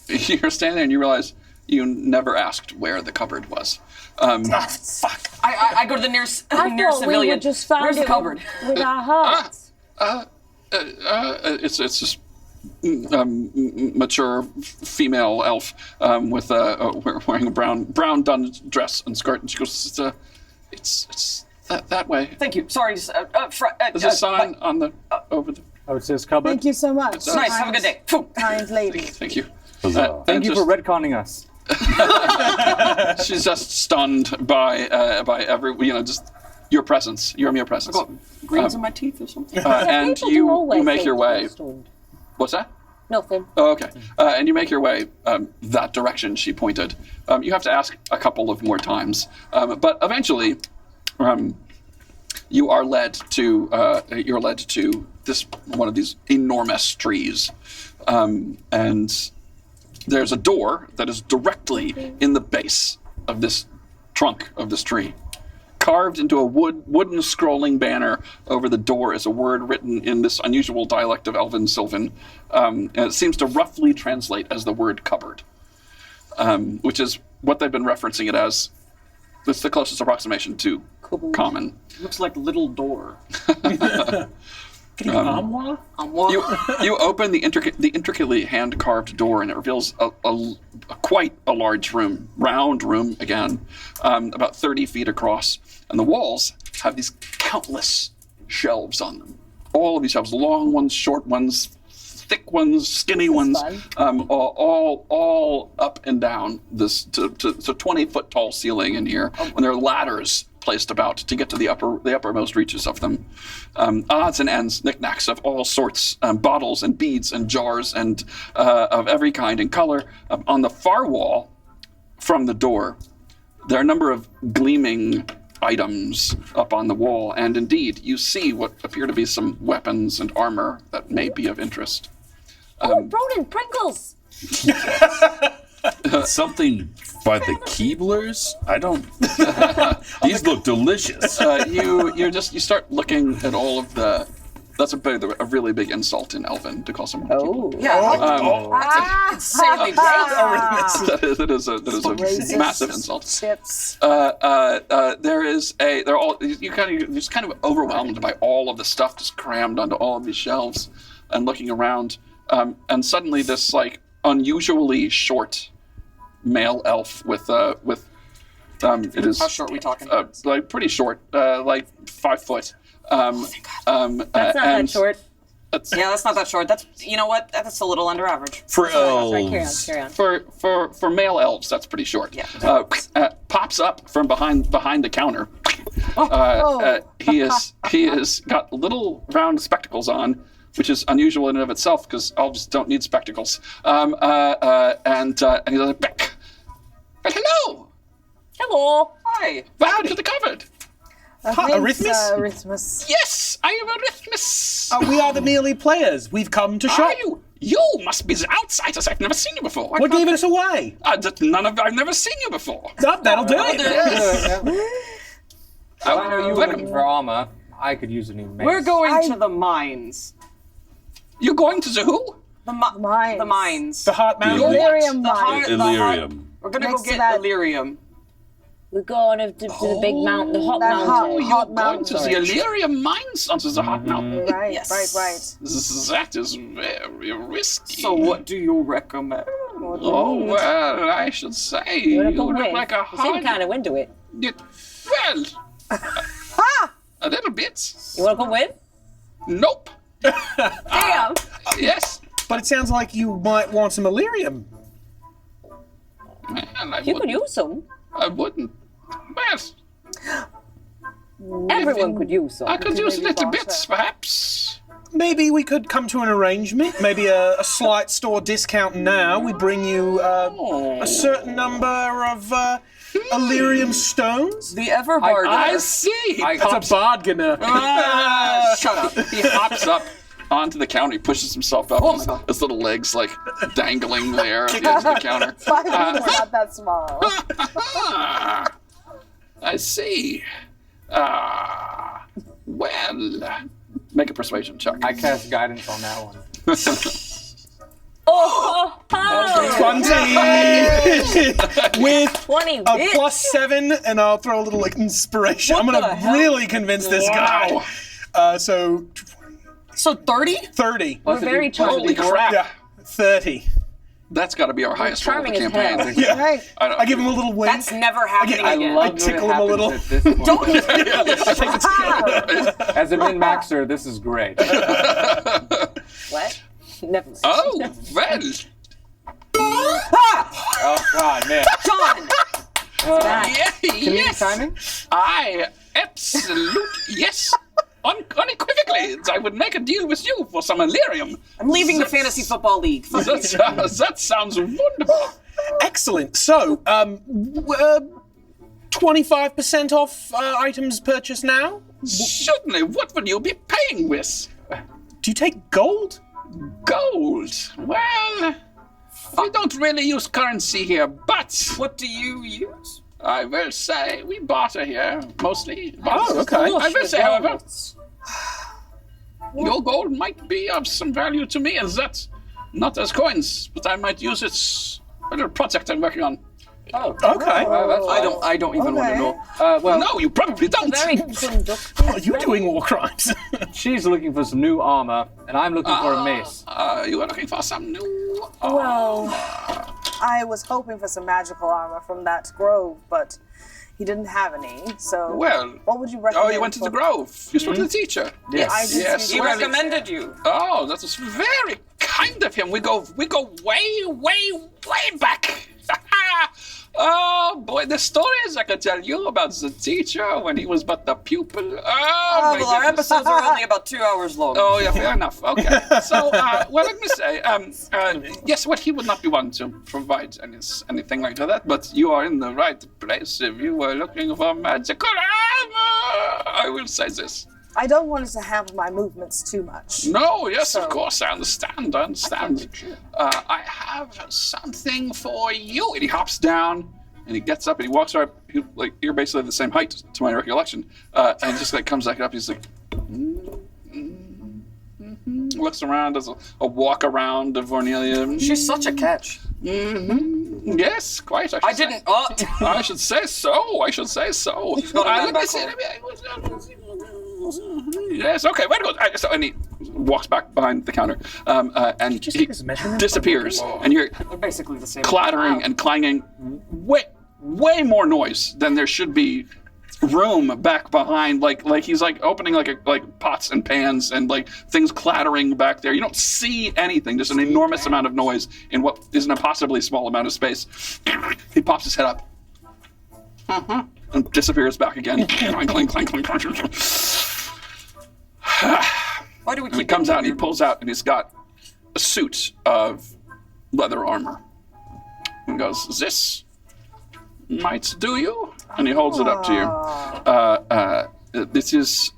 you're standing there and you realize you never asked where the cupboard was. Fuck. I go to the nearest I nearest thought we civilian. would just find Where's the it cupboard? with our hearts. It's just mature female elf with wearing a brown dun dress and skirt, and she goes, "It's that way." Thank you. Sorry. There's a sign on the over the. Oh, it says cupboard. Thank you so much. Nice. Have a good day. Kind lady. Thank you. Thank you for retconning us. She's just stunned by every just your presence, your mere presence. Greens in my teeth or something. And People do you always make say your way. stunned. What's that? Nothing. Oh, okay. And you make your way that direction she pointed. You have to ask a couple of more times, but eventually, you are led to this one of these enormous trees, and there's a door that is directly in the base of this trunk of this tree. Carved into a wooden scrolling banner over the door is a word written in this unusual dialect of Elven Sylvan, and it seems to roughly translate as the word cupboard, which is what they've been referencing it as. It's the closest approximation to common. Looks like little door. Armoire? You open the intricately hand-carved door, and it reveals a quite a large room, round room again, about 30 feet across. And the walls have these countless shelves on them. All of these shelves, long ones, short ones, thick ones, skinny ones, all up and down this to 20-foot tall ceiling in here. And there are ladders placed about to get to the uppermost reaches of them. Odds and ends, knickknacks of all sorts, bottles and beads and jars and of every kind and color. On the far wall, from the door, there are a number of gleaming items up on the wall, and indeed, you see what appear to be some weapons and armor that may be of interest. Broden, Pringles! Something by the Keeblers? I don't. These look delicious. You start looking at all of the. That's a really big insult in Elven to call someone. Oh. Yeah. Insanely big. That is a massive insult. Chips. They're all you're just kind of overwhelmed by all of the stuff just crammed onto all of these shelves, and looking around, and suddenly this unusually short male elf with it is How short are we talking? pretty short, 5 foot. That's not that short. Yeah, that's not that short. You know what? That's a little under average. For Sorry, elves. carry on. For male elves, that's pretty short. Yeah. Pops up from behind the counter. He is got little round spectacles on, which is unusual in and of itself because elves don't need spectacles. And he's like, Beck. But hello. Hello. Hi. Welcome to the cupboard. Arithmus? Arithmus. Yes, I am Arithmus. We are the merely players. We've come to shop. Are you? You must be the outsiders. I've never seen you before. What gave us away? I've never seen you before. Oh, that'll do it. I know you were looking for armor. I could use a new mace. We're going to the mines. You're going to the who? Mines. The mines. The Heart Mountain. Illyrium The heart- mines. Illyrium. We're gonna Next go to get that- Illyrium. We're going to the big mountain, the hot that mountain. hot Going mountain. to the Illyrium mines onto the hot mountain. Right, Yes. right. That is very risky. So what do you recommend? Oh, well, I should say, you wanna come look with? like a You seem hard... kind of into it. Well, a little bit. You want to come with? Nope. Damn. Yes. But it sounds like you might want some Illyrium. Man, You could use some. I wouldn't. Well, Everyone could use some. I could use maybe little boss bits, perhaps. Maybe we could come to an arrangement. Maybe a slight store discount now. We bring you a certain number of Illyrium stones. The ever bargainer. I see. That's a bargainer. Shut up. He hops up onto the counter. He pushes himself up. Oh my God. His little legs dangling there at the edge of the counter. We're not that small. I see. Well, make a persuasion check. I cast guidance on that one. 20 with 20 a bitch. +7, and I'll throw a little inspiration. I'm What the gonna hell? really convince this guy. So So 30? 30. We're very charming. Holy crap! Yeah, 30. That's got to be our highest roll of the charming as campaign. hell. Yeah. Right. I give him a little wink. That's never happening I again. love tickle when it him a little. happens at this point. Don't I take the tickle. As a min-maxer, this is great. What? Never. Oh, well. Oh, God, man. John! Yeah, Comedic yes. timing? I yes. Unequivocally, I would make a deal with you for some Illyrium. I'm leaving the fantasy football league. Fuck you. That sounds wonderful. Excellent. So, 25% off items purchased now? Certainly, what will you be paying with? Do you take gold? Gold. Well, we don't really use currency here, but What do you use? I will say we barter here, mostly. Oh, okay. I will say, however, your gold might be of some value to me, and that not as coins, but I might use it for a little project I'm working on. Oh, Okay. I don't even want to know. well, No, you probably don't. Very conductive. Are you doing war crimes? she's looking for some new armor, and I'm looking for a mace. You are looking for some new. Well, I was hoping for some magical armor from that grove, but he didn't have any. So, Well, what would you recommend? oh, you went to the for- grove. You spoke to the teacher. Yes. I did Yes. see He the- recommended you. Oh, that was very kind of him. We go way back. Oh boy, the stories I could tell you about the teacher when he was but the pupil. Oh, my Well, our goodness. episodes are only about 2 hours long. Oh yeah, fair enough. Okay. So, well, let me say, yes, well, he would not be one to provide anything like that, but you are in the right place if you were looking for magical armor. I will say this. I don't want it to hamper my movements too much. No, yes, So- of course, I understand. I have something for you. And he hops down, and he gets up, and he walks right. You're basically the same height to my recollection, and just comes back up. He's like, looks around, does a walk around of Vornelia. She's such a catch. Yes, quite. I didn't. Oh. I should say so. got a man Let me back see. home. Yes. Okay. Where to go? And he walks back behind the counter, and just he take his measurement? disappears. And you're They're basically the same. clattering and clanging, way more noise than there should be room back behind. Like he's opening like pots and pans and things clattering back there. You don't see anything. Just an enormous amount of noise in what is an impossibly small amount of space. He pops his head up. And disappears back again. Clang, clang, clang, clang, clang, clang. Why do we And he keep comes out and he doing pulls out and he's got a suit of leather armor. And goes, this might do you? And he holds it up to you. This is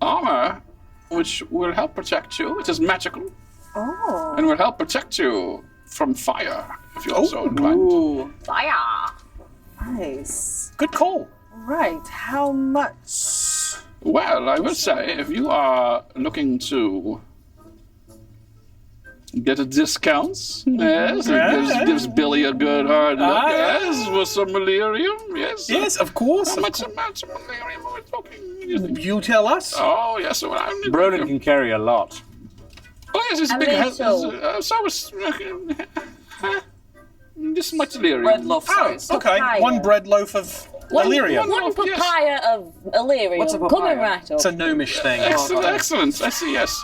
armor which will help protect you. It is magical Oh, and will help protect you from fire if you're so inclined. Ooh. Fire. nice. Good call. Right. How much? Well, I will say, if you are looking to get a discount, yes, it gives Billy a good hard look, yes, with some Illyrium, yes. Yes, of course. How much amount of Illyrium are we talking? You tell us. Oh, yes, well, I'm... Broden can carry a lot. Oh, yes, it's A big... little. So is... this much Illyrium. Bread loaf Oh, size. okay. Papaya. One bread loaf of Illyria. One Yes. papaya of Illyria. What's a Coming papaya? right up. It's a gnomish thing. Excellent. I see, yes.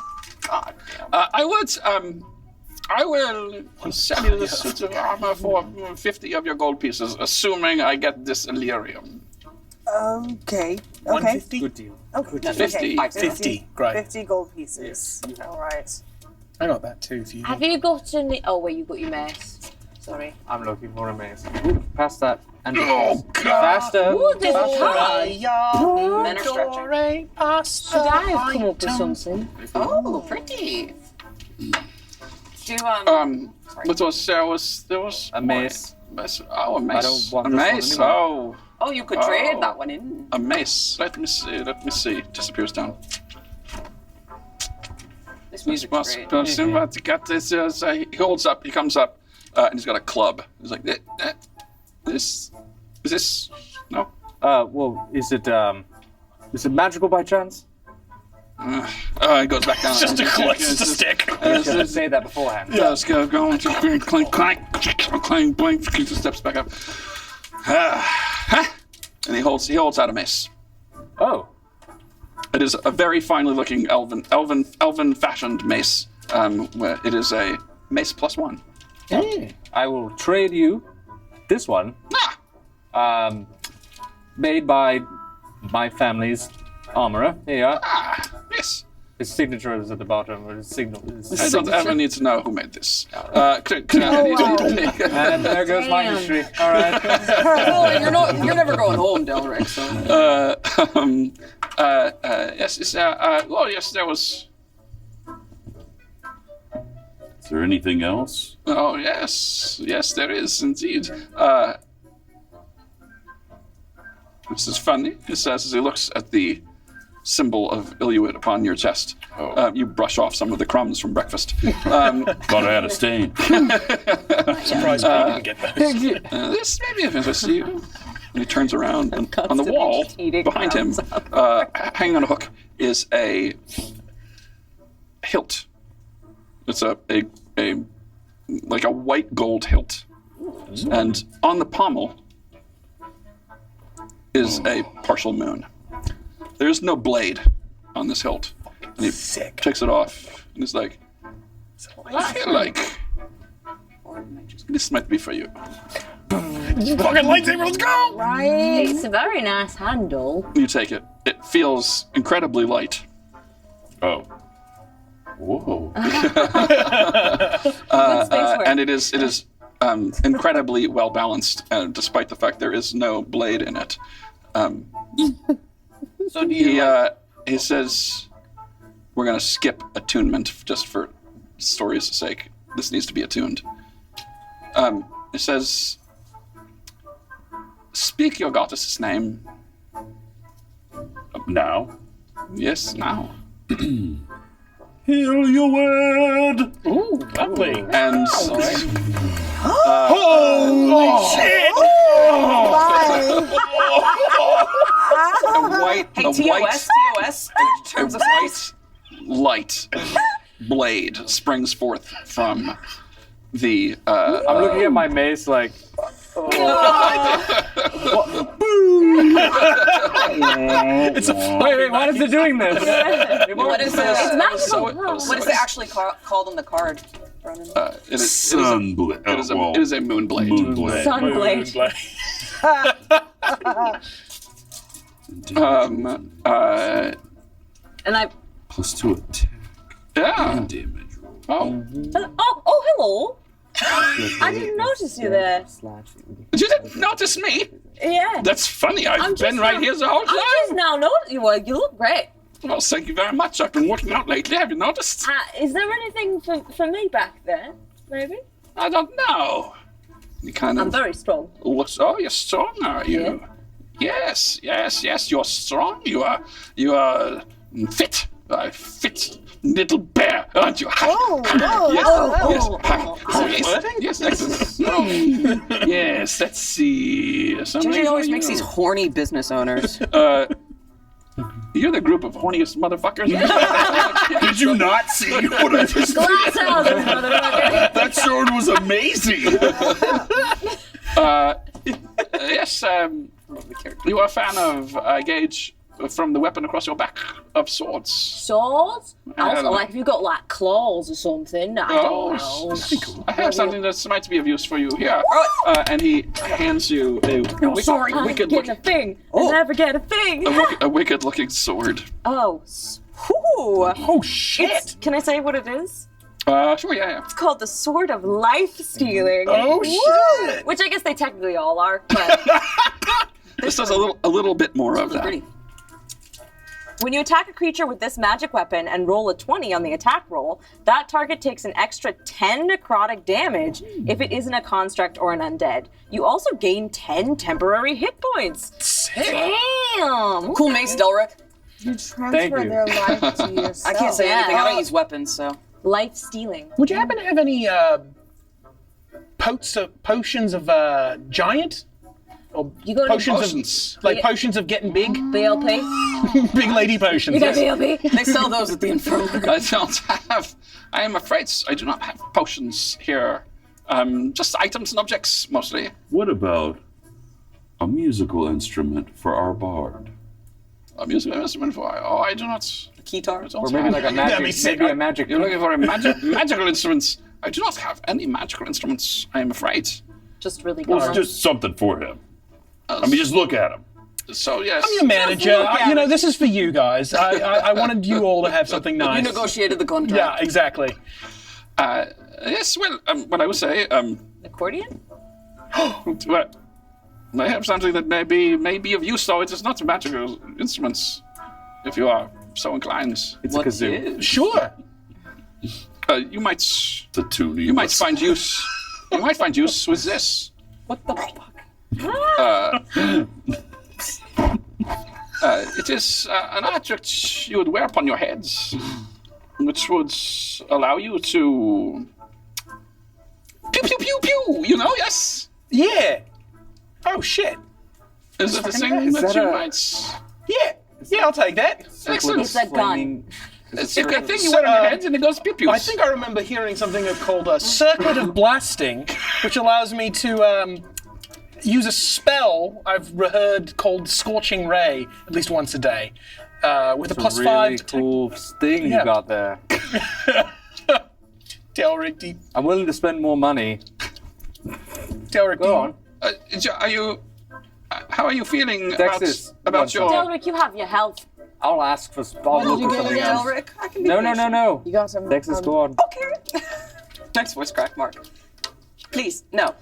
I will sell you the suit of armor for 50 of your gold pieces, assuming I get this Illyrium. Okay. 150? Good deal. Okay. 50. 50. Great. 50 gold pieces. All right. I got that too if you Have you got any? Oh wait, you got your mace. Sorry. I'm looking for a mace. Ooh, pass that. And Oh, God. faster. Ooh, there's a Faster. car. Men are stretching. Should I have come up with something? Oh, pretty. Do But there was A mace. Oh, a mace. don't want a this one mace. anymore. Oh, you could trade that one in. A mace. Let me see. Disappears down. This music Must great. to get this. He holds up. He comes up, and he's got a club. He's like, this. Is this? No. Well, is it magical by chance? It goes back down. It's just a clutch, it's a stick. I should have said that beforehand. Let's go. Going to clink, clank, blink. Steps back up. And he holds out a mace. Oh. It is a very finely looking elven fashioned mace. Where it is a mace +1. Hey. I will trade you this one. Made by my family's armorer. Here you are. Yes. His signature is at the bottom. Or his signal. I don't ever need to know who made this. And there goes my history. All right. Well, you're never going home, Delric. So. Yes. Yes. There was. Is there anything else? Oh yes. Yes, there is indeed. This is funny. He says as he looks at the symbol of Illyria upon your chest. You brush off some of the crumbs from breakfast. Thought I had a stain. Surprised we didn't get those. This may be of interest to you. And he turns around, and on the wall behind him, hanging on a hook, is a hilt. It's a white gold hilt, and on the pommel is a partial moon. There's no blade on this hilt. And he takes it off and he's like, I feel like this might be for you. Fucking lightsaber, let's go! Right? It's a very nice handle. You take it. It feels incredibly light. Oh. Whoa. And it is incredibly well balanced, despite the fact there is no blade in it. So do you? He says, "We're gonna skip attunement just for story's sake. This needs to be attuned." It says, "Speak your goddess's name." Now? Yes, now. Illyria! Ooh, lovely. And Holy shit! Hey, TOS. a white light blade springs forth from the. I'm looking at my mace like. It's a Wait, why is it doing this? What is this? It's magical. What is it actually called on the card, Brennan? It is Sunblade. it is a moon blade. Moonblade. Sunblade. And I. +2 attack Yeah. and damage roll. Oh, Oh, hello. I didn't notice you there. you didn't notice me? Yeah. That's funny. I've been right here the whole time. I just now noticed you. Well, you look great. Well, thank you very much. I've been working out lately. Have you noticed? Is there anything for me back there? Maybe. I don't know. He kind I'm of very strong. looks. Oh, you're strong, are you? Yes. You're strong. You are fit. Fit little bear, aren't you? Oh, Yes, excellent. Yes, let's see. Ginger always makes these horny business owners. You're the group of horniest motherfuckers. Did you not see what I just Glass houses, motherfucker. That sword was amazing. Yes, you are a fan of Gage from the weapon across your back of swords. Swords? Also, like if you got like claws or something. I don't know. I have something that might be of use for you here. And he hands you a wicked Getting a thing. I never get a thing. a wicked-looking sword. Oh. Ooh. Oh shit! Can I say what it is? Sure, yeah. It's called the Sword of Life Stealing. Oh shit! Which I guess they technically all are, but This does a little bit more of that. Pretty. when you attack a creature with this magic weapon and roll a 20 on the attack roll, that target takes an extra 10 necrotic damage if it isn't a construct or an undead. You also gain 10 temporary hit points. Sick. Damn! Cool mace, Delric. You transfer you. their life to yourself. I can't say Yeah. anything. I don't use weapons, so. Life stealing. Would you happen to have any potions of giant? or You got Potions. potions of getting big, BLP? big lady potions. You got yes. BLP? They sell those at the infirmary. I don't have. I am afraid I do not have potions here. Just items and objects mostly. What about a musical instrument for our bard? A musical instrument for? Oh, I do not. Keytar. Or maybe like a magic, be sick. maybe a magic. You're looking for a magical instruments. I do not have any magical instruments. I am afraid. Just really Well, good. it's just something for him. I mean, just look at him. So yes. I'm your manager. This is for you guys. I wanted you all to have something nice. You negotiated the contract. Yeah, exactly. Yes. Well, what I would say. Accordion? Well, I have something that may be of use, though it is not magical instruments. If you are so inclined, It's a kazoo. Sure. you might. The tune. You might find use. You might find use with this. What the fuck? It is an object you would wear upon your heads, which would allow you to pew pew pew pew. You know, yes. Yeah. Oh shit. Is it a thing that you might? Yeah, I'll take that. Excellent. It's a gun. It's a thing you wear on your heads, and it goes pew pew. I think I remember hearing something called a circuit of blasting, which allows me to use a spell I've heard called Scorching Ray at least once a day, with a plus Really 5. cool thing Yeah. you got there. Delric, deep. I'm willing to spend more money. Delric, Go on. Are you? How are you feeling Dexys, about your? Delric, you have your health. I'll ask for. I'll look for something else. Elric, I can be No. You got some. Dexys, go on. Okay. Nice voice crack, Mark. Please, no.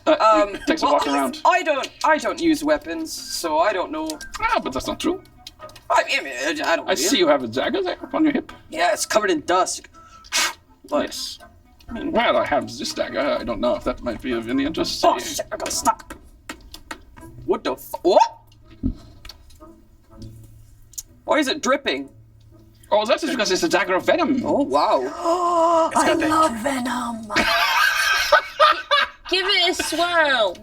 Takes a walk around. I don't use weapons, so I don't know. Ah, but that's not true. I don't. I see you have a dagger there upon your hip. Yeah, it's covered in dust. But Yes. Well, I have this dagger. I don't know if that might be of any interest. oh shit, I got stuck. What the what? Why is it dripping? Oh, that is because it's a dagger of venom. Oh wow. I love Venom. Give it a swirl.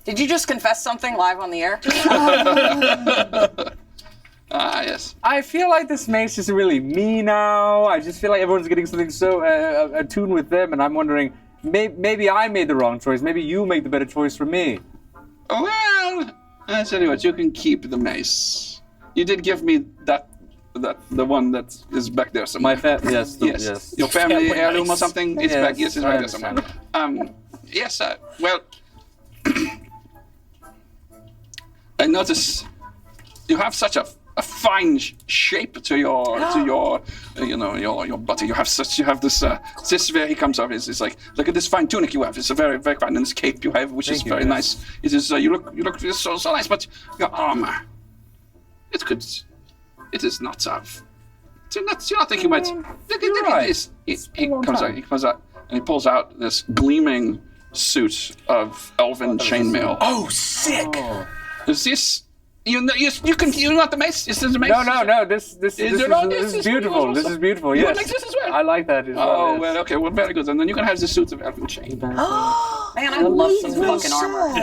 Did you just confess something live on the air? Ah, yes. I feel like this mace is really me now. I just feel like everyone's getting something so attuned with them, and I'm wondering, maybe I made the wrong choice. Maybe you make the better choice for me. Well, I tell you what, you can keep the mace. You did give me the one that is back there somewhere. Yes. Your family Family heirloom or mace. something? It's Yes, back. Yes, it's I right there somewhere. understand. Yes, well, I notice you have such a fine shape to your your body. You have this this where he comes up is like look at this fine tunic you have. It's a very very fine, and this cape you have, which is very nice. It is you look so nice, but your armor, it is not of. Do not think you might. Look at this. He comes out and he pulls out this gleaming suit of elven chainmail. Oh, sick. Is this? You're not the mace. Is this the mace? No. This is beautiful. This is beautiful. You Yes. like this as well? I like that as well. Oh yes. well, okay, well, very good. And then you can have the suit of elven chain. Man, I love some fucking armor.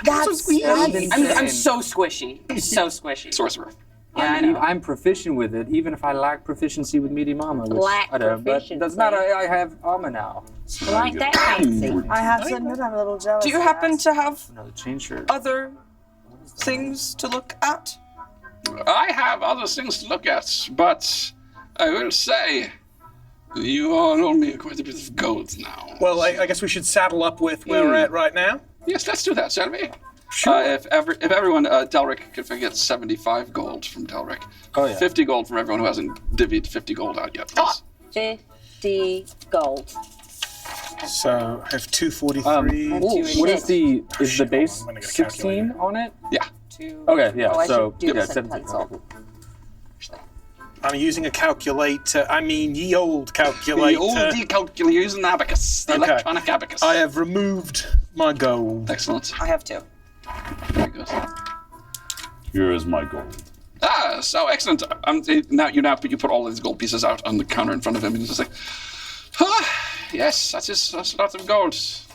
That's I'm so squishy. So squishy. Sorcerer. Yeah, I know. I'm proficient with it, even if I lack proficiency with medium armor. Which Lack I don't, but it doesn't matter. proficiency. I have armor now. Like that fancy. I have to admit, I'm a little jealous. Do you of happen that. to have Another chain shirt. other things to look at? I have other things to look at, but I will say you all owe me quite a bit of gold now. Well, I guess we should saddle up with where we're at right now. Yes, let's do that, shall we? Sure. If everyone, Delric could forget 75 gold from Delric. Oh, yeah. 50 gold from everyone who hasn't divvied 50 gold out yet. Please. 50 gold. So I have 243. What is the base I'm gonna get a 16 on it? Yeah. Okay, yeah. Oh, I so should do this in 17. pencil. I'm using a calculator. I mean, ye old calculator. The old calculator using the abacus, the Okay. electronic abacus. I have removed my gold. Excellent. I have two. Very good. Here is my gold. Ah, so excellent. You put all these gold pieces out on the counter in front of him, and he's just like, yes, that's a lot of gold.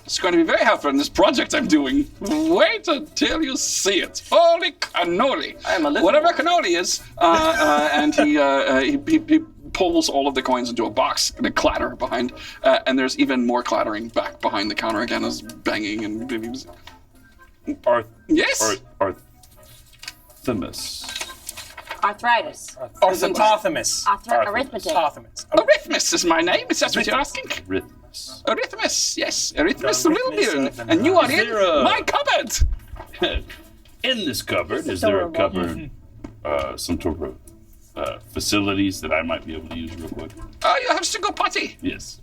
It's going to be very helpful in this project I'm doing. Wait until you see it. Holy cannoli. I'm a little Whatever cannoli is. And he pulls all of the coins into a box and a clatter behind. And there's even more clattering back behind the counter again as banging and... Yes? Artemis. Arthritis. Artemis. Arithmetic. Artemis. Arithmus is my name. Is that what you're asking? Rhythmus. Arithmus, yes. Arithmus The Rilbion. Arithmus, And you are Is in there a- my cupboard. In this cupboard, is there a cupboard, some sort of facilities that I might be able to use real quick? You have single potty. Yes.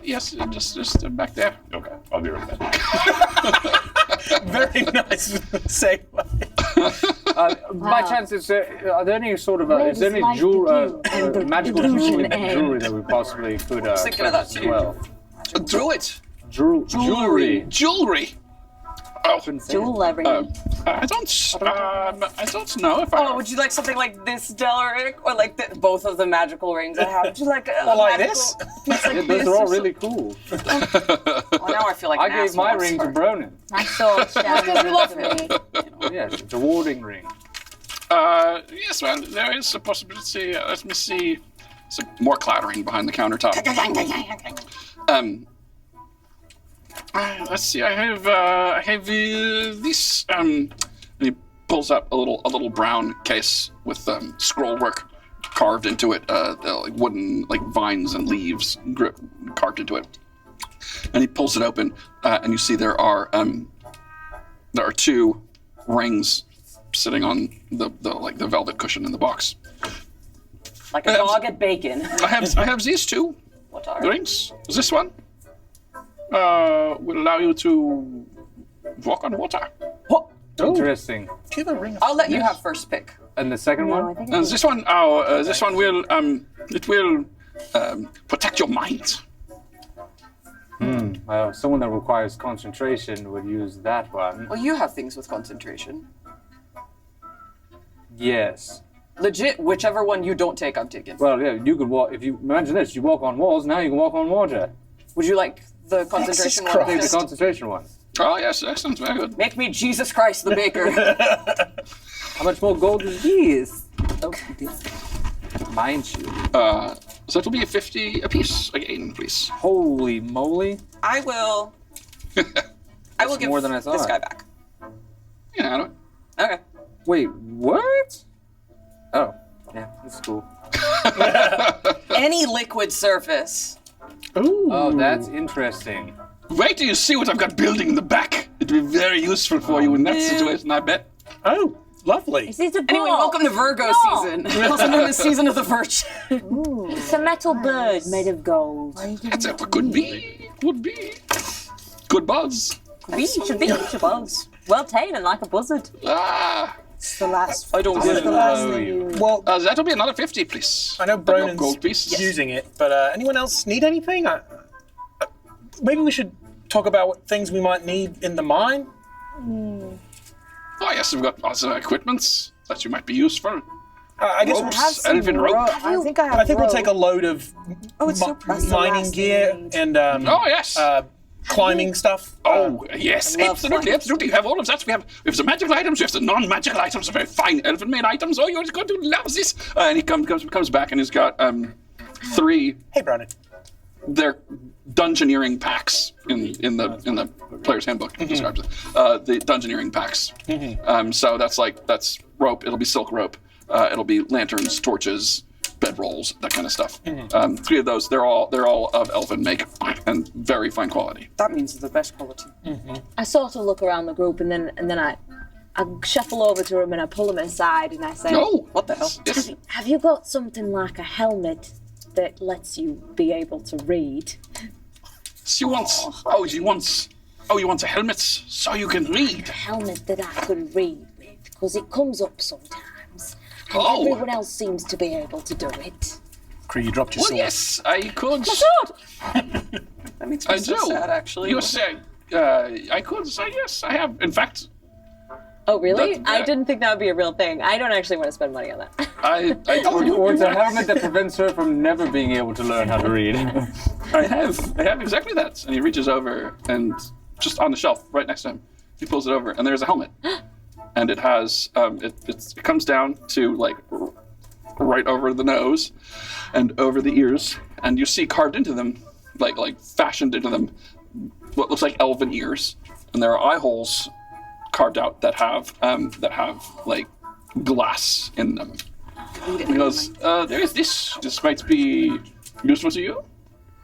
Yes, just back there. Okay, I'll be right back. Very nice segue. By chance, are there any sort of is there any Ladies like to do magical illusion jewelry that we possibly could thinking of that purchase as too. well? Druid. Jewelry. Jewelry. Oh, Jewelry. I don't know if I. Oh, would you like something like this, Delric? Or like both of the magical rings I have? Would you like a like magical this? piece like Yeah, this? those are all or really cool. Well, now I feel like I an gave asshole. my I'm ring to sorry. Bronin. My sword shall you love be him. me. Yes, it's a warding ring. Yes, well, there is a possibility. Let me see. Some more clattering behind the countertop. Let's see. I have this. And he pulls up a little brown case with scroll work carved into it, like wooden like vines and leaves carved into it. And he pulls it open, and you see there are two rings sitting on the velvet cushion in the box. Like a dog at bacon. I have these two What are rings. This one will allow you to walk on water. Interesting. Do you have a ring? I'll let you have first pick. And the second No, I one? think And it's this one will it will protect your mind. Well, someone that requires concentration would use that one. Well, you have things with concentration. Yes. Legit, whichever one you don't take, I'm taking. Well, yeah, you could walk. If you imagine this, you walk on walls. Now you can walk on water. Would you like the concentration one? Take the first? concentration one. Oh yes, excellent, very good. Make me Jesus Christ the baker. How much more gold is these? Mind shield. So it'll be a 50 apiece again, please. Holy moly! I will give more than I thought. this guy back. Yeah, I don't. Okay. Wait, what? Oh, yeah, that's cool. Any liquid surface. Ooh. Oh, that's interesting. Wait till you see what I've got building in the back. It'll be very useful for you in that situation, I bet. Oh, lovely. Is this a Anyway, ball? welcome to Virgo season. Also known as season of the Virgin. It's a metal bird made of gold. That's it. Could be. Could be. Good buzz. Should be such a buzz. Well taken, like a buzzard. It's the last. I don't It's get the it. last Oh, thing you- you. Well, That'll be another 50, please. I know Another gold Bronan's piece. using it, but anyone else need anything? Maybe we should talk about what things we might need in the mine. Oh yes, we've got lots of equipments that you might be useful. I guess Ropes, elven rope. I think I have. I think we'll take a load of it's so pressed. mining That's the gear last thing we need. and Oh yes. climbing stuff. Oh yes, love absolutely, flying. absolutely. You have all of that. We have the magical items. We have the non-magical items. The very fine elven-made items. Oh, you're going to love this. And he comes back and he's got 3. Hey, Bronan. They're dungeoneering packs in the player's handbook describes it. The dungeoneering packs. So that's rope. It'll be silk rope. It'll be lanterns, torches, bedrolls, that kind of stuff. 3 of those. They're all of elven make and very fine quality. That means the best quality. I sort of look around the group and then I shuffle over to him and I pull him aside and I say, Oh, What the hell? yes. Have you got something like a helmet that lets you be able to read? You want a helmet so you can read. A helmet that I could read with, because it comes up sometimes. And Oh. everyone else seems to be able to do it. Cree, you dropped your Well, sword. yes, I could. That makes me I so do. sad, actually. You say I could say yes. I have. In fact, oh really? That- I didn't think that would be a real thing. I don't actually want to spend money on that. I Or it's a helmet that prevents her from never being able to learn how to read. I have exactly that. And he reaches over and just on the shelf right next to him. He pulls it over, and there's a helmet, and it has it comes down to like right over the nose, and over the ears, and you see carved into them, like fashioned into them, what looks like elven ears, and there are eye holes carved out that have like glass in them. He goes, there is this. This might be useful to you.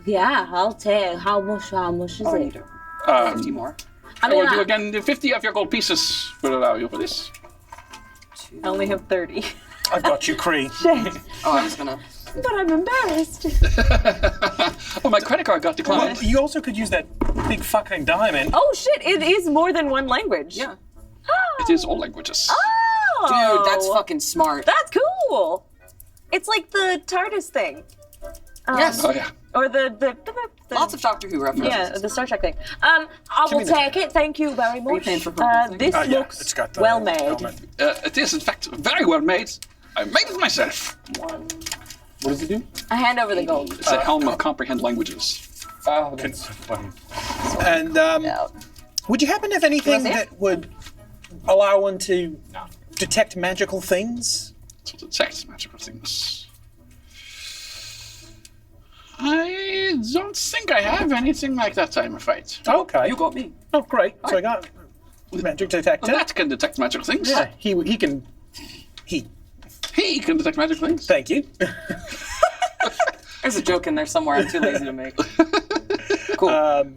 Yeah, I'll take. How much is it? 50 more. I I mean, will do again. The 50 of your gold pieces will allow you for this. I only have 30. I've got you, Cree. Oh, I was gonna. But I'm embarrassed. Oh, my credit card got declined. Well, you also could use that big fucking diamond. Oh shit! It is more than one language. Yeah. It is all languages. Oh, Dude, that's fucking smart. That's cool. It's like the TARDIS thing. Yes. Oh yeah. Or the Lots of Doctor Who references. yeah, the Star Trek thing. I will me the- take it. Thank you very much. paying for purple This Yeah, looks it's got the well made. helmet. It is in fact very well made. I made it myself. What does it do? I hand over the gold. It's a helm of comprehend languages. Oh, that's so funny. And would you happen to have anything see it? that would allow one to detect magical things? To detect magical things. I don't think I have anything like that, I'm afraid. Okay. You got me. Oh, great. So I got magic detector. That can detect magical things. Yeah, he can. He can detect magical things. Thank you. There's a joke in there somewhere I'm too lazy to make. Cool.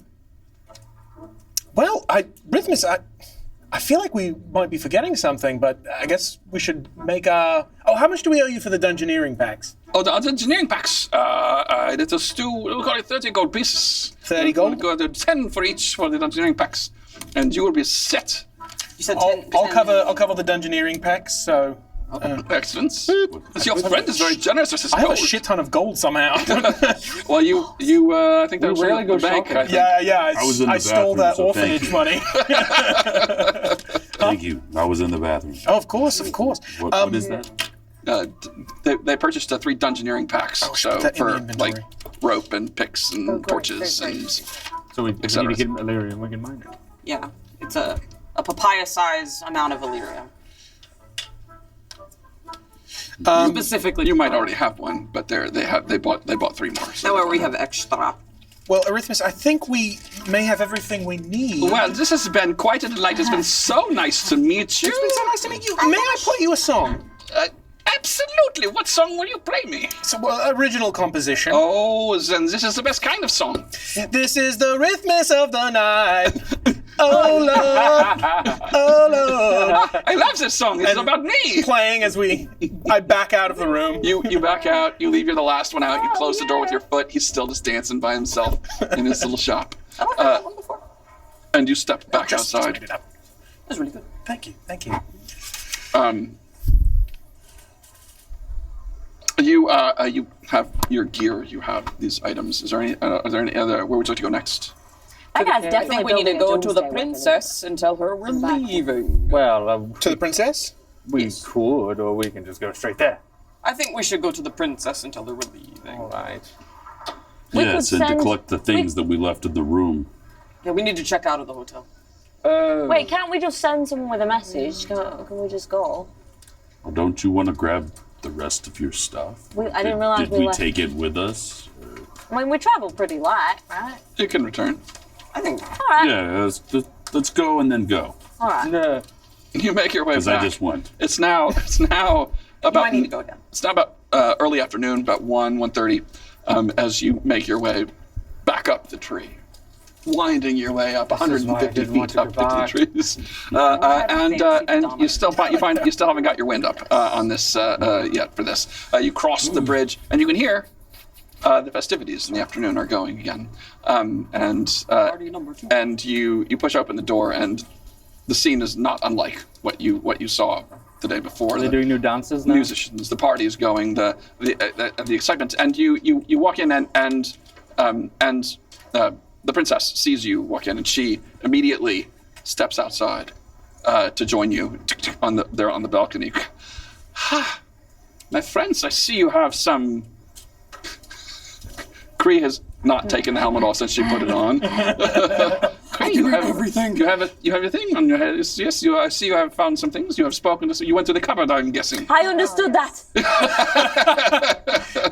Well, Rhythmus, I feel like we might be forgetting something, but I guess we should make a. Oh, how much do we owe you for the dungeoneering packs? Oh, the engineering packs. Let us do, we'll call it 30 gold pieces. 30 gold? We'll go to 10 for each for the engineering packs. And you will be set. You said I'll cover the dungeoneering packs. So Excellent. Your friend is very generous with his I have gold. a shit ton of gold somehow. Well, you I think that was rarely the go bank. shopping. I think. yeah. I was in the I stole that bathroom, so thank orphanage you. money. Thank you. I was in the bathroom. Oh, of course. What is that? They purchased 3 dungeoneering packs. Oh, So put that in for the inventory. like rope and picks and torches great. and So we need to cetera. get Illyria and we can mine it. Yeah, it's a papaya-size amount of Illyria. Specifically, you might already have one, but they bought 3 more. So That way we have extra. Well, Arithmus, I think we may have everything we need. Well, this has been quite a delight. It's been so nice to meet you. It's been so nice to meet you. May I play you a song? Absolutely. What song will you play me? So, original composition. Oh, then this is the best kind of song. This is the Rhythmus of the night. Oh Lord, oh Lord. I love this song. It's And- about me. Playing as I back out of the room. You back out. You leave. You're the last one out. You close the door with your foot. He's still just dancing by himself in his little shop. I like that one before. And you step back Just outside. made it up. That's really good. Thank you. You have your gear. You have these items. Is there any? Are there any other? Where would you like to go next? That guy's I definitely think we need to building a go to the doomsday weapon. princess and tell her we're leaving. Well, To the princess? we could, or we can just go straight there. I think we should go to the princess and tell her we're leaving. All right. Yes, could and to send- collect the things that we left in the room. Yeah, we need to check out of the hotel. Wait, can't we just send someone with a message? Can we just go? Or don't you want to grab the rest of your stuff? I didn't realize Did we we left. take it with us? I mean, we travel pretty light, right? You can return. I think All right. Yeah, let's go and then go. All right. You make your way Because back. I just went. It's now about I need to go down. It's now about early afternoon, about 1:30, as you make your way back up the tree, winding your way up is why I 150 didn't want feet to up go the back. trees, and you still haven't got your wind up on this yet. For this, you cross the bridge, and you can hear the festivities in the afternoon are going again, Party number 2. and you push open the door, and the scene is not unlike what you saw the day before. Are they doing new dances now? Musicians, the party is going, the excitement, and you walk in, and the princess sees you walk in, and she immediately steps outside to join you on the balcony. Ha, my friends, I see you have some. Cree has not taken the helmet off since she put it on. Okay, you have everything. You have your thing on your head. Yes, I see you have found some things. You have spoken to. You went to the cupboard, I'm guessing. I understood that.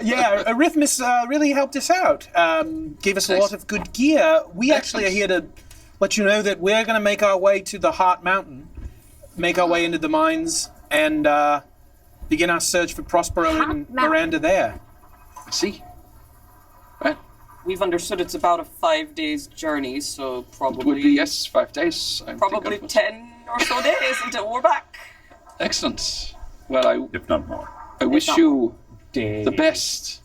Yeah, Arithmus really helped us out. Gave us a lot of good gear. We actually are here to let you know that we're going to make our way to the Heart Mountain, make our way into the mines, and begin our search for Prospero and Miranda there. I see. Right. We've understood it's about a 5 days journey, so probably... It would be, yes, 5 days. Probably 10 or so days until we're back. Excellent. Well, If not more. I wish you the best.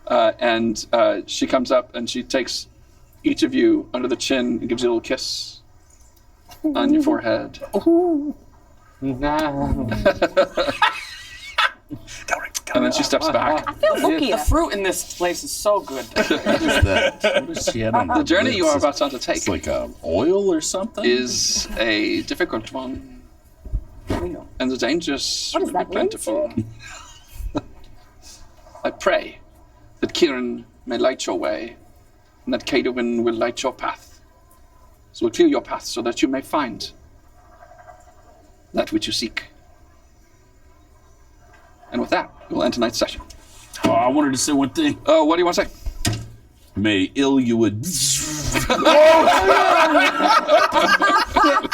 And she comes up and she takes each of you under the chin and gives you a little kiss on your forehead. And then she steps back. I feel lucky. The fruit in this place is so good. What is that? What is she had on The journey you are about to It's take like oil or something? is a difficult one. And the dangers What does will be that mean? plentiful. I pray that Kieran may light your way, and that Cadwin will light your path. So we'll clear your path so that you may find that which you seek. And with that, we'll end tonight's session. Oh, I wanted to say one thing. Oh, what do you want to say? May ill you would.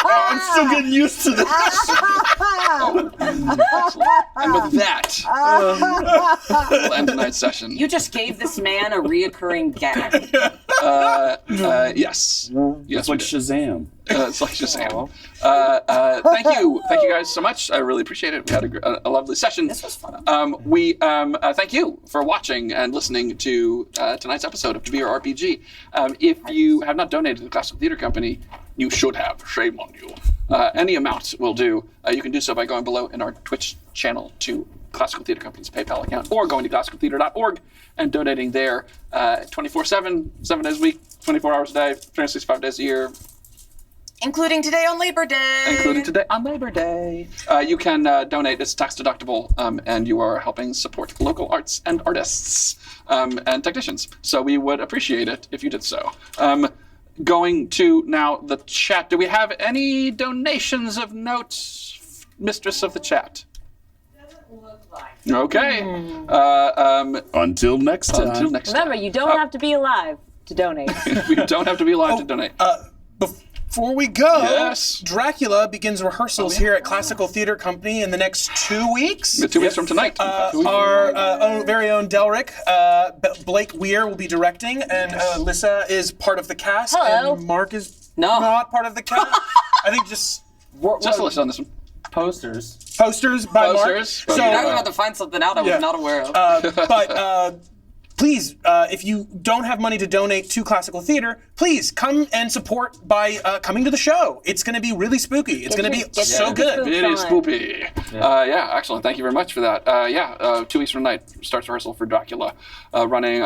I'm still getting used to this. And with that, we'll end tonight's session. You just gave this man a reoccurring gag. Yes. Yes, It's like we did. Shazam. It's like Shazam. Thank you guys so much. I really appreciate it. We had a lovely session. This was fun. We thank you for watching and listening to tonight's episode of To Be Your RPG. If you have not donated to the Classical Theater Company, you should have. Shame on you. Any amount will do. You can do so by going below in our Twitch channel to Classical Theater Company's PayPal account, or going to classicaltheater.org and donating there 24/7, 7 days a week, 24 hours a day, 365 days a year. Including today on Labor Day. Including today on Labor Day. You can donate. It's tax deductible, and you are helping support local arts and artists and technicians. So we would appreciate it if you did so. Going to now the chat. Do we have any donations of note, Mistress of the Chat? Okay. Until next time. Until next Remember, time. you don't have to be alive to donate. We don't have to be alive to donate. Before we go, Yes. Dracula begins rehearsals here at Classical Theater Company in the next 2 weeks. 2 weeks from tonight. Our very own Delric, Blake Weir will be directing, and Lissa is part of the cast, Hello. and Mark is No. not part of the cast. I think just Just a list on this one. Posters. posters by Posters. Mark. So- Now we have to find something out I was Yeah. not aware of. But please, if you don't have money to donate to Classical Theater, please come and support by coming to the show. It's going to be really spooky. It's going to be so good. It is spoopy. Yeah, excellent. Thank you very much for that. 2 weeks from tonight starts rehearsal for Dracula, running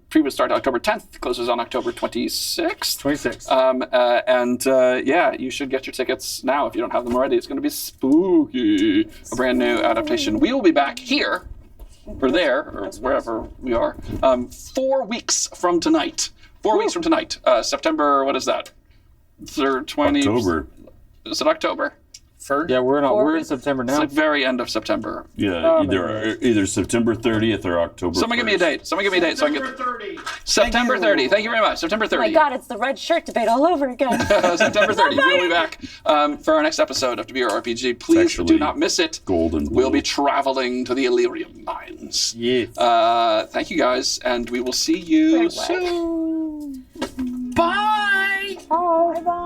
previous start October 10th, closes on October 26th. 26. You should get your tickets now if you don't have them already. It's going to be spooky. A brand new adaptation. We will be back here, or there, or wherever we are, 4 weeks from tonight. 4 weeks from tonight. September, what is that? 20... October. Is it October? Yeah, we're in September It's now. the very end of September. Yeah, either September 30th or October Someone give me a 1st. date. Someone give me a date so I can get... 30. September 30. Thank you very much. September 30. Oh my god, it's the red shirt debate all over again. September 30. We'll be back for our next episode of To Be Your RPG. Please actually do not miss it. gold and blue. We'll be traveling to the Illyria mines. Yes. Thank you guys, and we will see you soon. Bye. Bye bye.